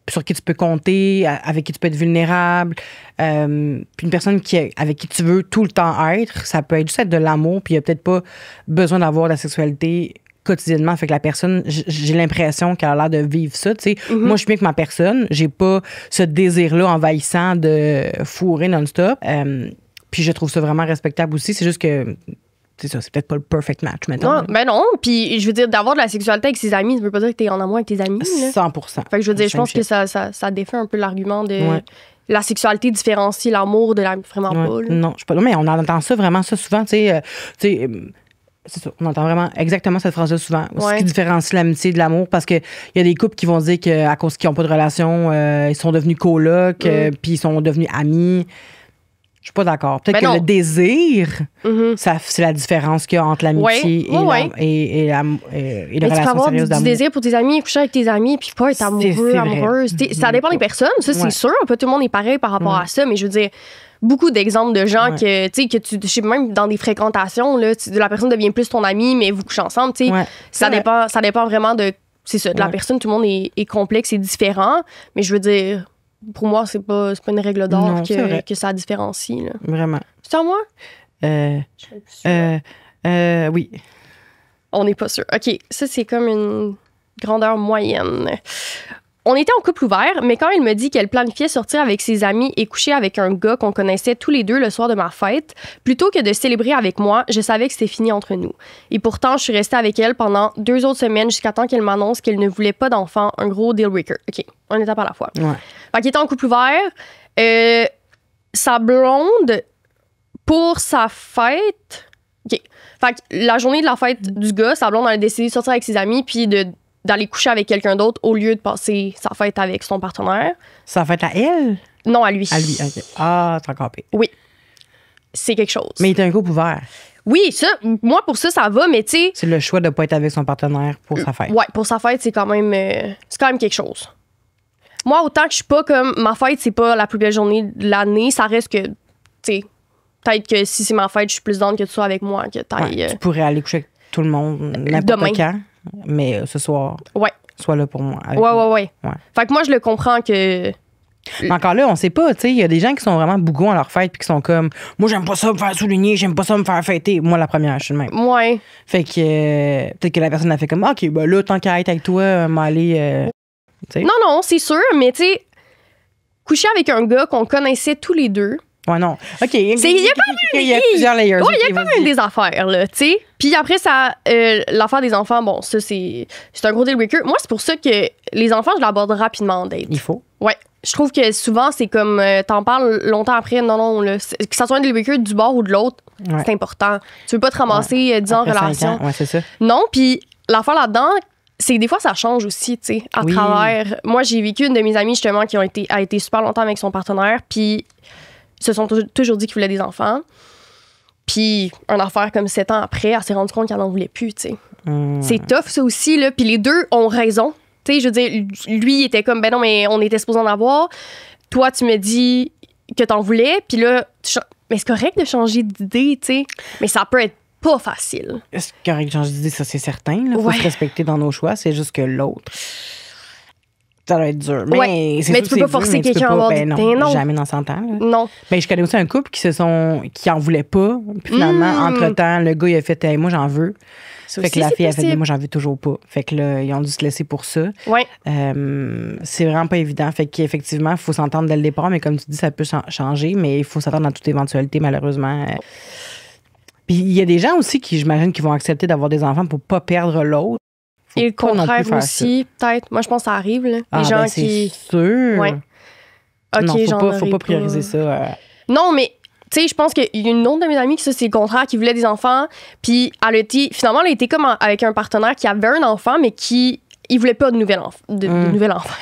[SPEAKER 2] sur qui tu peux compter, avec qui tu peux être vulnérable, puis une personne avec qui tu veux tout le temps être, ça peut être juste être de l'amour, puis il n'y a peut-être pas besoin d'avoir la sexualité quotidiennement. Fait que la personne, j'ai l'impression qu'elle a l'air de vivre ça, tu sais. Moi, je suis bien que ma personne, j'ai pas ce désir-là envahissant de fourrer non-stop. Puis je trouve ça vraiment respectable aussi. C'est juste que, c'est ça, c'est peut-être pas le perfect match, maintenant.
[SPEAKER 1] Non, ben non. Puis je veux dire, d'avoir de la sexualité avec ses amis, ça veut pas dire que t'es en amour avec tes amis. Là.
[SPEAKER 2] 100%.
[SPEAKER 1] Fait que je veux dire, je pense que ça défait un peu l'argument de la sexualité différencie l'amour de la... Vraiment pas. Là.
[SPEAKER 2] Non, je sais pas. Non, mais on entend ça vraiment ça souvent, tu sais. C'est ça, on entend vraiment exactement cette phrase-là souvent. Ce qui différencie l'amitié de l'amour, parce qu'il y a des couples qui vont dire qu'à cause qu'ils n'ont pas de relation, ils sont devenus colocs, puis ils sont devenus amis. Je suis pas d'accord. Peut-être que le désir, c'est la différence qu'il y a entre l'amitié et les relations sérieuses d'amour.
[SPEAKER 1] Du désir pour tes amis, coucher avec tes amis, puis pas être amoureux, amoureuse. Ça dépend des personnes, ça, c'est sûr. Pas tout le monde est pareil par rapport à ça, mais je veux dire, beaucoup d'exemples de gens que tu sais, même dans des fréquentations, là, la personne devient plus ton ami, mais vous couchez ensemble, tu sais. Ça dépend vraiment de... C'est ça, de la personne, tout le monde est complexe et différent, mais je veux dire... Pour moi, c'est pas une règle d'or que ça différencie. Là.
[SPEAKER 2] Vraiment.
[SPEAKER 1] C'est à moi?
[SPEAKER 2] Oui.
[SPEAKER 1] On n'est pas sûr. OK, ça, c'est comme une grandeur moyenne. On était en couple ouvert, mais quand elle me dit qu'elle planifiait sortir avec ses amis et coucher avec un gars qu'on connaissait tous les deux le soir de ma fête, plutôt que de célébrer avec moi, je savais que c'était fini entre nous. Et pourtant, je suis restée avec elle pendant 2 autres semaines jusqu'à temps qu'elle m'annonce qu'elle ne voulait pas d'enfant, un gros deal breaker. OK, une étape à la fois.
[SPEAKER 2] Ouais.
[SPEAKER 1] Fait qu'il était en couple ouvert. Sa blonde, pour sa fête... OK. Fait que la journée de la fête du gars, sa blonde, elle a décidé de sortir avec ses amis puis d'aller coucher avec quelqu'un d'autre au lieu de passer sa fête avec son partenaire.
[SPEAKER 2] Sa fête à elle?
[SPEAKER 1] Non, à lui.
[SPEAKER 2] À lui, OK. Ah, c'est encore pire.
[SPEAKER 1] Oui. C'est quelque chose.
[SPEAKER 2] Mais il était un couple ouvert.
[SPEAKER 1] Oui, ça, moi, pour ça va, mais tu sais...
[SPEAKER 2] C'est le choix de ne pas être avec son partenaire pour sa fête.
[SPEAKER 1] Ouais, pour sa fête, c'est quand même quelque chose. Moi, autant que je suis pas comme... Ma fête, c'est pas la plus belle journée de l'année, ça reste que, tu sais, peut-être que si c'est ma fête, je suis plus down que tu sois avec moi, que t'ailles...
[SPEAKER 2] Tu pourrais aller coucher avec tout le monde n'importe quand, mais ce soir, sois là pour moi.
[SPEAKER 1] Ouais. Fait que moi, je le comprends que...
[SPEAKER 2] Mais encore là, on sait pas, tu sais, il y a des gens qui sont vraiment bougons à leur fête puis qui sont comme, moi, j'aime pas ça me faire souligner, j'aime pas ça me faire fêter. Moi, la première, je suis le même.
[SPEAKER 1] Ouais.
[SPEAKER 2] Fait que peut-être que la personne a fait comme, OK, ben là, tant qu'à être avec toi, m'aller...
[SPEAKER 1] Non, c'est sûr, mais tu sais, coucher avec un gars qu'on connaissait tous les deux...
[SPEAKER 2] Ouais, non. OK. Il y
[SPEAKER 1] a
[SPEAKER 2] plusieurs layers.
[SPEAKER 1] Ouais, il y a quand même des affaires, là, tu sais. Puis après, ça, l'affaire des enfants, bon, ça, c'est un gros deal breaker. Moi, c'est pour ça que les enfants, je l'aborde rapidement en date.
[SPEAKER 2] Il faut.
[SPEAKER 1] Ouais. Je trouve que souvent, c'est comme, t'en parles longtemps après, non, là, que ça soit un deal breaker du bord ou de l'autre, c'est important. Tu veux pas te ramasser 10 ans en relation.
[SPEAKER 2] Ouais, c'est ça.
[SPEAKER 1] Non, puis l'affaire là-dedans, c'est que des fois, ça change aussi, tu sais, à travers... Moi, j'ai vécu une de mes amies, justement, qui a été super longtemps avec son partenaire, puis ils se sont toujours dit qu'ils voulaient des enfants. Puis, une affaire comme 7 ans après, elle s'est rendue compte qu'elle n'en voulait plus, tu sais. C'est tough, ça aussi, là. Puis les deux ont raison. Tu sais, je veux dire, lui, il était comme, ben non, mais on était supposé en avoir. Toi, tu me dis que t'en voulais. Puis là, mais c'est correct de changer d'idée, tu sais. Mais ça peut être pas facile.
[SPEAKER 2] C'est correct de changer d'idée, ça, c'est certain. Il faut se respecter dans nos choix. C'est juste que l'autre... Ça doit être dur. Mais,
[SPEAKER 1] mais tu peux pas forcer quelqu'un à avoir des idées, non.
[SPEAKER 2] Jamais dans 100 ans. Là.
[SPEAKER 1] Non.
[SPEAKER 2] Mais je connais aussi un couple qui en voulait pas. Puis finalement, entre-temps, le gars, il a fait hey, moi, j'en veux.
[SPEAKER 1] Ça
[SPEAKER 2] fait
[SPEAKER 1] aussi,
[SPEAKER 2] que la fille a fait
[SPEAKER 1] possible.
[SPEAKER 2] moi, j'en veux toujours pas. Fait que là, ils ont dû se laisser pour ça.
[SPEAKER 1] Ouais.
[SPEAKER 2] C'est vraiment pas évident. Fait qu'effectivement, il faut s'entendre dès le départ. Mais comme tu dis, ça peut changer. Mais il faut s'entendre dans toute éventualité, malheureusement. Puis il y a des gens aussi qui, j'imagine, qui vont accepter d'avoir des enfants pour pas perdre l'autre.
[SPEAKER 1] Et le contraire aussi, peut-être. Moi, je pense que ça arrive, là. Les gens qui...
[SPEAKER 2] C'est sûr.
[SPEAKER 1] Ouais. OK,
[SPEAKER 2] non, faut pas prioriser ça.
[SPEAKER 1] Non, mais, tu sais, je pense qu'il y a une autre de mes amies qui, ça, c'est le contraire, qui voulait des enfants. Puis, finalement, elle a été comme avec un partenaire qui avait un enfant, mais qui... Il voulait pas de nouvel enfant. De nouvel enfant,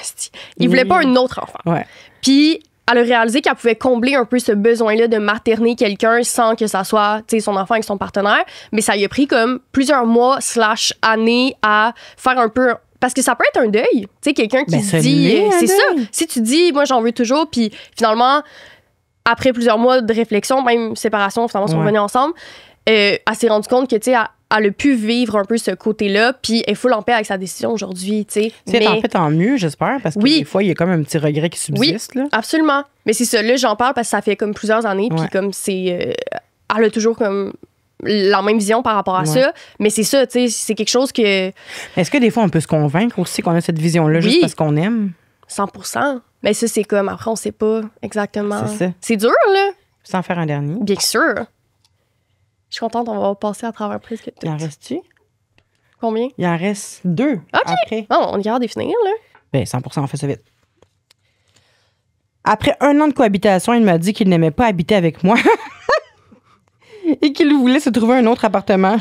[SPEAKER 1] il voulait pas un autre enfant.
[SPEAKER 2] Ouais.
[SPEAKER 1] Puis, elle a réalisé qu'elle pouvait combler un peu ce besoin-là de materner quelqu'un sans que ça soit, tu sais, son enfant avec son partenaire. Mais ça lui a pris comme plusieurs mois / années à faire un peu... Parce que ça peut être un deuil. Tu sais, quelqu'un qui se dit... C'est ça. Si tu dis, moi, j'en veux toujours, puis finalement, après plusieurs mois de réflexion, même séparation, finalement, ils sont revenus ensemble, elle s'est rendue compte que, tu sais, elle a pu vivre un peu ce côté-là, puis elle est full en paix avec sa décision aujourd'hui, tu sais.
[SPEAKER 2] C'est en fait tant mieux, j'espère, parce que des fois, il y a comme un petit regret qui subsiste.
[SPEAKER 1] Oui, absolument. Mais c'est ça, là, j'en parle parce que ça fait comme plusieurs années, puis comme c'est... elle a toujours comme la même vision par rapport à ça, mais c'est ça, tu sais, c'est quelque chose que...
[SPEAKER 2] Est-ce que des fois, on peut se convaincre aussi qu'on a cette vision-là juste parce qu'on aime?
[SPEAKER 1] 100%. Mais ça, c'est comme, après, on sait pas exactement.
[SPEAKER 2] C'est ça.
[SPEAKER 1] C'est dur, là.
[SPEAKER 2] Sans faire un dernier.
[SPEAKER 1] Bien sûr. Je suis contente, on va passer à travers presque tout.
[SPEAKER 2] Il en reste-tu?
[SPEAKER 1] Combien?
[SPEAKER 2] Il en reste 2 après.
[SPEAKER 1] Oh, on est capable de finir, là.
[SPEAKER 2] Bien, 100%, on fait ça vite. Après 1 an de cohabitation, il m'a dit qu'il n'aimait pas habiter avec moi et qu'il voulait se trouver un autre appartement.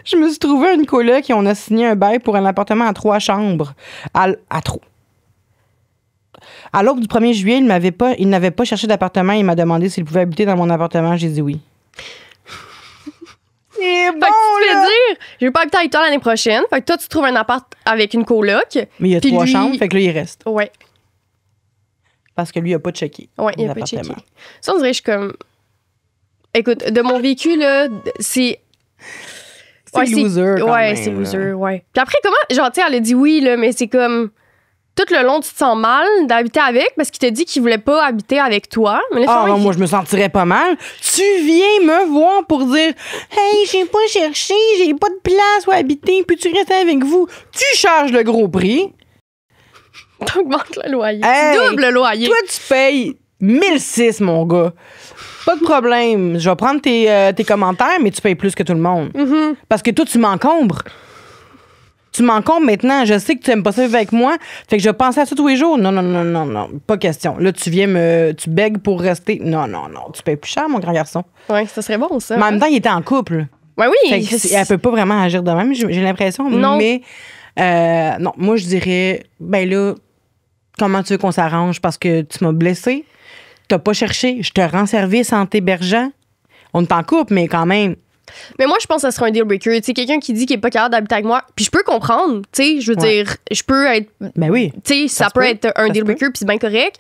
[SPEAKER 2] Je me suis trouvé une coloc et on a signé un bail pour un appartement à 3 chambres. À l'aube du 1er juillet, il n'avait pas cherché d'appartement et il m'a demandé s'il pouvait habiter dans mon appartement. J'ai dit oui. C'est bon,
[SPEAKER 1] fait que tu te fais dire, je vais pas habiter avec toi l'année prochaine. Fait que toi, tu trouves un appart avec une coloc.
[SPEAKER 2] Mais il y a 3 chambres, fait que là, il reste.
[SPEAKER 1] Ouais.
[SPEAKER 2] Parce que lui, il n'a pas checké.
[SPEAKER 1] Ouais, il n'a pas checké. Ça, on dirait que je suis comme... Écoute, de mon vécu, là, c'est...
[SPEAKER 2] C'est loser, quand même,
[SPEAKER 1] c'est loser, ouais. Puis après, comment... Genre, tu sais, elle a dit oui, là, mais c'est comme... Tout le long, tu te sens mal d'habiter avec parce qu'il t'a dit qu'il voulait pas habiter avec toi. Mais là,
[SPEAKER 2] non, moi, je me sentirais pas mal. Tu viens me voir pour dire « Hey, j'ai pas cherché, j'ai pas de place où habiter, peux-tu rester avec vous? » Tu charges le gros prix.
[SPEAKER 1] T'augmentes le loyer.
[SPEAKER 2] Hey,
[SPEAKER 1] Tu doubles le loyer.
[SPEAKER 2] Toi, tu payes 1006, mon gars. Pas de problème. Je vais prendre tes commentaires, mais tu payes plus que tout le monde. Parce que toi, tu m'encombres. Tu m'encombres maintenant. Je sais que tu n'aimes pas ça vivre avec moi. Fait que je vais penser à ça tous les jours. Non. Pas question. Là, tu bègues pour rester. Non. Tu payes plus cher, mon grand garçon.
[SPEAKER 1] Oui, ça serait bon, ça.
[SPEAKER 2] Mais en même temps, il était en couple.
[SPEAKER 1] Ouais, oui.
[SPEAKER 2] Elle peut pas vraiment agir de même, j'ai l'impression.
[SPEAKER 1] Non.
[SPEAKER 2] Mais, non, moi, je dirais, ben là, comment tu veux qu'on s'arrange? Parce que tu m'as blessé. T'as pas cherché. Je te rends service en t'hébergeant. On est en couple, mais quand même.
[SPEAKER 1] Mais moi, je pense que ça serait un deal breaker. Tu sais, quelqu'un qui dit qu'il est pas capable d'habiter avec moi, puis je peux comprendre. Tu sais, je veux dire, je peux être.
[SPEAKER 2] Ben oui.
[SPEAKER 1] Tu sais, ça peut être un deal breaker, puis c'est bien correct.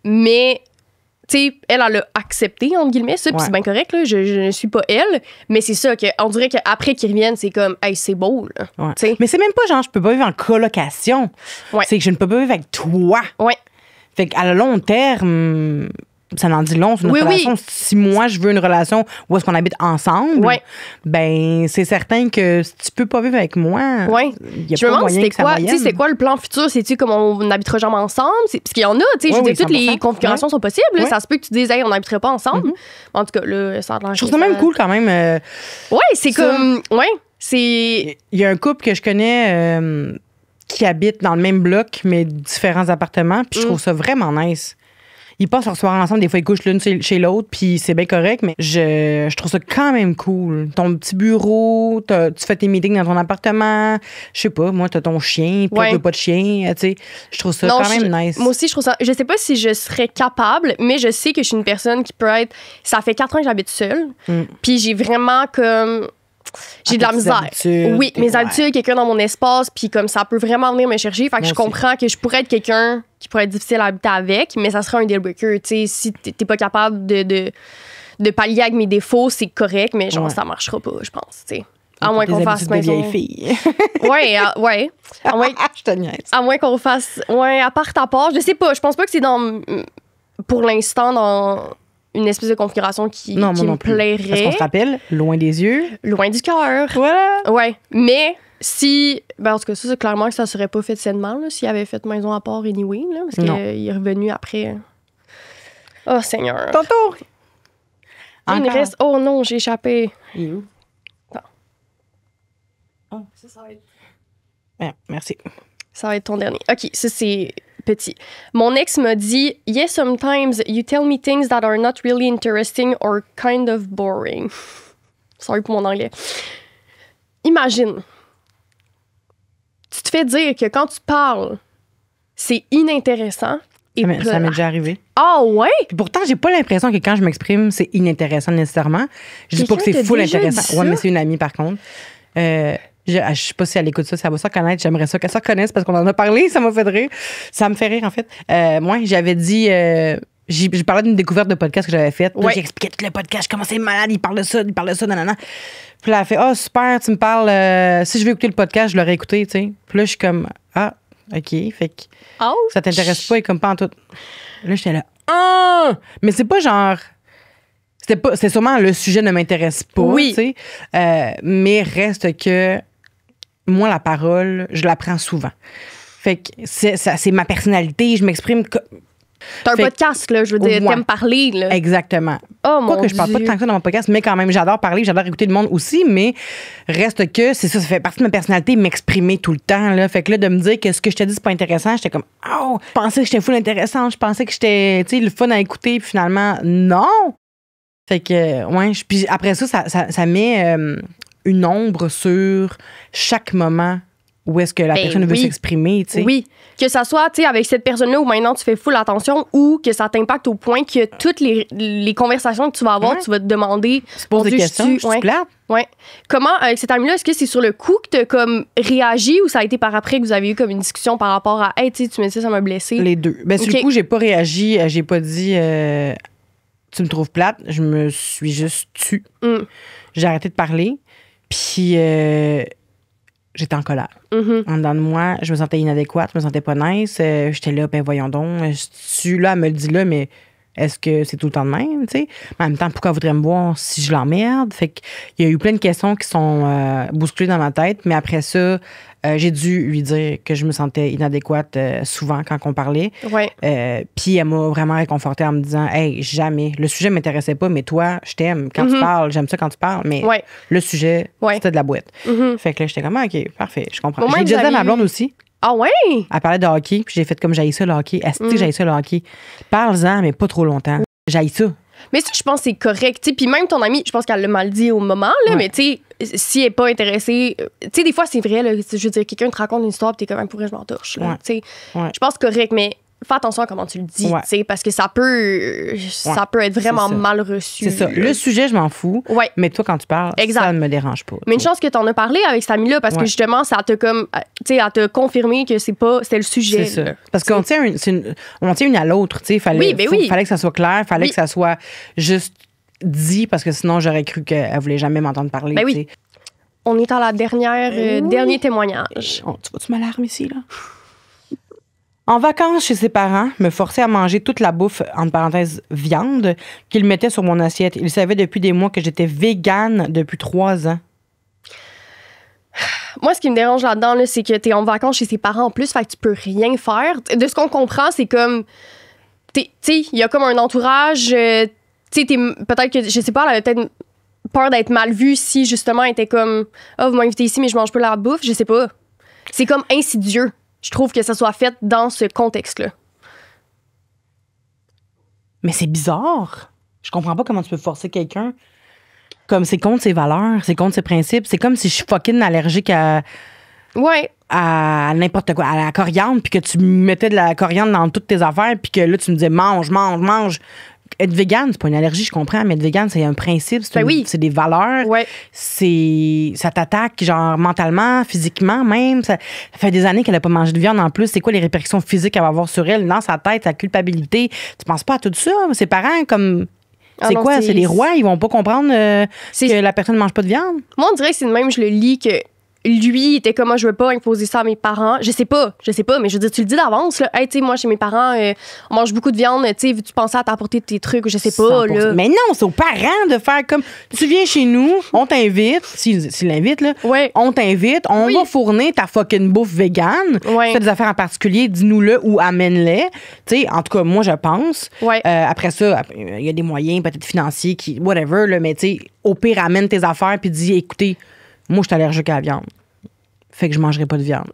[SPEAKER 1] Mais, tu sais, elle a accepté, entre guillemets, ça, puis c'est bien correct, là. Je ne suis pas elle. Mais c'est ça, on dirait qu'après qu'ils reviennent, c'est comme, hey, c'est beau, là.
[SPEAKER 2] Ouais. Mais c'est même pas genre, je peux pas vivre en colocation. C'est que je ne peux pas vivre avec toi.
[SPEAKER 1] Ouais.
[SPEAKER 2] Fait qu'à long terme, ça en dit long sur notre relation. Oui. Si moi, je veux une relation où est-ce qu'on habite ensemble, ben c'est certain que si tu peux pas vivre avec moi, il y a pas moyen que ça moyenne.
[SPEAKER 1] C'est quoi le plan futur? C'est-tu comme on n'habitera jamais ensemble? Parce qu'il y en a, tu sais, je veux dire, toutes les configurations sont possibles. Là, ça se peut que tu dises, hey, on n'habiterait pas ensemble. En tout cas, là, ça a l'air.
[SPEAKER 2] Je trouve ça même cool quand même.
[SPEAKER 1] C'est comme. C'est.
[SPEAKER 2] Il y a un couple que je connais qui habitent dans le même bloc, mais différents appartements, puis je trouve ça vraiment nice. Ils passent leur soir ensemble, des fois ils couchent l'une chez l'autre, puis c'est bien correct, mais je trouve ça quand même cool. Ton petit bureau, tu fais tes meetings dans ton appartement, je sais pas, moi t'as ton chien, puis t'as pas de chien, tu sais. Je trouve ça quand même nice.
[SPEAKER 1] Moi aussi, je trouve ça. Je sais pas si je serais capable, mais je sais que je suis une personne qui peut être. Ça fait 4 ans que j'habite seule, puis j'ai vraiment comme. J'ai de la misère. Oui, mes habitudes, quelqu'un dans mon espace, puis comme ça peut vraiment venir me chercher. Fait que je comprends que je pourrais être quelqu'un qui pourrait être difficile à habiter avec, mais ça serait un deal breaker. Tu sais, si t'es pas capable de pallier avec mes défauts, c'est correct, mais genre, ça marchera pas, je pense. Tu sais. À moins qu'on fasse maison.
[SPEAKER 2] Vieille fille.
[SPEAKER 1] Ouais.
[SPEAKER 2] Je te niaise.
[SPEAKER 1] À moins qu'on fasse. Ouais, à part ta part, je sais pas. Je pense pas que c'est dans. Pour l'instant, dans. Une espèce de configuration qui me plairait.
[SPEAKER 2] Est-ce qu'on se rappelle? Loin des yeux.
[SPEAKER 1] Loin du cœur.
[SPEAKER 2] Voilà.
[SPEAKER 1] Ouais. Mais si... Ben, en tout cas, ça, c'est clairement que ça serait pas fait sainement, s'il avait fait maison à part anyway, là, parce qu'il est revenu après. Oh, Seigneur.
[SPEAKER 2] Ton tour.
[SPEAKER 1] Il me reste... Oh non, j'ai échappé.
[SPEAKER 2] Il est où?
[SPEAKER 1] Oh, ça va être...
[SPEAKER 2] Ouais, merci.
[SPEAKER 1] Ça va être ton dernier. OK, ça, c'est... petit. Mon ex m'a dit « Yes, sometimes you tell me things that are not really interesting or kind of boring. » Sorry pour mon anglais. Imagine, tu te fais dire que quand tu parles, c'est inintéressant et
[SPEAKER 2] ça m'est déjà arrivé.
[SPEAKER 1] Ah ouais?
[SPEAKER 2] Puis pourtant, j'ai pas l'impression que quand je m'exprime, c'est inintéressant nécessairement. Je dis pas que c'est full intéressant. Ouais, mais c'est une amie, par contre. Je sais pas si elle écoute ça, ça va se connaître. J'aimerais ça qu'elle se reconnaisse parce qu'on en a parlé. Ça m'a fait rire. Ça me fait rire, en fait. Moi, j'avais dit... j'ai parlé d'une découverte de podcast que j'avais faite. J'ai expliqué tout le podcast. Comment c'est malade. Il parle de ça, nanana. Puis là, elle fait « Ah, super, tu me parles. Si je veux écouter le podcast, je l'aurais écouté, tu sais. » Puis là, je suis comme « Ah, OK. » Fait que ça t'intéresse pas et comme pas en tout. Là, j'étais là « Ah! » Mais c'est pas genre... C'est sûrement le sujet ne m'intéresse pas, tu sais. Mais reste que... Moi, la parole, je la prends souvent. Fait que c'est ma personnalité, je m'exprime comme...
[SPEAKER 1] T'as un podcast, là, je veux dire, t'aimes parler, là.
[SPEAKER 2] Exactement.
[SPEAKER 1] Oh, mon Dieu.
[SPEAKER 2] Que je parle pas tant que ça dans mon podcast, mais quand même, j'adore parler, j'adore écouter le monde aussi, mais reste que, c'est ça fait partie de ma personnalité, m'exprimer tout le temps, là. Fait que là, de me dire que ce que je te dis, c'est pas intéressant, j'étais comme, oh, je pensais que j'étais full intéressante, je pensais que j'étais, tu sais, le fun à écouter, puis finalement, non! Fait que, ouais, puis après ça met... une ombre sur chaque moment où est-ce que la personne veut s'exprimer, tu sais.
[SPEAKER 1] Oui, que ça soit, tu sais, avec cette personne-là où maintenant tu fais full attention ou que ça t'impacte au point que toutes les conversations que tu vas avoir, tu vas te demander...
[SPEAKER 2] Tu te poses des questions, je suis plate.
[SPEAKER 1] Ouais. Comment, avec cette amie-là, est-ce que c'est sur le coup que tu as comme réagi ou ça a été par après que vous avez eu comme une discussion par rapport à « Hey, tu sais, tu me dis ça m'a blessé ».
[SPEAKER 2] Les deux. Ben, sur le coup, j'ai pas réagi, j'ai pas dit « Tu me trouves plate », je me suis juste tue. J'ai arrêté de parler. Puis, j'étais en colère. En dedans de moi, je me sentais inadéquate, je me sentais pas nice. J'étais là, ben voyons donc. Là, elle me le dit là, mais est-ce que c'est tout le temps de même, tu sais? Mais en même temps, pourquoi elle voudrait me voir si je l'emmerde? Fait qu'il y a eu plein de questions qui sont bousculées dans ma tête. Mais après ça, J'ai dû lui dire que je me sentais inadéquate souvent quand on parlait.
[SPEAKER 1] Ouais.
[SPEAKER 2] Puis elle m'a vraiment réconfortée en me disant, hey, jamais, le sujet m'intéressait pas, mais toi, je t'aime. Quand tu parles, j'aime ça quand tu parles, mais le sujet, c'était de la boîte. Fait que là, j'étais comme, OK, parfait, je comprends. J'ai déjà dit à ma blonde aussi.
[SPEAKER 1] Ah ouais?
[SPEAKER 2] Elle parlait de hockey, puis j'ai fait comme j'haïs ça le hockey. Est-ce que j'haïs ça le hockey? Parle-en, mais pas trop longtemps. J'haïs ça.
[SPEAKER 1] Mais ça, je pense que c'est correct. T'sais. Puis même ton amie, je pense qu'elle l'a mal dit au moment, là, mais tu sais, si elle n'est pas intéressée, tu sais, des fois, c'est vrai, là, je veux dire, quelqu'un te raconte une histoire, puis t'es comme, pourquoi je m'entorche. Je pense correct, mais fais attention à comment tu le dis, parce que ça peut être vraiment mal reçu.
[SPEAKER 2] C'est ça. Le sujet, je m'en fous, mais toi, quand tu parles, ça ne me dérange pas.
[SPEAKER 1] Mais une chance que tu en as parlé avec cette amie-là, parce que justement, ça t'a comme, tu sais, elle t'a confirmé que c'était le sujet. C'est ça.
[SPEAKER 2] Parce qu'on tient une à l'autre, tu sais. Fallait que ça soit clair, fallait que ça soit juste dit, parce que sinon, j'aurais cru qu'elle voulait jamais m'entendre parler.
[SPEAKER 1] Ben oui. On est à la dernier témoignage.
[SPEAKER 2] Tu vois-tu ma larme ici, là? En vacances chez ses parents, me forçait à manger toute la bouffe, entre parenthèses, viande, qu'ils mettaient sur mon assiette. Ils savaient depuis des mois que j'étais végane depuis 3 ans.
[SPEAKER 1] Moi, ce qui me dérange là-dedans, là, c'est que t'es en vacances chez ses parents en plus, fait que tu peux rien faire. De ce qu'on comprend, c'est comme... Tu sais, il y a comme un entourage... tu sais, peut-être que, je sais pas, elle avait peut-être peur d'être mal vue si, justement, elle était comme... Ah, vous m'invitez ici, mais je mange pas la bouffe. Je sais pas. C'est comme insidieux. Je trouve que ça soit fait dans ce contexte-là.
[SPEAKER 2] Mais c'est bizarre. Je comprends pas comment tu peux forcer quelqu'un. Comme c'est contre ses valeurs, c'est contre ses principes. C'est comme si je suis fucking allergique à n'importe quoi, à la coriandre, puis que tu mettais de la coriandre dans toutes tes affaires, puis que là, tu me disais mange. Être végane, c'est pas une allergie, je comprends, mais être végane, c'est un principe, c'est des valeurs.
[SPEAKER 1] Ouais.
[SPEAKER 2] Ça t'attaque, genre, mentalement, physiquement même. Ça fait des années qu'elle a pas mangé de viande en plus. C'est quoi les répercussions physiques qu'elle va avoir sur elle, dans sa tête, sa culpabilité? Tu penses pas à tout ça? Ses parents, comme... C'est les rois, ils vont pas comprendre que la personne ne mange pas de viande?
[SPEAKER 1] Moi, on dirait que c'est de même, je le lis, que lui, il était comme, moi, je veux pas imposer ça à mes parents. Je sais pas, mais je veux dire, tu le dis d'avance, là. Hey, tu sais, moi, chez mes parents, on mange beaucoup de viande, tu sais, veux-tu penser à t'apporter tes trucs, je sais pas, 100%. Là.
[SPEAKER 2] Mais non, c'est aux parents de faire comme, tu viens chez nous, on t'invite, s'il l'invite, là, on t'invite, on va fournir ta fucking bouffe végane.
[SPEAKER 1] Ouais.
[SPEAKER 2] Tu fais des affaires en particulier, dis-nous-le ou amène-les. Tu sais, en tout cas, moi, je pense. Après ça, il y a des moyens, peut-être financiers, whatever, là, mais tu sais, au pire, amène tes affaires puis dis, écoutez, moi, je suis allergique à la viande. Fait que je mangerai pas de viande.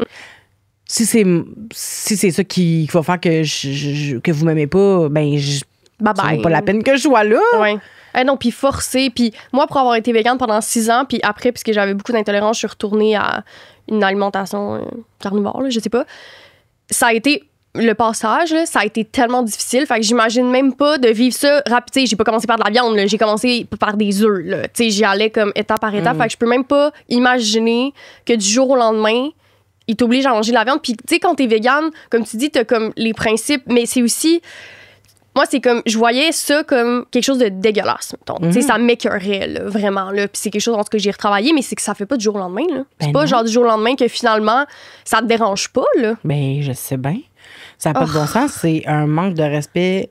[SPEAKER 2] Si c'est ça qui va faire que vous m'aimez pas, ben, c'est pas la peine que je sois là.
[SPEAKER 1] Ouais. Non, puis forcer. Puis moi, pour avoir été végane pendant 6 ans, puis après, puisque j'avais beaucoup d'intolérance, je suis retournée à une alimentation carnivore, là, je sais pas. Ça a été... Le passage, là, ça a été tellement difficile. Fait que j'imagine même pas de vivre ça rapide. J'ai pas commencé par de la viande, là. J'ai commencé par des œufs. Là. J'y allais comme étape par étape. Fait que je peux même pas imaginer que du jour au lendemain, ils t'obligent à manger de la viande. Puis, tu sais, quand t'es végane, comme tu dis, t'as comme les principes, mais c'est aussi. Moi, c'est comme. Je voyais ça comme quelque chose de dégueulasse. Tu sais, ça m'écœurait, là, vraiment. Là. Puis c'est quelque chose, en tout cas, j'ai retravaillé, mais c'est que ça fait pas du jour au lendemain. Là. C'est pas genre du jour au lendemain que finalement, ça te dérange pas, là.
[SPEAKER 2] Ben, je sais bien. Ça n'a pas de bon sens. C'est un manque de respect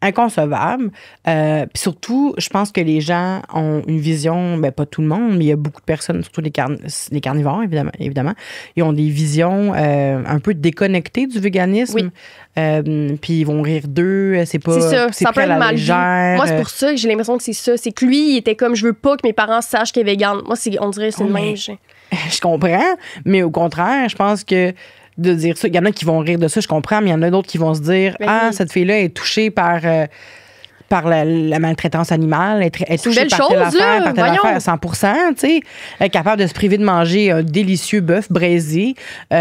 [SPEAKER 2] inconcevable. Puis surtout, je pense que les gens ont une vision, ben pas tout le monde, mais il y a beaucoup de personnes, surtout les carnivores, évidemment. Ils ont des visions un peu déconnectées du véganisme. Puis ils vont rire d'eux. C'est pas.
[SPEAKER 1] C'est ça peut être mal vu. Moi, c'est pour ça que j'ai l'impression que c'est ça. C'est que lui, il était comme, je veux pas que mes parents sachent qu'il est végane. Moi, on dirait que c'est le même.
[SPEAKER 2] Je comprends, mais au contraire, je pense que de dire ça. Il y en a qui vont rire de ça, je comprends, mais il y en a d'autres qui vont se dire cette fille-là est touchée par la maltraitance animale, elle est touchée par telle affaire, à 100%, tu sais. Elle est capable de se priver de manger un délicieux bœuf braisé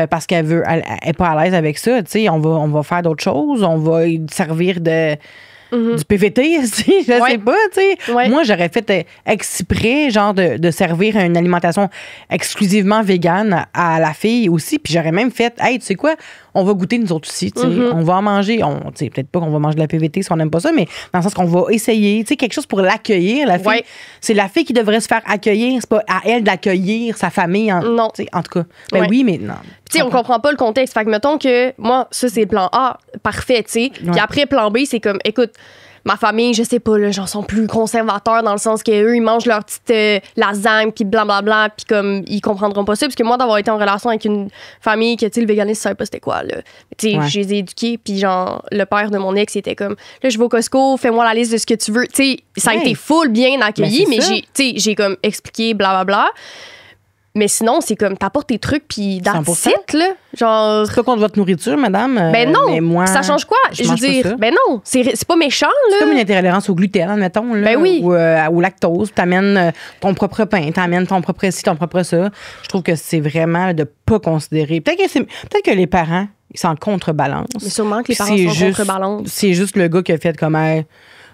[SPEAKER 2] parce qu'elle est pas à l'aise avec ça, tu sais. On va faire d'autres choses, on va servir du PVT, je sais pas, tu sais. Moi, j'aurais fait exprès, genre, de servir une alimentation exclusivement végane à la fille aussi, puis j'aurais même fait, hey, tu sais quoi, on va goûter nous autres aussi, tu sais, on va en manger, tu sais, peut-être pas qu'on va manger de la PVT si on n'aime pas ça, mais dans le sens qu'on va essayer, tu sais, quelque chose pour l'accueillir, la fille. C'est la fille qui devrait se faire accueillir, c'est pas à elle d'accueillir sa famille,
[SPEAKER 1] non.
[SPEAKER 2] En tout cas. Ben oui, mais non.
[SPEAKER 1] Tu sais, on comprend pas le contexte. Fait que mettons que, moi, ça, c'est plan A, parfait, tu sais. Puis après, plan B, c'est comme, écoute, ma famille, je sais pas, là, genre, sont plus conservateurs dans le sens qu'eux, ils mangent leur petite lasagne, puis blablabla, puis comme, ils comprendront pas ça. Parce que moi, d'avoir été en relation avec une famille que, tu sais, le véganisme, je savais pas c'était quoi, là. Tu sais, je les ai éduqués, puis genre, le père de mon ex, il était comme, là, je vais au Costco, fais-moi la liste de ce que tu veux. Tu sais, ça a été full bien accueilli, mais j'ai comme expliqué, blablabla. Mais sinon, c'est comme, t'apportes tes trucs, puis that's it, là. Genre.
[SPEAKER 2] C'est pas contre votre nourriture, madame.
[SPEAKER 1] Ben non.
[SPEAKER 2] Mais moi,
[SPEAKER 1] ça change quoi? Je veux dire, ben non. C'est pas méchant, là.
[SPEAKER 2] C'est comme une intolérance au gluten, admettons, là.
[SPEAKER 1] Ben oui.
[SPEAKER 2] Ou au lactose. T'amènes ton propre pain, t'amènes ton propre ci, ton propre ça. Je trouve que c'est vraiment de pas considérer. Peut-être que les parents, ils s'en contrebalancent. Mais
[SPEAKER 1] sûrement que les parents s'en contrebalancent.
[SPEAKER 2] C'est juste le gars qui a fait comme,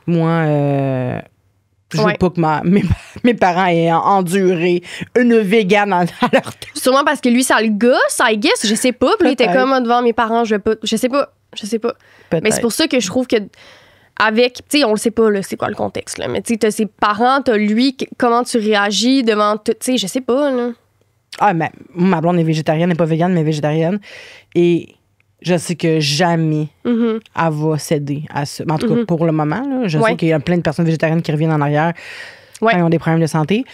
[SPEAKER 2] moi, je veux pas que mes parents aient enduré une végane à leur tête.
[SPEAKER 1] Sûrement parce que lui, ça le gosse, I guess, je sais pas. Puis il était comme devant mes parents, je sais pas. Mais c'est pour ça que je trouve que avec, tu sais, on le sait pas, là, c'est quoi le contexte, là. Mais tu sais, t'as ses parents, t'as lui, comment tu réagis devant, tu sais, je sais pas, là.
[SPEAKER 2] Ah, mais ma blonde est végétarienne, elle n'est pas végane, mais végétarienne. Et je sais que jamais elle va céder à ça. En tout cas, pour le moment, là, je sais qu'il y a plein de personnes végétariennes qui reviennent en arrière quand ils ont des problèmes de santé.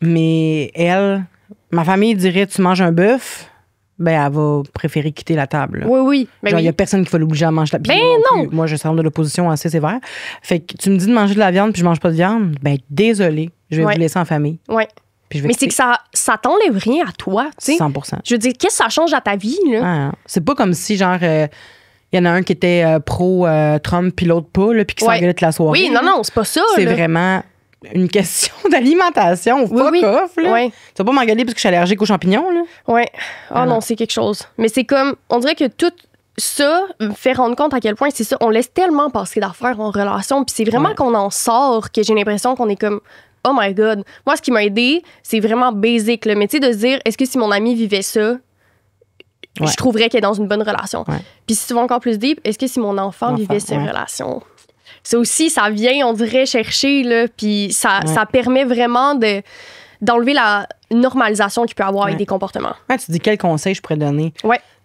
[SPEAKER 2] Mais elle, ma famille dirait, tu manges un bœuf, ben elle va préférer quitter la table. Là.
[SPEAKER 1] Oui.
[SPEAKER 2] Ben genre, il y a personne qui va l'obliger à manger la viande.
[SPEAKER 1] Ben non!
[SPEAKER 2] Moi, je sors de l'opposition assez sévère. Fait que tu me dis de manger de la viande puis je mange pas de viande, ben désolé, je vais vous laisser en famille.
[SPEAKER 1] Oui. Mais c'est que ça t'enlève rien à toi, tu sais.
[SPEAKER 2] 100%.
[SPEAKER 1] Je veux dire, qu'est-ce que ça change à ta vie, là?
[SPEAKER 2] Ah, c'est pas comme si, genre, il y en a un qui était pro-Trump puis l'autre pas, puis qui s'engueulait toute la soirée.
[SPEAKER 1] Oui, non, c'est pas ça.
[SPEAKER 2] C'est vraiment une question d'alimentation. Fuck off, là.
[SPEAKER 1] Oui.
[SPEAKER 2] Tu vas pas m'engueuler parce que je suis allergique aux champignons, là?
[SPEAKER 1] Oui. Non, c'est quelque chose. Mais c'est comme, on dirait que tout ça me fait rendre compte à quel point c'est ça. On laisse tellement passer d'affaires en relation, puis c'est vraiment qu'on en sort que j'ai l'impression qu'on est comme... Oh my God. Moi, ce qui m'a aidé, c'est vraiment basic. Le métier de se dire, est-ce que si mon ami vivait ça, je trouverais qu'elle est dans une bonne relation. Puis si tu vas encore plus deep, est-ce que si mon enfant vivait cette relation? Ça aussi, ça vient, on dirait, chercher, là, puis ça permet vraiment d'enlever la normalisation qu'il peut avoir avec des comportements.
[SPEAKER 2] Tu te dis, quel conseil je pourrais donner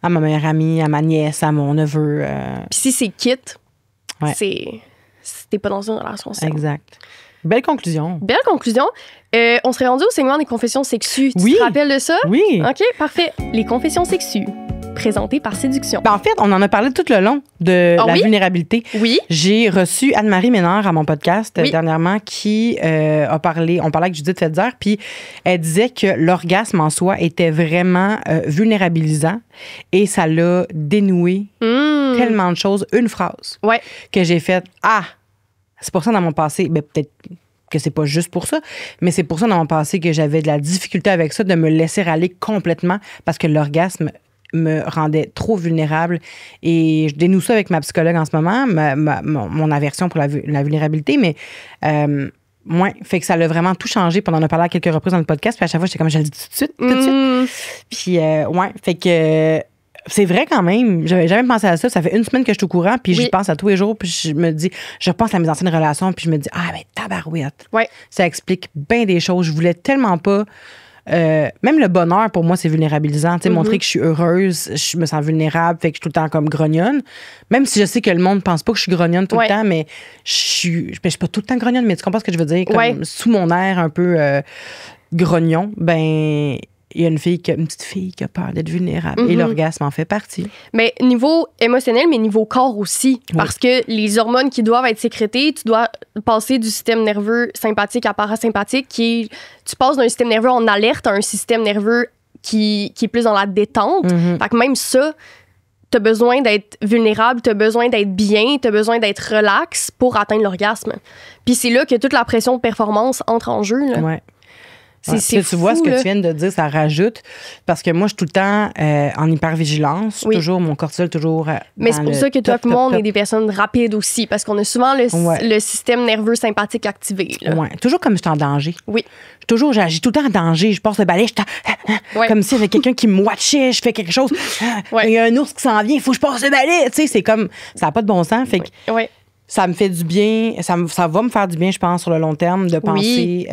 [SPEAKER 2] à ma meilleure amie, à ma nièce, à mon neveu?
[SPEAKER 1] Puis si c'est quitte, t'es pas dans une relation saine.
[SPEAKER 2] Exact. Belle conclusion.
[SPEAKER 1] On serait rendu au segment des confessions sexues. Tu te rappelles de ça?
[SPEAKER 2] Oui.
[SPEAKER 1] OK, parfait. Les confessions sexues, présentées par Séduction.
[SPEAKER 2] En fait, on en a parlé tout le long de la vulnérabilité.
[SPEAKER 1] Oui.
[SPEAKER 2] J'ai reçu Anne-Marie Ménard à mon podcast dernièrement qui on parlait avec Judith Fetzer, puis elle disait que l'orgasme en soi était vraiment vulnérabilisant et ça l'a dénoué tellement de choses. Une phrase que j'ai faite, c'est pour ça dans mon passé, peut-être que c'est pas juste pour ça, mais c'est pour ça dans mon passé que j'avais de la difficulté avec ça, de me laisser aller complètement parce que l'orgasme me rendait trop vulnérable. Et je dénoue ça avec ma psychologue en ce moment, mon aversion pour la vulnérabilité, mais fait que ça l'a vraiment tout changé. Puis on en a parlé à quelques reprises dans le podcast, puis à chaque fois, j'étais comme, je le dis tout de suite. Puis fait que... C'est vrai quand même. J'avais jamais pensé à ça. Ça fait une semaine que je suis au courant, puis j'y pense à tous les jours, puis je repense à mes anciennes relations, puis je me dis, tabarouette. Ça explique bien des choses. Je voulais tellement pas. Même le bonheur, pour moi, c'est vulnérabilisant. Montrer que je suis heureuse, je me sens vulnérable, fait que je suis tout le temps comme grognonne. Même si je sais que le monde pense pas que je suis grognonne tout le temps, mais je suis pas tout le temps grognonne, mais tu comprends ce que je veux dire? Comme sous mon air un peu grognon, il y a une petite fille qui a peur d'être vulnérable. Et l'orgasme en fait partie.
[SPEAKER 1] Mais niveau émotionnel, mais niveau corps aussi. Parce que les hormones qui doivent être sécrétées, tu dois passer du système nerveux sympathique à parasympathique, tu passes d'un système nerveux en alerte à un système nerveux qui est plus dans la détente. Fait que même ça, t'as besoin d'être vulnérable, t'as besoin d'être bien, t'as besoin d'être relax pour atteindre l'orgasme. Puis c'est là que toute la pression de performance entre en jeu. Là.
[SPEAKER 2] Tu vois, ce que tu viens de dire, ça rajoute. Parce que moi, je suis tout le temps en hypervigilance. Toujours, mon cortisol, toujours.
[SPEAKER 1] Mais c'est pour ça que toi et moi, on est des personnes rapides aussi. Parce qu'on a souvent le système nerveux sympathique activé.
[SPEAKER 2] Toujours comme je suis en danger.
[SPEAKER 1] Oui.
[SPEAKER 2] J'agis tout le temps en danger. Je passe le balai, comme s'il y avait quelqu'un qui me watchait, je fais quelque chose. Il y a un ours qui s'en vient, il faut que je passe le balai. Tu sais, c'est comme. Ça n'a pas de bon sens. Fait que ça me fait du bien, ça va me faire du bien, je pense, sur le long terme, de penser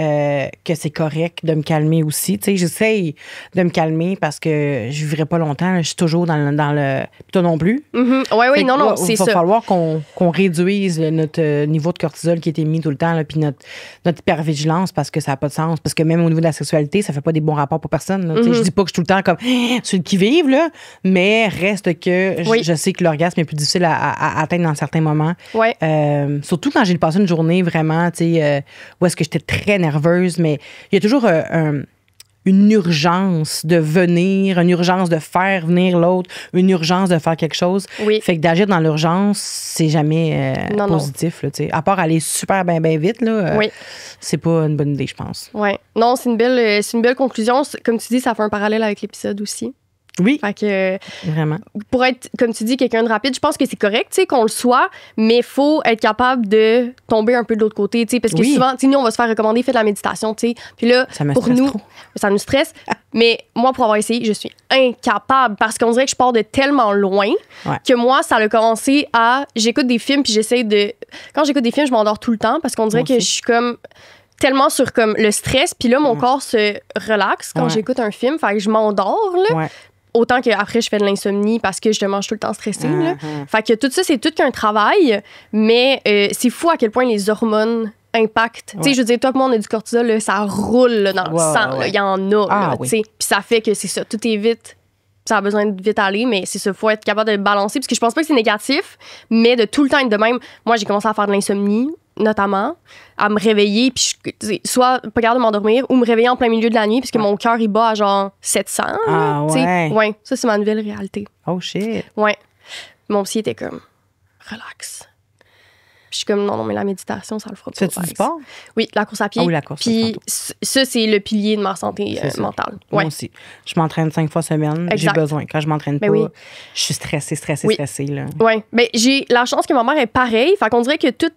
[SPEAKER 2] que c'est correct de me calmer aussi. Tu sais, j'essaye de me calmer parce que je vivrai pas longtemps. Je suis toujours dans le... Toi non plus.
[SPEAKER 1] Oui, non, c'est ça.
[SPEAKER 2] Il va falloir qu'on réduise notre niveau de cortisol qui a été mis tout le temps, là, puis notre hypervigilance parce que ça n'a pas de sens. Parce que même au niveau de la sexualité, ça fait pas des bons rapports pour personne. Tu sais, je dis pas que je suis tout le temps comme celui qui vive, là, mais reste que je sais que l'orgasme est plus difficile à atteindre dans certains moments.
[SPEAKER 1] Ouais.
[SPEAKER 2] Surtout quand j'ai passé une journée vraiment, tu sais, où est-ce que j'étais très nerveuse, mais il y a toujours une urgence de venir, une urgence de faire venir l'autre, une urgence de faire quelque chose.
[SPEAKER 1] Oui.
[SPEAKER 2] Fait que d'agir dans l'urgence, c'est jamais positif, là, tu sais. À part aller super bien vite, là, c'est pas une bonne idée, je pense.
[SPEAKER 1] Oui. Non, c'est une belle conclusion. Comme tu dis, ça fait un parallèle avec l'épisode aussi.
[SPEAKER 2] Oui.
[SPEAKER 1] Fait que,
[SPEAKER 2] vraiment.
[SPEAKER 1] Pour être, comme tu dis, quelqu'un de rapide, je pense que c'est correct, tu sais, qu'on le soit, mais il faut être capable de tomber un peu de l'autre côté, tu sais, parce que souvent, tu sais, nous, on va se faire recommander, fais de la méditation, tu sais. Puis là, pour nous, ça nous stresse. Mais moi, pour avoir essayé, je suis incapable parce qu'on dirait que je pars de tellement loin que moi, ça a commencé à... J'écoute des films, puis j'essaie de... Quand j'écoute des films, je m'endors tout le temps parce qu'on dirait que je suis comme... tellement sur comme le stress, puis là, mon corps se relaxe quand j'écoute un film, fait que je m'endors, là.
[SPEAKER 2] Ouais.
[SPEAKER 1] Autant qu'après, je fais de l'insomnie parce que justement, je suis tout le temps stressée. Là. Fait que tout ça, c'est tout qu'un travail, mais c'est fou à quel point les hormones impactent. Tu sais, je veux dire, toi et moi, on a du cortisol, là, ça roule là, dans le sang. Il y en a. Puis ça fait que c'est ça, tout est vite. Ça a besoin de vite aller, mais c'est ça, faut être capable de le balancer. Parce que je pense pas que c'est négatif, mais de tout le temps être de même. Moi, j'ai commencé à faire de l'insomnie, notamment, à me réveiller, puis soit pas capable de m'endormir, ou me réveiller en plein milieu de la nuit, parce que mon cœur, il bat à genre 700. Ouais, ça, c'est ma nouvelle réalité.
[SPEAKER 2] Oh, shit.
[SPEAKER 1] Ouais. Mon psy était comme, relax. Puis je suis comme, non, mais la méditation, ça le fera pas.
[SPEAKER 2] C'est du sport?
[SPEAKER 1] Oui, la course à pied.
[SPEAKER 2] Ah oui, la course.
[SPEAKER 1] Puis ça, c'est le pilier de ma santé mentale.
[SPEAKER 2] Moi aussi. Je m'entraîne 5 fois semaine. J'ai besoin. Quand je m'entraîne pas, je suis stressée. Là.
[SPEAKER 1] Oui. Ben, j'ai la chance que ma mère est pareille. Fait qu'on dirait que tout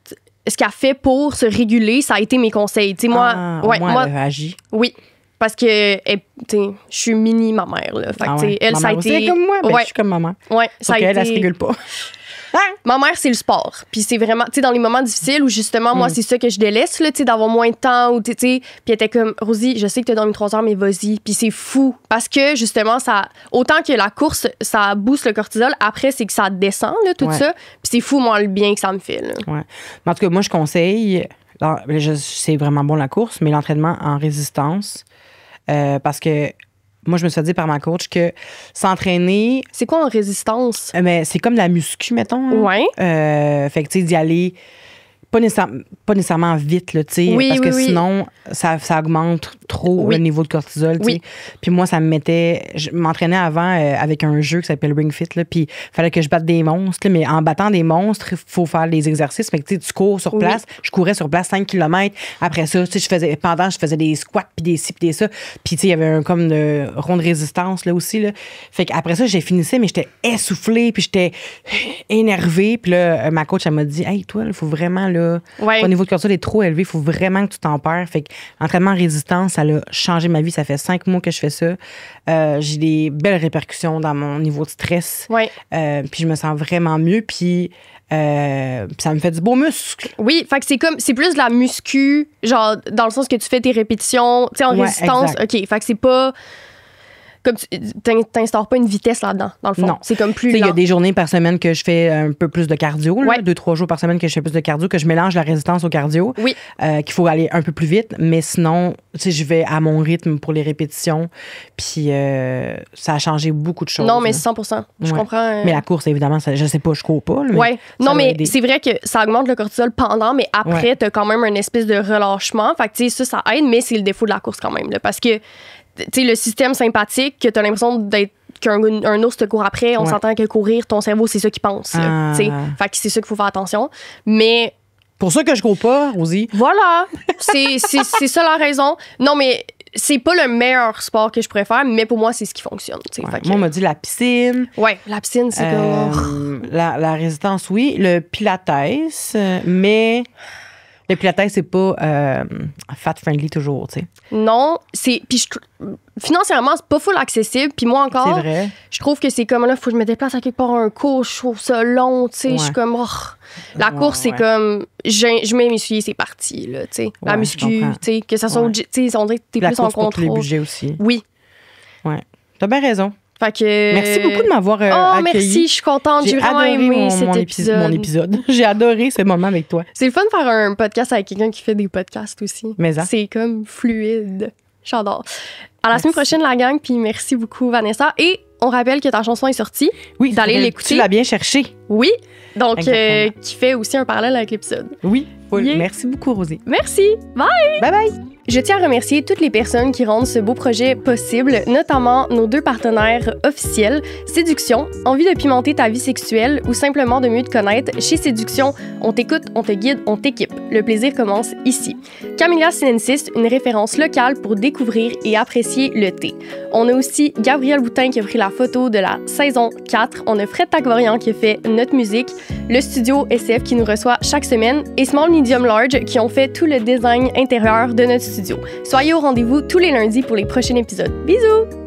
[SPEAKER 1] ce qu'elle fait pour se réguler, ça a été mes conseils. T'sais, moi,
[SPEAKER 2] elle agit.
[SPEAKER 1] Oui. Parce que je suis mini ma mère. Là. Fait que, elle, ça a été.
[SPEAKER 2] C'est comme moi. Ben, je suis comme maman.
[SPEAKER 1] Ouais,
[SPEAKER 2] ça a été. Elle se régule pas.
[SPEAKER 1] Ma mère, c'est le sport. Puis c'est vraiment, tu sais, dans les moments difficiles où justement, moi, c'est ça que je délaisse, là, tu sais, d'avoir moins de temps. Ou, tu sais, puis elle était comme, Rosie, je sais que tu as dormi 3 heures, mais vas-y. Puis c'est fou. Parce que justement, ça, autant que la course, ça booste le cortisol, après, c'est que ça descend, là, tout ça. Puis c'est fou, moi, le bien que ça me fait. Là.
[SPEAKER 2] Ouais. Mais en tout cas, moi, je conseille, c'est vraiment bon la course, mais l'entraînement en résistance. Parce que moi, je me suis dit par ma coach que s'entraîner...
[SPEAKER 1] C'est quoi en résistance?
[SPEAKER 2] Mais c'est comme la muscu, mettons.
[SPEAKER 1] Ouais.
[SPEAKER 2] Fait que, tu sais, d'y aller pas nécessairement vite, là, tu sais, parce que sinon, ça augmente trop le niveau de cortisol, tu sais. Puis moi, ça me mettait... Je m'entraînais avant avec un jeu qui s'appelle Ring Fit, là, puis il fallait que je batte des monstres, là, mais en battant des monstres, il faut faire des exercices. Fait que, tu sais, tu cours sur place. Je courais sur place 5 km. Après ça, tu sais, je faisais des squats, puis des ci, puis des ça. Puis, tu sais, il y avait comme de rond de résistance, là, aussi, là. Fait qu'après ça, j'ai finissé, mais j'étais essoufflée, puis j'étais énervée. Puis là, ma coach, elle m'a dit, « Hey, toi, il faut vraiment, là, au niveau de cortisol est trop élevé, il faut vraiment que tu t'en perds. » Fait que l'entraînement en résistance, ça a changé ma vie. Ça fait 5 mois que je fais ça. J'ai des belles répercussions dans mon niveau de stress. Puis je me sens vraiment mieux. Puis ça me fait du beau muscle.
[SPEAKER 1] Oui, fait que c'est plus de la muscu, genre dans le sens que tu fais tes répétitions, tu sais, en résistance.
[SPEAKER 2] Exact.
[SPEAKER 1] OK, fait que c'est pas... Comme tu t'instaures pas une vitesse là-dedans, dans le fond. Non. C'est comme plus lent.
[SPEAKER 2] Il y a des journées par semaine que je fais un peu plus de cardio. 2-3 jours par semaine que je fais plus de cardio, que je mélange la résistance au cardio.
[SPEAKER 1] Oui.
[SPEAKER 2] Qu'il faut aller un peu plus vite. Mais sinon, tu sais, je vais à mon rythme pour les répétitions. Puis ça a changé beaucoup de choses.
[SPEAKER 1] Non, mais 100%. Je comprends.
[SPEAKER 2] Mais la course, évidemment, je sais pas, je cours pas.
[SPEAKER 1] Oui. Non, mais c'est vrai que ça augmente le cortisol pendant, mais après, t'as quand même une espèce de relâchement. Fait que, tu sais, ça aide, mais c'est le défaut de la course quand même. Là, parce que tu sais, le système sympathique, que tu as l'impression d'être qu'un ours te court après, on s'entend que courir, ton cerveau, c'est ça qu'il pense. Fait que c'est ça qu'il faut faire attention. Mais...
[SPEAKER 2] Pour ça que je cours pas, Rosie.
[SPEAKER 1] Voilà. C'est ça la raison. Non, mais c'est pas le meilleur sport que je pourrais faire, mais pour moi, c'est ce qui fonctionne.
[SPEAKER 2] Moi, on m'a dit la piscine.
[SPEAKER 1] Oui, la piscine, c'est comme...
[SPEAKER 2] La résistance, oui. Le pilates, mais... Le Pilates, c'est pas fat-friendly toujours, tu sais.
[SPEAKER 1] Non, puis financièrement, c'est pas full accessible. Puis moi encore, je trouve que c'est comme là, faut que je me déplace à quelque part un cours, je trouve ça long, tu sais. Je suis comme, la course, c'est comme, je mets mes souliers, c'est parti, là, tu sais. La muscu, tu sais, que ça soit, tu sais, on dirait que t'es plus en contrôle.
[SPEAKER 2] Pour tous les budgets aussi.
[SPEAKER 1] Oui.
[SPEAKER 2] Ouais. T'as bien raison.
[SPEAKER 1] Fait que...
[SPEAKER 2] Merci beaucoup de m'avoir accueilli.
[SPEAKER 1] Merci, je suis contente. J'ai vraiment aimé cet épisode.
[SPEAKER 2] Mon épisode. J'ai adoré ce moment avec toi.
[SPEAKER 1] C'est le fun de faire un podcast avec quelqu'un qui fait des podcasts aussi.
[SPEAKER 2] Mais ça.
[SPEAKER 1] C'est comme fluide. J'adore. À la semaine prochaine, la gang, puis merci beaucoup, Vanessa. Et on rappelle que ta chanson est sortie.
[SPEAKER 2] Oui,
[SPEAKER 1] d'aller l'écouter.
[SPEAKER 2] Tu l'as bien cherché.
[SPEAKER 1] Oui. Donc, qui fait aussi un parallèle avec l'épisode.
[SPEAKER 2] Oui. Yeah. Merci beaucoup, Rosie.
[SPEAKER 1] Merci. Bye.
[SPEAKER 2] Bye bye.
[SPEAKER 1] Je tiens à remercier toutes les personnes qui rendent ce beau projet possible, notamment nos 2 partenaires officiels, Séduction, envie de pimenter ta vie sexuelle ou simplement de mieux te connaître. Chez Séduction, on t'écoute, on te guide, on t'équipe. Le plaisir commence ici. Camellia Sinensis, une référence locale pour découvrir et apprécier le thé. On a aussi Gabriel Boutin qui a pris la photo de la saison 4. On a Fred Tacvorian qui a fait notre musique, le studio SF qui nous reçoit chaque semaine et Small Medium Large qui ont fait tout le design intérieur de notre studio. Soyez au rendez-vous tous les lundis pour les prochains épisodes. Bisous!